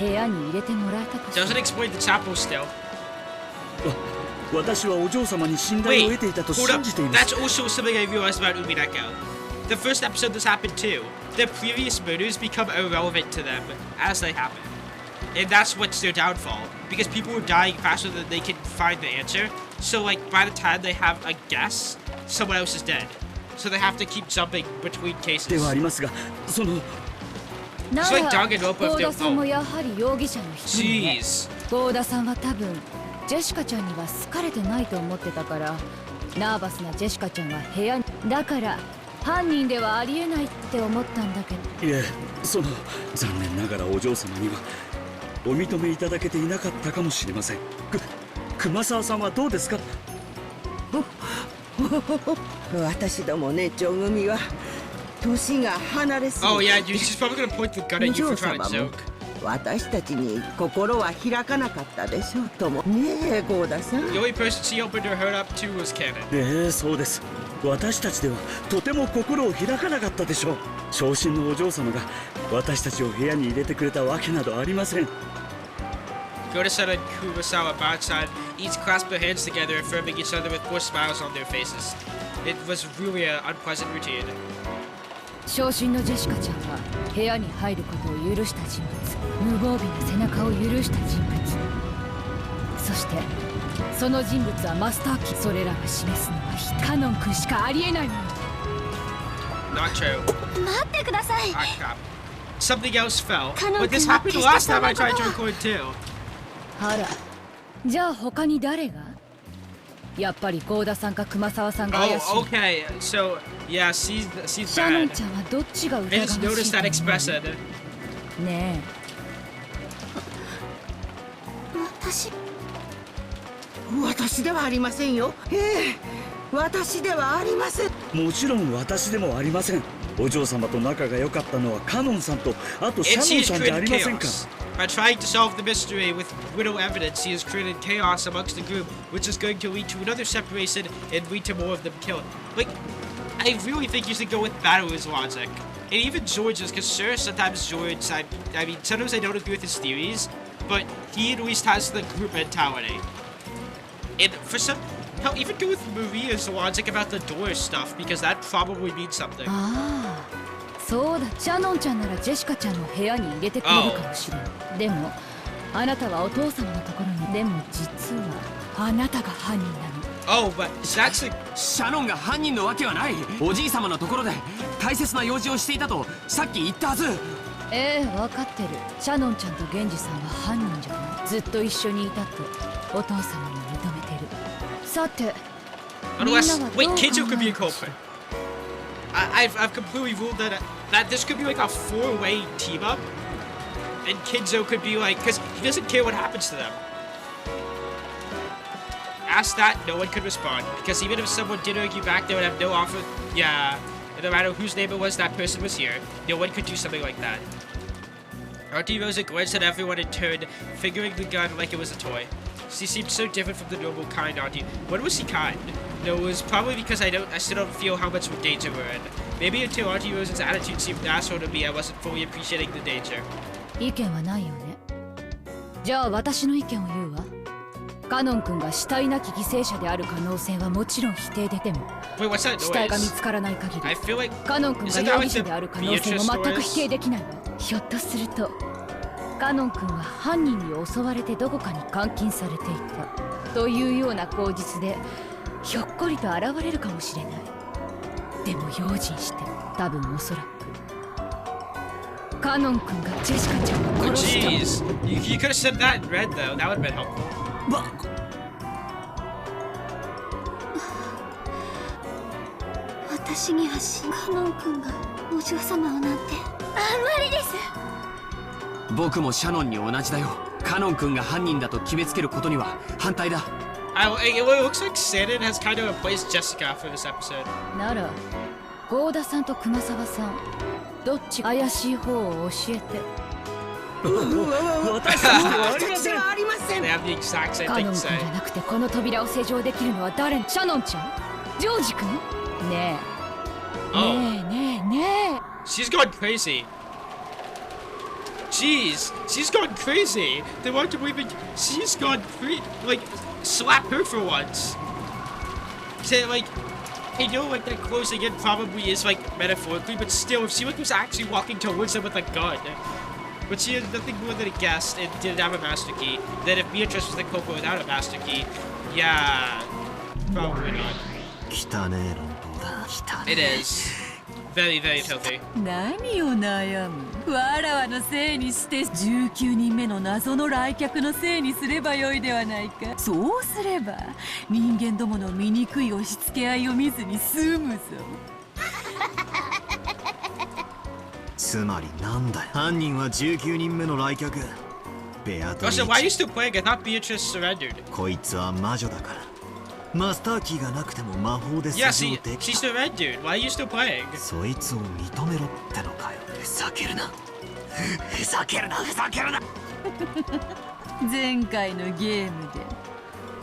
部屋に入れてもらえたかしら。 Doesn't explain the chapel still. 私はお嬢様に信頼を得ていたと Hold 信 up. じています。 That's also something I realized about Umineko. The first episode this happened too. Their previous murders become irrelevant to them as they happen. And that's what's their downfall. Because people are dying faster than they can find the answer. So like by the time they have a guess, someone else is dead. So they have to keep jumping between cases. ではありますが、そのなら It's like dog and rope of 郷 their 田さんも own. やはり容疑者の一人ね。 Jeez. 郷田さんは多分ジェシカちゃんには好かれてないと思ってたから、ナーバスなジェシカちゃんは部屋に。だから犯人ではありえないって思ったんだけど。いえ、その残念ながらお嬢様にはお認めいただけていなかったかもしれません。熊沢さんはどうですか？私どもね、長組は年が離れすぎて。 Oh yeah, dude, she's probably gonna point the gun at you for trying to joke. 私たちに心は開かなかったでしょうともねえ、郷田さん。 The only person she opened her heart up to was Cannon. ええ、そうです。私たちではとても心を開かなかったでしょう。昇進のお嬢様が私たちを部屋に入れてくれたわけなどありません。Goda-san and Kumasawa Ban-san each clasped their hands together, affirming each other with forced smiles on their faces. It was really an unpleasant routine. 昇進のジェシカちゃんは部屋に入ることを許した人物、無防備な背中を許した人物、そしてその人物はマスターキー。それらが示すのはカノン君しかありえないのよ。 Not true. 待ってください。 Ah, crap. Something else fell. Kanon But this君は happened 決して last time I そんな tried こと to は record too. あら、じゃあ他に誰が？やっぱり郷田さんか熊沢さんが怪しい。 Oh, okay. So, yeah, she's シャノン bad. ちゃんはどっちが疑わ I し just い noticed と that 思う expression. ね私ではありませんよ。私ではありません。もちろん私でもありません。お嬢様と仲が良かったのはカノンさんと、あとシャ And ノン she's さんじゃあ created りませんか。 chaos. By trying to solve the mystery with widow evidence, she has created chaos amongst the group, which is going to lead to another separation and lead to more of them killed. Like, I really think you should go with Battler's logic. And even George's, because sure, sometimes George, I mean, sometimes I don't agree with his theories, but he at least has the group mentality. And for some, hell, even go with Maria's logic about the door stuff, because that probably means something. ああ、そうだ。シャノンちゃんならジェシカちゃんの部屋に入れてくれるかもしれない。でも、あなたはお父様のところに。でも実はあなたが犯人なの。Oh, but that's like... シャノンが犯人のわけはない。おじい様のところで大切な用事をしていたとさっき言ったはず。ええ、分かってる。シャノンちゃんとゲンジさんは犯人じゃない。ずっと一緒にいたとお父様に認めてる。さて、 Unless, wait, Keijo could be a culprit. I've completely ruled that this could be like a 4-way team up, and Keijo could be like, because he doesn't care what happens to them. Ask that, no one could respond, because even if someone did argue back, they would have no offer. Yeah, no matter whose name it was, that person was here. No one could do something like that. Auntie Rosa glanced at everyone in turn, fingering the gun like it was a toy. She seemed so different from the normal kind auntie. When was she kind? No, it was probably because I still don't feel how much danger we're in. Maybe until Auntie Rosa's attitude seemed an asshole to me, I wasn't fully appreciating the danger. 意見はないよね。じゃあ私の意見を言うわ。カノン君が死体なき犠牲者である可能性はもちろん否定でても、 Wait, what's that 死体が見 noise? つからない限り、 I feel like... カノン君が Isn't that 容 like 疑者である可能性も the 全く否定できないわ。ひょっとするとカノン君は犯人に襲われてどこかに監禁されていたというような口実でひょっこりと現れるかもしれない。でも用心して、多分おそらくカノン君がジェシカちゃんを Oh 殺した。 jeez, you could have said that in red though. That would have been helpful. 私にはカノン君がお嬢様をなんて。あんまりです。僕もシャノンに同じだよ。カノン君が犯人だと決めつけることには反対だ。It looks like Shannon has kind of replaced Jessica for this episode. なら郷田さんと熊沢さん、どっち怪しい方を教えて。私はありません。 They have the exact same カ thing ノン to 君 say. じゃなくてこの扉を施錠できるのは誰？シャノンちゃん？ジョージ君？ねえ。 Oh. ねえねえねえ。 She's gone crazy. Jeez, she's gone crazy. They want to believe it. She's gone crazy. Like, slap her for once. Say, like, I know, like, that closing in probably is, like, metaphorically, but still, if she was actually walking towards them with a gun, but she had nothing more than a guess and didn't have a master key, then if Beatrice was the culprit without a master key, yeah, probably not. 汚ねえ論法だ。汚ね It え。 is. Very, very filthy. 何を悩む。わらわのせいにして19人目の謎の来客のせいにすればよいではないか。そうすれば人間どもの醜い押し付け合いを見ずに済むぞ。つまりなんだよ。犯人は19人目の来客。ベアトリ Also, ー why are you チェ。 still playing? I thought Beatrice surrendered. こいつは魔女だから。マスターキーがなくても魔法で Yeah, 施錠 she でき she た。 surrendered. Why are you still playing? そいつを認めろってのかよ。ふざけるな。ふざけるな、ふざけるな。前回のゲームで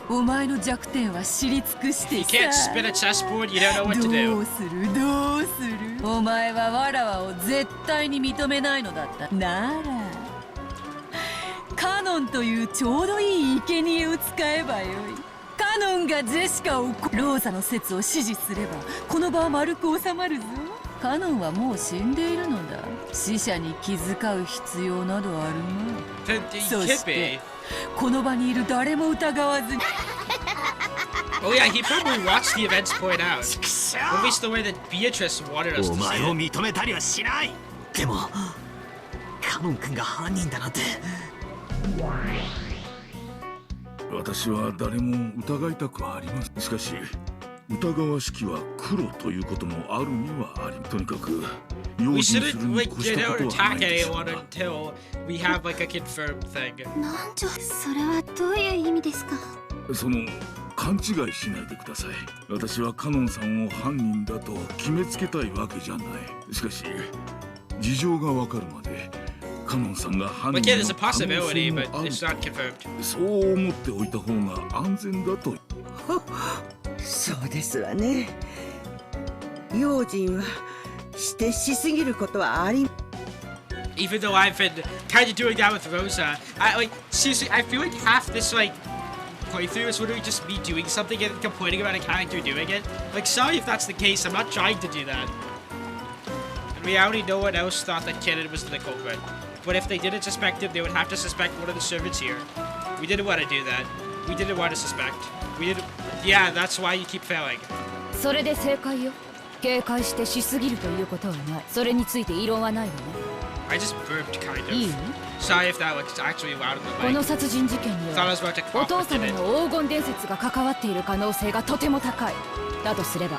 お前の弱点は知り尽くして You さ。 can't spin a chessboard, you don't know what to ど do. うするどうする。お前はわらわを絶対に認めないのだった。ならカノンというちょうどいい生贄を使えばよい。カノンがジェシカをローザの説を支持すればこの場は丸く収まるぞ。カノンはもう死んでいるのだ。死者に気遣う必要などあるまい。 You そ can't して be. この場にいる誰も疑わずに Oh yeah, he probably watched the events played out. At least the way that Beatrice wanted us お to 前 see を it. 認めたりはしない。でもカノン君が犯人だなんて。私は誰も疑いたくはありません。しかし疑わしきは黒ということもあるにはあり、とにかく We 用心する shouldn't に like 越し get た out こ or とはな attack いでしょう anyone が。 until we have like a confirmed thing. なんじゃ、それはどういう意味ですか？その勘違いしないでください。私はカノンさんを犯人だと決めつけたいわけじゃない。しかし事情がわかるまでカノンさんが犯 But 人 yeah, の there's a 可能 possibility, 性も but ある it's not confirmed. そう思っておいた方が安全だと。そうですわね。用心はしてしすぎることはあり。 Even though I've been kind of doing that with Rosa, I like seriously, I feel like half this like playthrough is literally just me doing something and complaining about a character doing it. Like, sorry if that's the case, I'm not trying to do that. In reality, no one else thought that Kenan was the culprit. But if they didn't suspect him, they would have to suspect one of the servants here. We didn't want to do that. We didn't want to suspect. We didn't... Yeah, that's why you keep failing. それで正解よ。警戒してしすぎるということはない。それについて異論はないわね。I just burped, kind of. いい？ Sorry if that was actually loud in the mic. この殺人事件に Thought I は was about to お cough 父 but 様 didn't. の黄金伝説が関わっている可能性がとても高い。だとすれば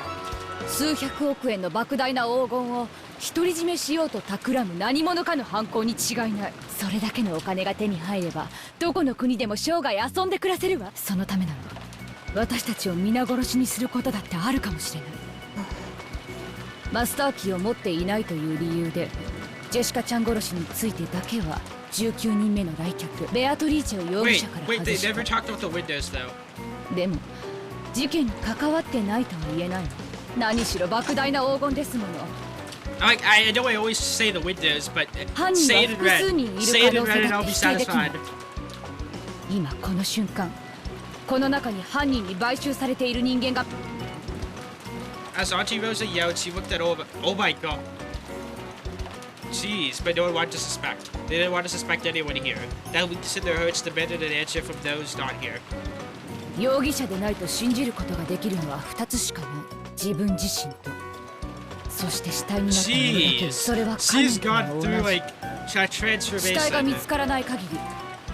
数百億円の莫大な黄金を独り占めしようと企む何者かの犯行に違いない。それだけのお金が手に入ればどこの国でも生涯遊んで暮らせるわ。そのためなら私たちを皆殺しにすることだってあるかもしれない。マスターキーを持っていないという理由でジェシカちゃん殺しについてだけは19人目の来客ベアトリーチェを容疑者から外した。 Wait, they never talked about the windows though. でも事件に関わってないとは言えないの。何しろ莫大な黄金ですもの。Like, I know I always say the windows, but 犯 say 人 it は in 複数 red. 人い Say る it 可 in 能 red 性 and だ I'll って be 否定できない。 satisfied. 今この瞬間この中に犯人に買収されている人間が。 As Auntie Rosa yelled, she looked at Oba. Oh my god. Jeez, but no one wanted to suspect. They didn't want to suspect anyone here. That weakness in their hearts demanded an answer from those not here. 容疑者でないと信じることができるのは2つしかない。自分自身とそして死体になったものだけ。それは彼 She's 女 gone と同 through じ。 like 死体が見 transformation. つからない限り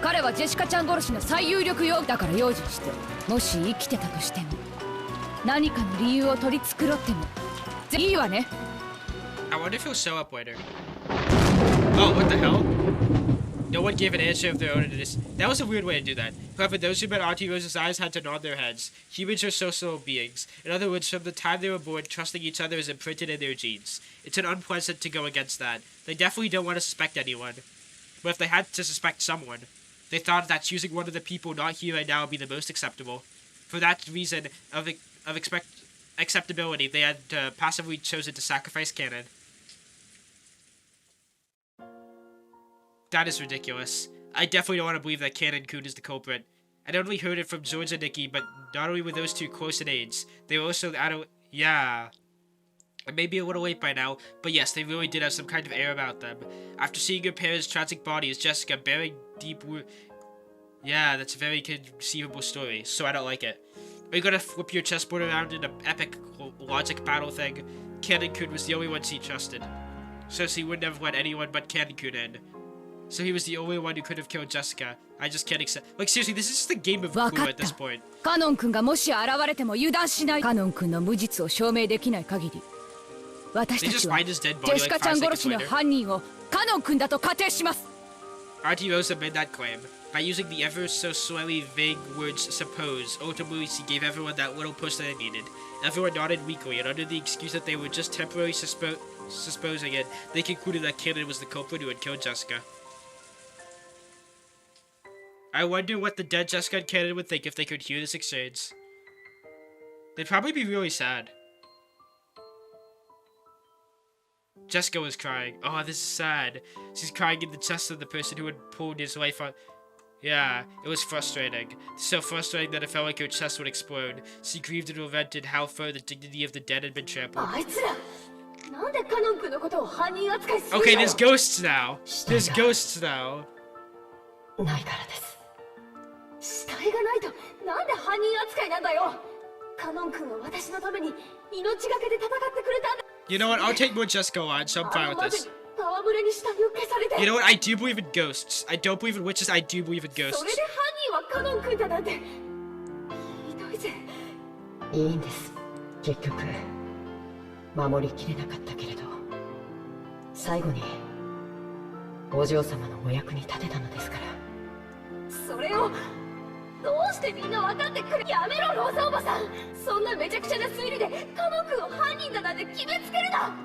彼はジェシカちゃん殺しの最有力容疑だから用心して。もし生きてたとしても何かの理由を取り繕ってもいいわね。 I wonder if he'll show up later. Oh, what the hell? No one gave an answer of their own to this. That was a weird way to do that. However, those who met Auntie Rose's eyes had to nod their heads. Humans are social beings. In other words, from the time they were born, trusting each other is imprinted in their genes. It's an unpleasant to go against that. They definitely don't want to suspect anyone. But if they had to suspect someone, they thought that choosing one of the people not here right now would be the most acceptable. For that reason of acceptability, they had passively chosen to sacrifice Kenan. That is ridiculous. I definitely don't want to believe that Kenan-kun is the culprit. I not only heard it from George and Nikki, but not only were those two close in age, they were also yeah. It may be a little late by now, but yes, they really did have some kind of air about them. After seeing her parents' tragic bodies, Jessica bearing deep yeah, that's a very conceivable story, so I don't like it. Are you gonna flip your chessboard around in an epic logic battle thing? Kenan-kun was the only one she trusted. So she wouldn't have let anyone but Kenan-kun in. So he was the only one who could have killed Jessica. I just can't accept. Like, seriously, this is just a game of clue at this point. カノン君がもし現れても油断しない。カノン君の無実を証明できない限り、私たちはジェシカちゃん殺しの犯人をカノン君だと仮定します。Auntie Rosa made that claim. By using the ever so slightly vague words suppose, ultimately she gave everyone that little push they needed. Everyone nodded weakly, and under the excuse that they were just temporarily supposing it, they concluded that Kenan was the culprit who had killed Jessica. I wonder what the dead Jessica and Kenan would think if they could hear this exchange. They'd probably be really sad. Jessica was crying. Oh, this is sad. She's crying in the chest of the person who had pulled his life on. Yeah, it was frustrating. So frustrating that it felt like her chest would explode. She grieved and lamented how far the dignity of the dead had been trampled. Okay, there's ghosts now. There's ghosts now. ないからです。死体がないとなんで犯人扱いなんだよ。カノン君は私のために命がけで戦ってくれたんだ。You know what? I'll take more Jessica on, so I'm fine with this. You know what? I do believe in ghosts. I don't believe in witches. I do believe in ghosts. それで犯人はカノン君だなんて。ひどいぜ。いいんです。結局守りきれなかったけれど、最後にお嬢様のお役に立てたのですから。それをどうしてみんな分かってくれ。やめろローザおばさん。そんなめちゃくちゃな推理でカノン君を犯人だなんて決めつけるな。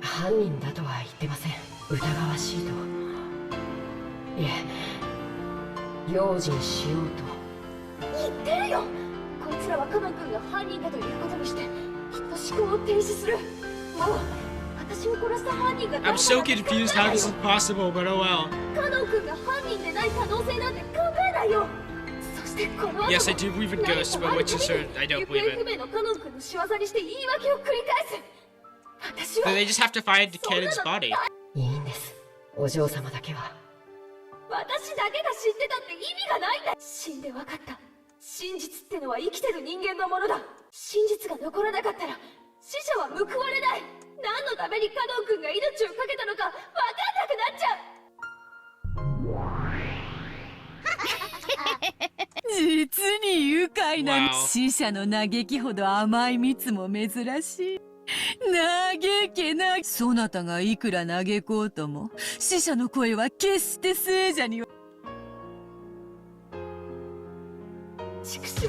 犯人だとは言ってません。疑わしいと。いえ、用心しようと言ってるよ。こいつらはカノン君が犯人だということにしてきっと思考を停止する。もう私を殺した犯人が。I'm so confused how this is possible, but oh well. カノン君が犯人でない可能性なんて考えないよ。そししてこの後 Yes, I do believe in ghosts, but which is certain, I don't believe 行方不 it. 明のカノン君の仕業にして言い訳を繰り返す。私 So は they just have to find Canon's body. いいんです。お嬢様だけは私だけが知ってたって意味がないんだ。死んで分かった。真実ってのは生きてる人間のものだ。真実が残らなかったら死者は報われない。何のためにカノン君が命を懸けたのか分かんなくなっちゃう。実に愉快な Wow. 死者の嘆きほど甘い蜜も珍しい。嘆けな。そなたがいくら嘆こうとも死者の声は決して聖者に。畜生、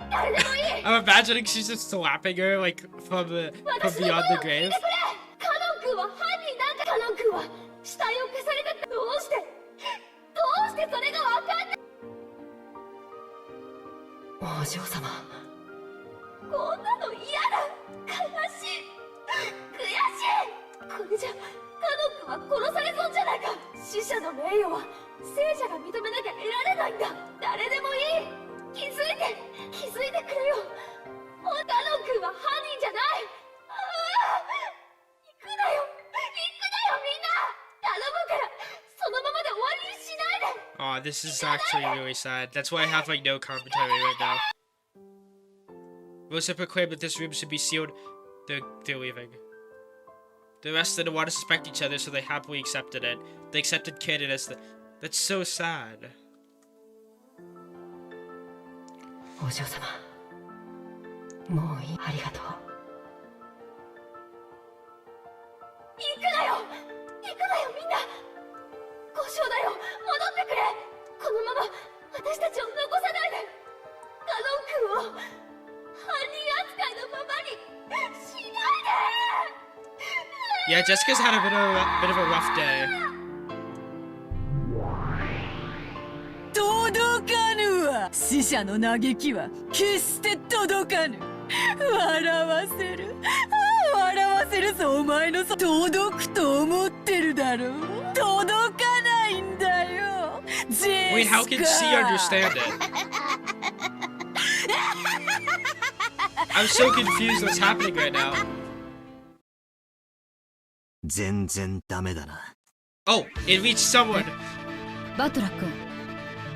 誰でもいい。 I'm imagining she's just slapping her like from beyond the grave. カノン君は犯人なんだ。カノン君は死体を消されたって。どうしてそれが分かんない。お嬢様、こんなの嫌だ。悲しい、悔しい。これじゃカノン君は殺されそうじゃないか。死者の名誉は聖者が認めなきゃ得られないんだ。誰でもいい。気づいてくれよ。カノン君は犯人じゃない。行くなよみんな。頼むからそのままで終わりにしないで。 Oh, this is actually really sad. That's why I have like no commentary right now. Most have proclaimed that this room should be sealed. They're leaving. The rest of the water suspect each other, so they happily accepted it. They accepted Canon as the. That's so sad. お嬢様、もういい。ありがとう。行くなよみんな。故障だよ、戻ってくれ。このまま私たちを残さないで。カノン君を犯人扱いのままにしないで。 Yeah, Jessica's had a bit of a rough day. 届かぬわ。死者の嘆きは決して届かぬ。笑わせるぞお前の。届くと思ってるだろう。届かないんだよ。Wait, how can she understand it? I'm so confused what's happening right now. 全然ダメだな。 Oh, it reached someone. バトラ君、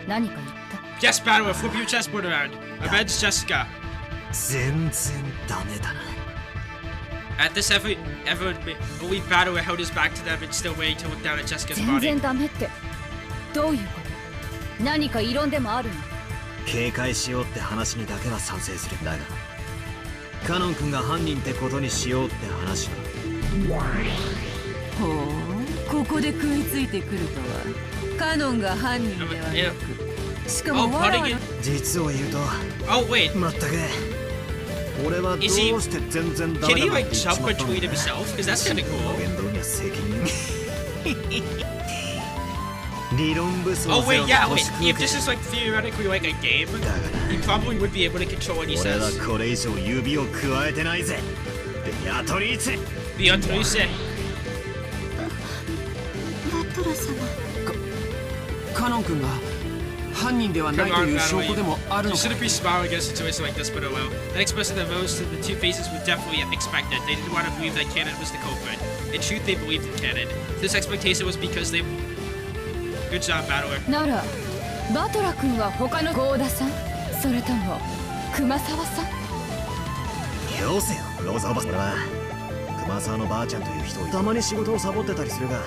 何か言った？ Yes, Battler, flip your chessboard around. Avenge Jessica. 全然ダメだな。 At this effort, everyone believe Battler held his back to them and still waiting to look down at Jessica's 全 body. 然ダメってどういうこと？何か異論でもあるの？警戒しようって話にだけは賛成する。だがカノン君が犯人ってことにしようって話は。ほう、ここで食いついてくるとは。カノンが犯人ではなく、しかもわらわら。実を言うと、 Oh, wait. まったく俺はどうして全然ダメだ Can he って like 言っちまったんだ self-retweet himself? Because that's kind of cool. 言動には責任理論武装 Oh, wait, yeah, 欲 wait. しく If this is like theoretically like a game, he probably would be able to control what he 俺は says. これ以上指を加えてないぜ。ベアトリーチェ。 Beatrice. バトラ様。カノン君が犯人ではない Come と on, いう証 Battler. 拠でもある You のか。 shouldn't be smiling at a situation like this, but oh well. That expression that rose to the two faces was definitely expected. They didn't want to believe that Canon was the culprit. In truth, they believed in Canon. This expectation was because they... Good job, Battler. ならバトラ君は他の郷田さん、それとも熊沢さん？よせよ、ローザおばさん。俺は熊沢のばあちゃんという人をたまに仕事をサボってたりするが、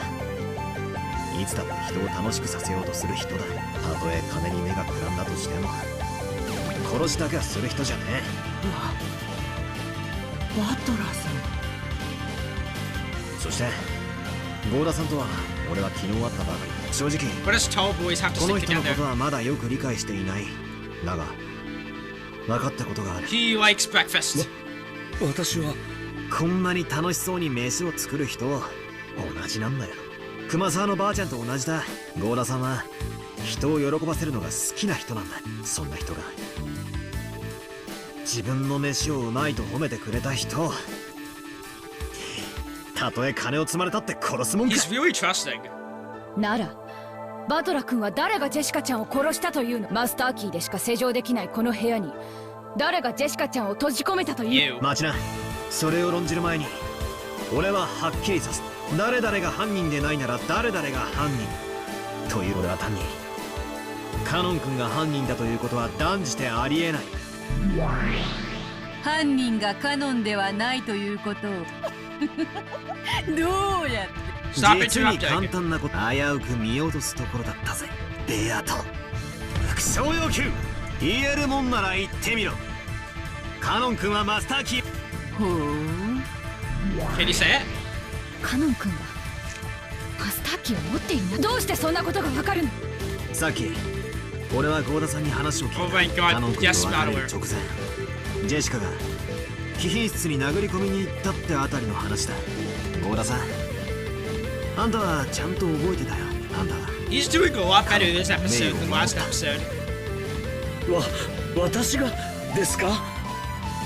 いつだって人を楽しくさせようとする人だ。たとえ金に目がくらんだとしても殺しだけはする人じゃねえ。バトラーさん。そしてゴーダさんとは俺は昨日会ったばかり。正直 What does tall boys have to この stick 人のこ together? とはまだよく理解していない。だが分かったことがある。 He likes breakfast. 私はこんなに楽しそうに飯を作る人同じなんだよ。熊沢のばあちゃんと同じだ。ゴーダさんは人を喜ばせるのが好きな人なんだ。そんな人が自分の飯をうまいと褒めてくれた人、たとえ金を積まれたって殺すもんか。 He's really trusting. ならバトラ君は誰がジェシカちゃんを殺したというの？マスターキーでしか施錠できないこの部屋に誰がジェシカちゃんを閉じ込めたという？待ちな。それを論じる前に俺ははっきりさせ、誰々が犯人でないなら誰々が犯人というのでは単にカノン君が犯人だということは断じてありえない。犯人がカノンではないということをどうやって？実に簡単なこと、危うく見落とすところだったぜベアト。副賞要求言えるもんなら言ってみろ。カノン君はマスターキー。ほう。Can you say it? カノン君がマスターキーを持っている。どうしてそんなことがわかるの？さっき俺はゴーダさんに話を聞いた。 Oh my god, カノン君と yes, 別れる Battler. 直前ジェシカが貴賓室に殴り込みに行ったってあたりの話だ。ゴーダさん、あんたはちゃんと覚えてたよ。あんたは He's doing a lot better this episode than last episode. 私がですか？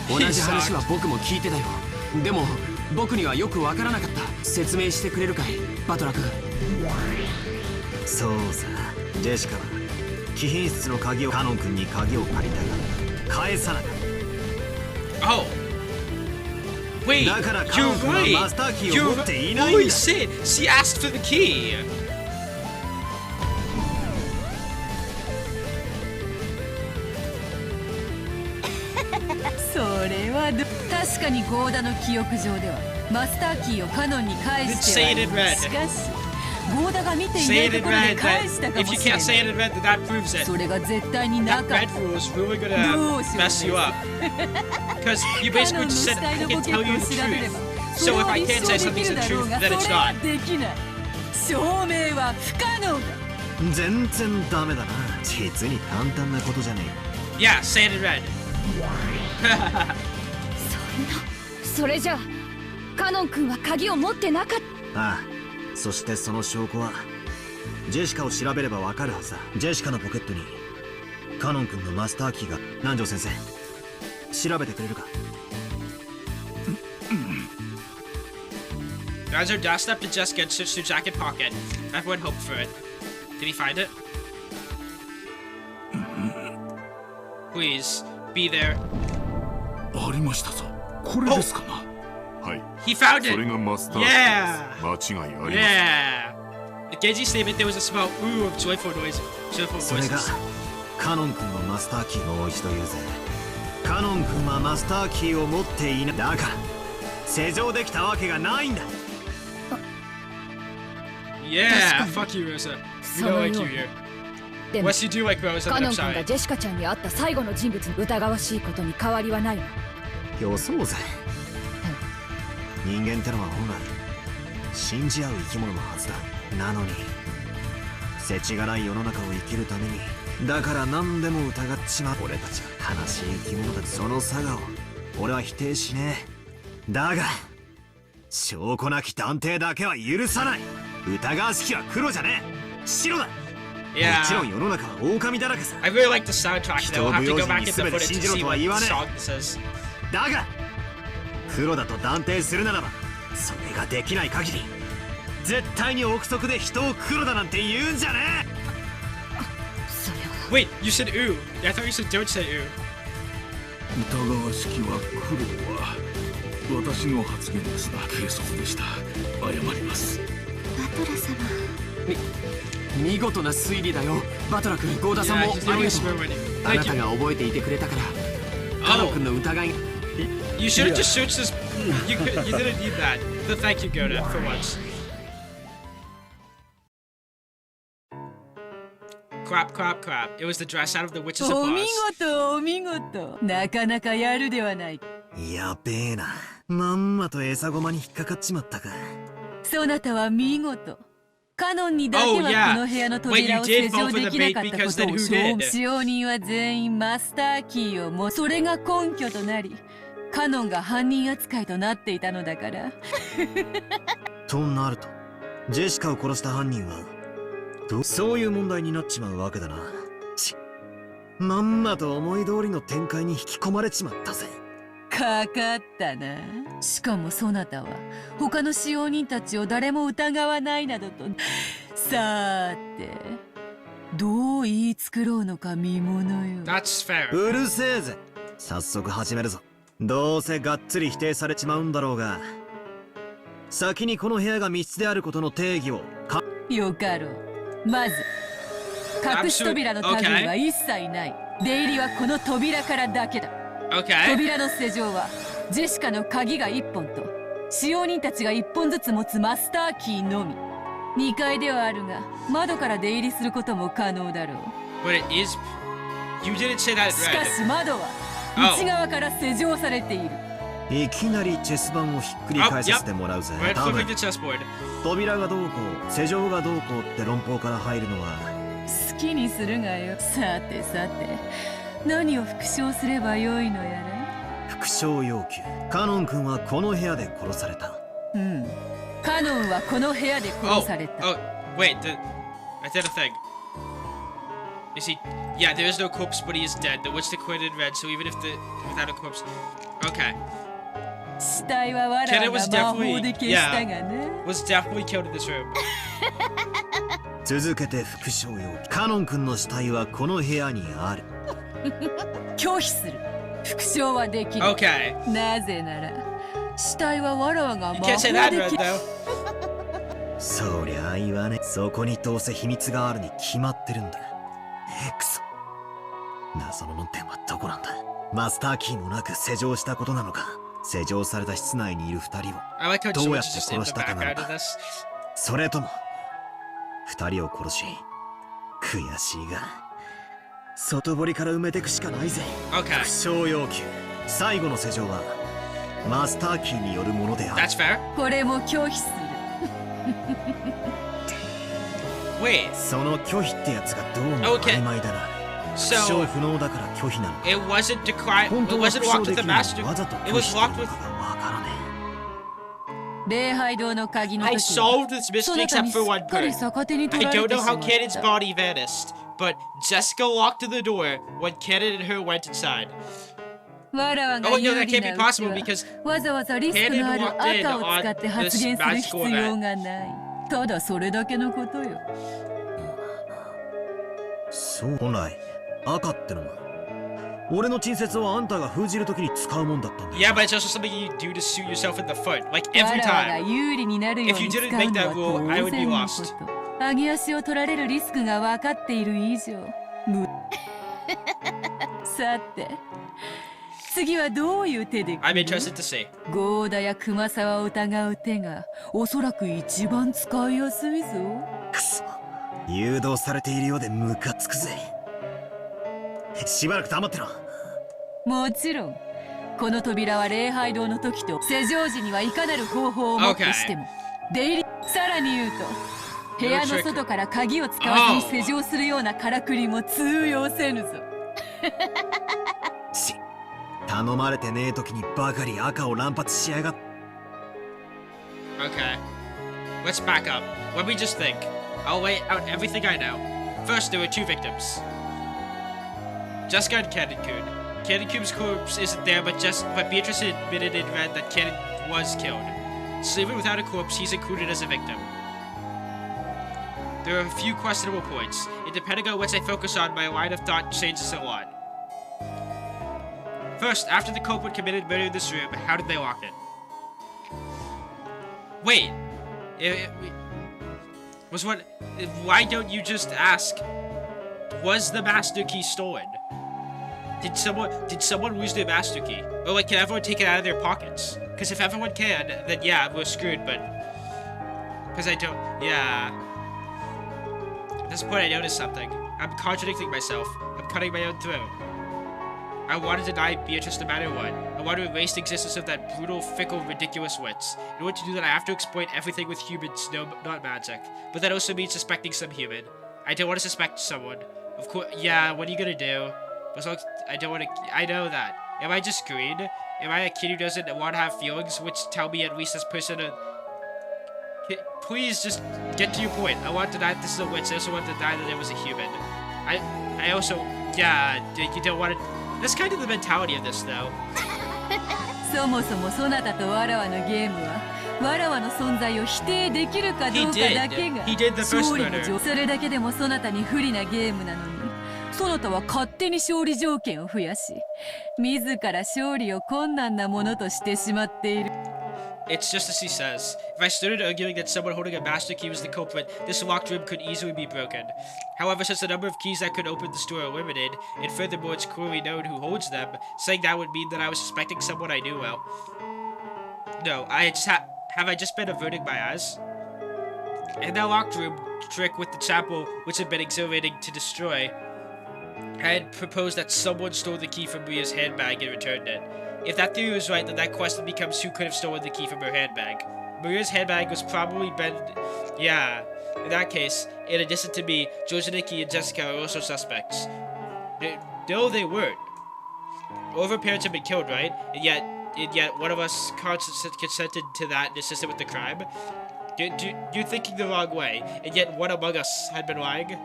同じ話は僕も聞いてたよ。でも僕にはよくわからなかった。説明してくれるかい、バトラ君。そうさ、ジェシカは貴賓室の鍵をカノン君に鍵を借りたが返さなかった。Oh. Wait, だからカ you're ノン君は right. マスターキーを You 持っていないんだ。 always said she asked for the key. それは確かにゴーダの記憶上ではマスターキーをカノンに返してはいる。しかしゴーダが見ていないところで返したかもしれない。それが絶対になかった。 Red rules really gonna mess you up. Because you basically just said I can tell you the truth. So if I can't say something's the truth, then it's not. 証明は不可能だ。全然ダメだな。実に簡単なことじゃねえ。Yeah, say it in red. それじゃあカノン君は鍵を持ってなかった。ああ、そしてその証拠はジェシカを調べればわかるはずだ。ジェシカのポケットにカノン君のマスターキーが。南條先生、調べてくれるか？ Guys are dashed up to just get switched to jacket pocket. Everyone hoped for it. Did he find it? Please, be there. ありましたぞ。これですかな？はい。 He found it! それがマスターキー Yeah! です。間違いありません。Yeah! The Genji statement there was a smell ooh of joyful noise. Joyful それが voices. カノン君のマスターキー。もう一度言うぜ。カノン君はマスターキーを持っていない。だから施錠できたわけがないんだ。Yeah! Fuck you, Rosa. We don't like you here. でも Unless you do like Rosa, カ then ノ I'm ン君が sorry. ジェシカちゃんに会った最後の人物に疑わしいことに変わりはないわ。予想ぜ。人間ってのは本来信じ合う生き物のはずだ。なのに世知辛い世の中を生きるためにだから何でも疑っちまう。俺たちは悲しい生き物だ。その差がを俺は否定しねえ。だが証拠なき断定だけは許さない。疑わしきは黒じゃねえ、白だ。 Yeah. もちろん世の中は狼だらけさ。 I really like the soundtrack though. I'll have to go back in the footage to see what song this is. だが黒だと断定するならばそれができない限り絶対に憶測で人を黒だなんて言うんじゃねえ。Wait, you said ooh. I thought you said don't say ooh. 疑わしきは黒は私の発言ですが軽率でした。謝ります。バトラ様。見事な推理だよ。バトラ君、ゴーダさんもありがとう。あなたが覚えていてくれたからカノン君の疑い。 You should have just searched this. You didn't need that. But thank you, Goda, for once. Crap, crap, crap. It was the dress out of the Witches of お見 Oz. 事お見事。なかなかやるではないか。やべえな。まんまと餌駒に引っかかっちまったか。そなたは見事。カノンにだけは Oh, こ yeah. の部屋の Wait, 扉 you を did 施 fall 錠 for で the きな bait かった because こと then を who did? 使用人は全員マスターキーをもそれが根拠となりカノンが犯人扱いとなっていたのだから。となるとジェシカを殺した犯人はそういう問題になっちまうわけだな。まんまと思い通りの展開に引き込まれちまったぜ。かかったな。しかもそなたは他の使用人たちを誰も疑わないなどと。さーてどう言い繕うのか見ものよ。 That's fair. うるせえぜ。早速始めるぞ。どうせがっつり否定されちまうんだろうが、先にこの部屋が密室であることの定義をよかろう。まず隠し扉の類は一切ない。出入りはこの扉からだけだ。扉の施錠はジェシカの鍵が1本と使用人たちが1本ずつ持つマスターキーのみ。2階ではあるが窓から出入りすることも可能だろう。 But it is. You didn't say that. しかし窓は内側から施錠されている。いきなりチェス盤をひっくり返させてもらうぜ。多分扉がどうこう施錠がどうこうって論法から入るのは好きにするがよ。さてさて何を復唱すればよいのやら。復唱要求。カノン君はこの部屋で殺された。うん。カノンはこの部屋で殺された。Wait, I did a thing. Is he? Yeah, there is no corpse, but he is dead. The witch declared in red, so even if without a corpse. Okay. 死体は我らが魔法で消したがね。Was definitely killed in this room. 続けて復唱要求。カノン君の死体はこの部屋にある。拒否する。復唱はできる。Okay. なぜなら死体は我らが魔法で消した。そりゃあ言わね。そこにどうせ秘密があるに決まってるんだ。クソ。謎の論点はどこなんだ。マスターキーもなく施錠したことなのか。施錠された室内にいる2人をどうやって殺したかなのか。それとも2人を殺し悔しいが外堀から埋めてくしかないぜ。復唱要求。最後の施錠はマスターキーによるものである。これも拒否する。その拒否ってやつがどうも曖昧だな。復唱不能だから拒否なのか。It wasn't decry. It wasn't locked with the master. It was locked with. 礼拝堂の鍵の時 I solved this mystery except for one part. I don't know how Cannon's body vanished, but Jessica locked the door when Cannon and her went inside. Oh, no, that can't be possible because わざわざリスクのある赤を使って発言する必要がない。ただそれだけのことよ。そう、本来赤ってのは俺の陳説をあんたが封じるときに使うもんだったんだ。Yeah, but it's also something you do to shoot yourself in the foot, like every time. If you didn't make that rule, I would be lost. 上げ足を取られるリスクが分かっている以上。さて、次はどういう手で来る？ I'm interested to see. ゴーダや熊沢を疑う手がおそらく一番使いやすいぞ。くそ、誘導されているようでムカつくぜ。しばらく黙ってろ。もちろんこの扉は礼拝堂の時と施錠時にはいかなる方法をもってしても出入り。さらに言うと部屋の外から鍵を使わずに施錠するようなからくりも通用せぬぞ。頼まれてねえ時にばかり赤を乱発しやがっ。 Okay. Let's back up. Let me just think. I'll lay out everything I know. First, there were two victims. Jessica and Cannon-kun. Cannon-kun's corpse isn't there, but Beatrice admitted in red that Cannon was killed. So even without a corpse, he's included as a victim. There are a few questionable points, and depending on which I focus on, my line of thought changes a lot. First, after the culprit committed murder in this room, how did they lock it? Wait, why don't you just ask, was the master key stolen? Did someone lose their master key? Or like, can everyone take it out of their pockets? Because if everyone can, then yeah, we're screwed, but... Because I don't... Yeah... At this point I noticed something. I'm contradicting myself. I'm cutting my own throat. I want to deny Beatrice no matter what. I want to erase the existence of that brutal, fickle, ridiculous witch. In order to do that, I have to exploit everything with humans, not magic. But that also means suspecting some human. I don't want to suspect someone. Of course, yeah, what are you gonna do? I don't want to... I know that. Am I just green? Am I a kid who doesn't want to have feelings, which tell me at least this person to... Please just get to your point. I want to deny that this is a witch. I also want to deny that it was a human. I also... Yeah, you don't want to... That's kind of the mentality of this, though. そもそもそなたとわらわのゲームはわらわの存在を否定できるかどうかだけが He did the first 勝利の murder. それだけでもそなたに不利なゲームなのに、そなたは勝手に勝利条件を増やし、自ら勝利を困難なものとしてしまっている。It's just as he says. If I started arguing that someone holding a master key was the culprit, this locked room could easily be broken. However, since the number of keys that could open this door are limited, and furthermore it's clearly known who holds them, saying that would mean that I was suspecting someone I knew well. No, have I just been averting my eyes? In that locked room, trick with the chapel, which had been exhilarating to destroy, I had proposed that someone stole the key from Maria's handbag and returned it. If that theory was right, then that question becomes who could have stolen the key from her handbag. Maria's handbag was probably been... Yeah. In that case, in addition to me, Jojaniki and Jessica are also suspects. No, they weren't. All of her parents have been killed, right? And yet one of us consented to that and assisted with the crime? You're thinking the wrong way, and yet one among us had been lying?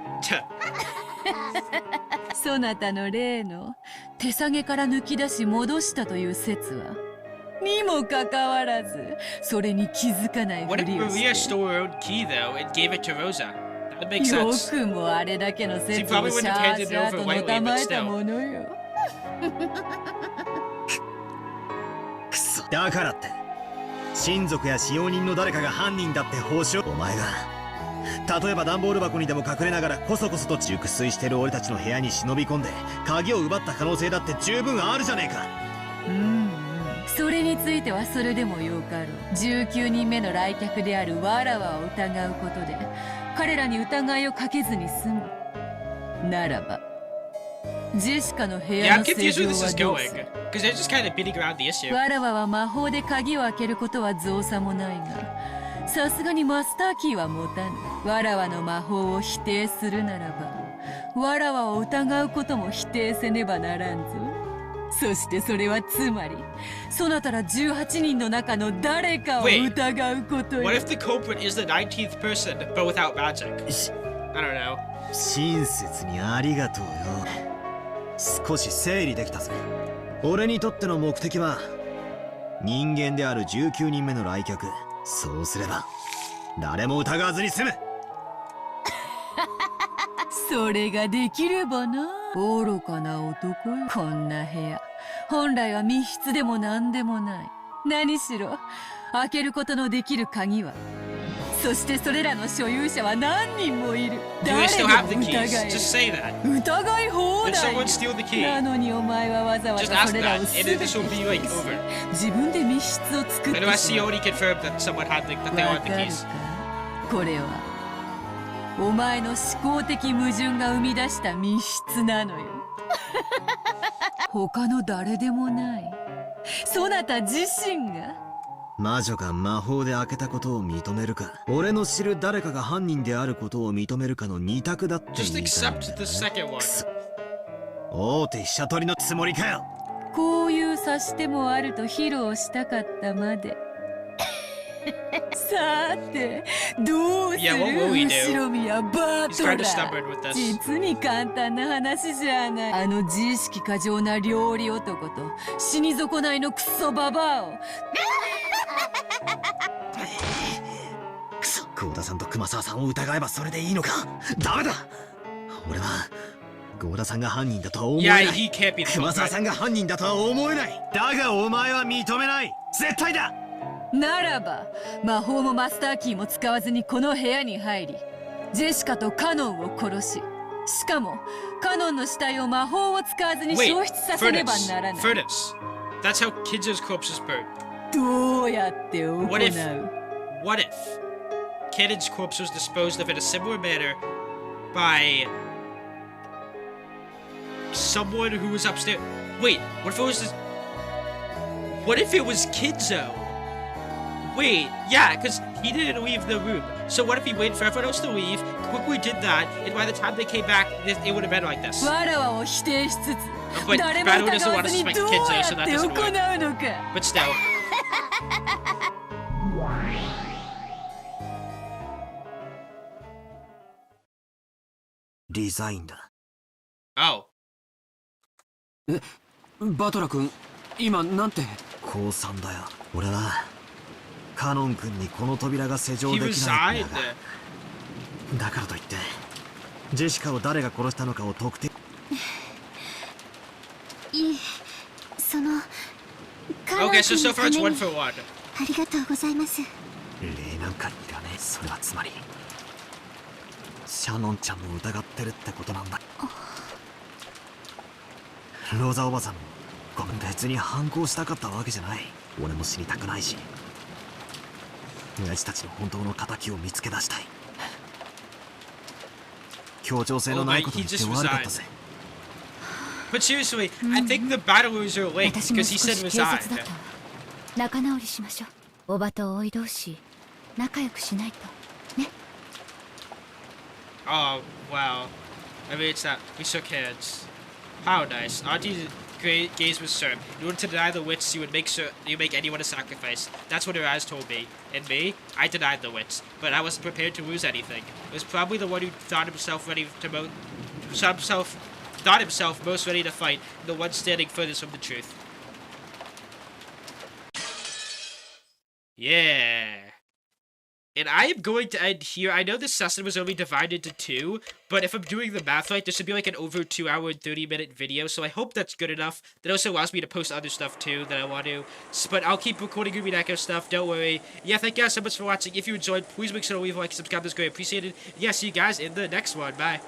そなたの例の手提げから抜き出し戻したという説はにもかかわらずそれに気づかないふ What if りを Maria して stole her own key, though, and gave it to Rosa? That makes よ sense. くもあれだけの説 She を probably シ wouldn't ャ have ー handed シ it ャ over ーと lightly, の but たまえ still. たものよ。くそ、だからって親族や使用人の誰かが犯人だって報酬。お前が例えば段ボール箱にでも隠れながらこそこそと熟睡してる俺たちの部屋に忍び込んで鍵を奪った可能性だって十分あるじゃねえか。それについてはそれでもよかろう。19人目の来客であるわらわを疑うことで彼らに疑いをかけずに済むならば、ジェシカの部 Yeah, 屋 I'm の confused 施 where 錠 this は is どう going. する。 Because they're just kind of beating around the issue. わらわは魔法で鍵を開けることは造作もないが、さすがにマスターキーは持たぬ。わらわの魔法を否定するならば、わらわを疑うことも否定せねばならんぞ。そしてそれはつまり、そなたら18人の中の誰かを疑うことよ。 What if the culprit is the 19th person, but without magic? I don't know. 親切にありがとうよ。少し整理できたぜ。俺にとっての目的は人間である19人目の来客。そうすれば誰も疑わずに済む。それができればな。愚かな男よ。こんな部屋本来は密室でも何でもない。何しろ開けることのできる鍵は、そしてそれらの所有者は何人もいる。 Do they 誰 still で have も the 疑 keys? え Just る。 say that. 疑い放 Did 題 someone steal the key? なのにお前はわざわ Just ざ ask それら that, を and 全 then て this will be like over. 自分で密室を作って And I し see まう。 already confirmed that someone had that they わ want か the る keys. か。これはお前の思考的矛盾が生み出した密室なのよ。他の誰でもない。そなた自身が。魔女が魔法で開けたことを認めるか、俺の知る誰かが犯人であることを認めるかの二択だって言 Just いたいん accept だ the second one. 大手飛車取りのつもりかよ。こういう指し手もあると披露したかったまで。さてどうする？ Yeah, what will we do? 後宮バー He's ト kind ラ of stubborn with this. 実に簡単な話じゃない。あの自意識過剰な料理男と死に損ないのクソババアを。くそ、幸田さんと熊沢さんを疑えばそれでいいのか。ダメだ。俺は幸田さんが犯人だとは思えな Yeah, い。 he can't be the 熊沢 culprit. さんが犯人だとは思えない。だがお前は認めない。絶対だ。ならば魔法もマスターキーも使わずにこの部屋に入り、ジェシカとカノンを殺し、しかもカノンの死体を魔法を使わずに Wait, 消失させねばならない。 furnace. That's how Kidzo's corpse is burnt. どうやって行う？ What if Kidzo's corpse was disposed of in a similar manner by someone who was upstairs? Wait, what if it was Kidzo? Wait, yeah, because he didn't leave the room. So what if he waited for everyone else to leave, quickly did that, and by the time they came back, it would have been like this. わらわを否定しつつ、 But 誰も Battle 疑 doesn't わ want to ずに suspect どう Kidzo, や so っ that て doesn't 行 work. うのか。 But still. Resign だ。Oh. バトラ君、今なんて？降参だよ。俺はカノン君にこの扉が施錠できないってだからといってジェシカを誰が殺したのかを特定いえその Okay, so far it's 1 for 1. ありがとうございます。礼なんかいらねえ。それはつまりシャノンちゃんも疑ってるってことなんだ。ローザおばさんもごめん、別に反抗したかったわけじゃない。俺も死にたくないし、親父たちの本当の仇を見つけ出したい。協調性のないこと言って悪かったぜ。But seriously, I think the battlers are linked because he said resign. 仲直りしましょう。おばとおい同士仲良くしないとね。Oh, wow. I mean, it's that we shook hands. How nice. Auntie's gaze was firm. In order to deny the wits, you would make anyone a sacrifice. That's what her eyes told me. And me, I denied the wits, but I wasn't prepared to lose anything. It was probably the one who thought himself most ready to fight, and the one standing furthest from the truth. Yeah. And I am going to end here. I know this session was only divided into 2, but if I'm doing the math right, this should be like an over 2 hour and 30-minute video, so I hope that's good enough. That also allows me to post other stuff too that I want to. But I'll keep recording Umineko stuff, don't worry. Yeah, thank you guys so much for watching. If you enjoyed, please make sure to leave a like and subscribe. That's great appreciated. Yeah, see you guys in the next one. Bye.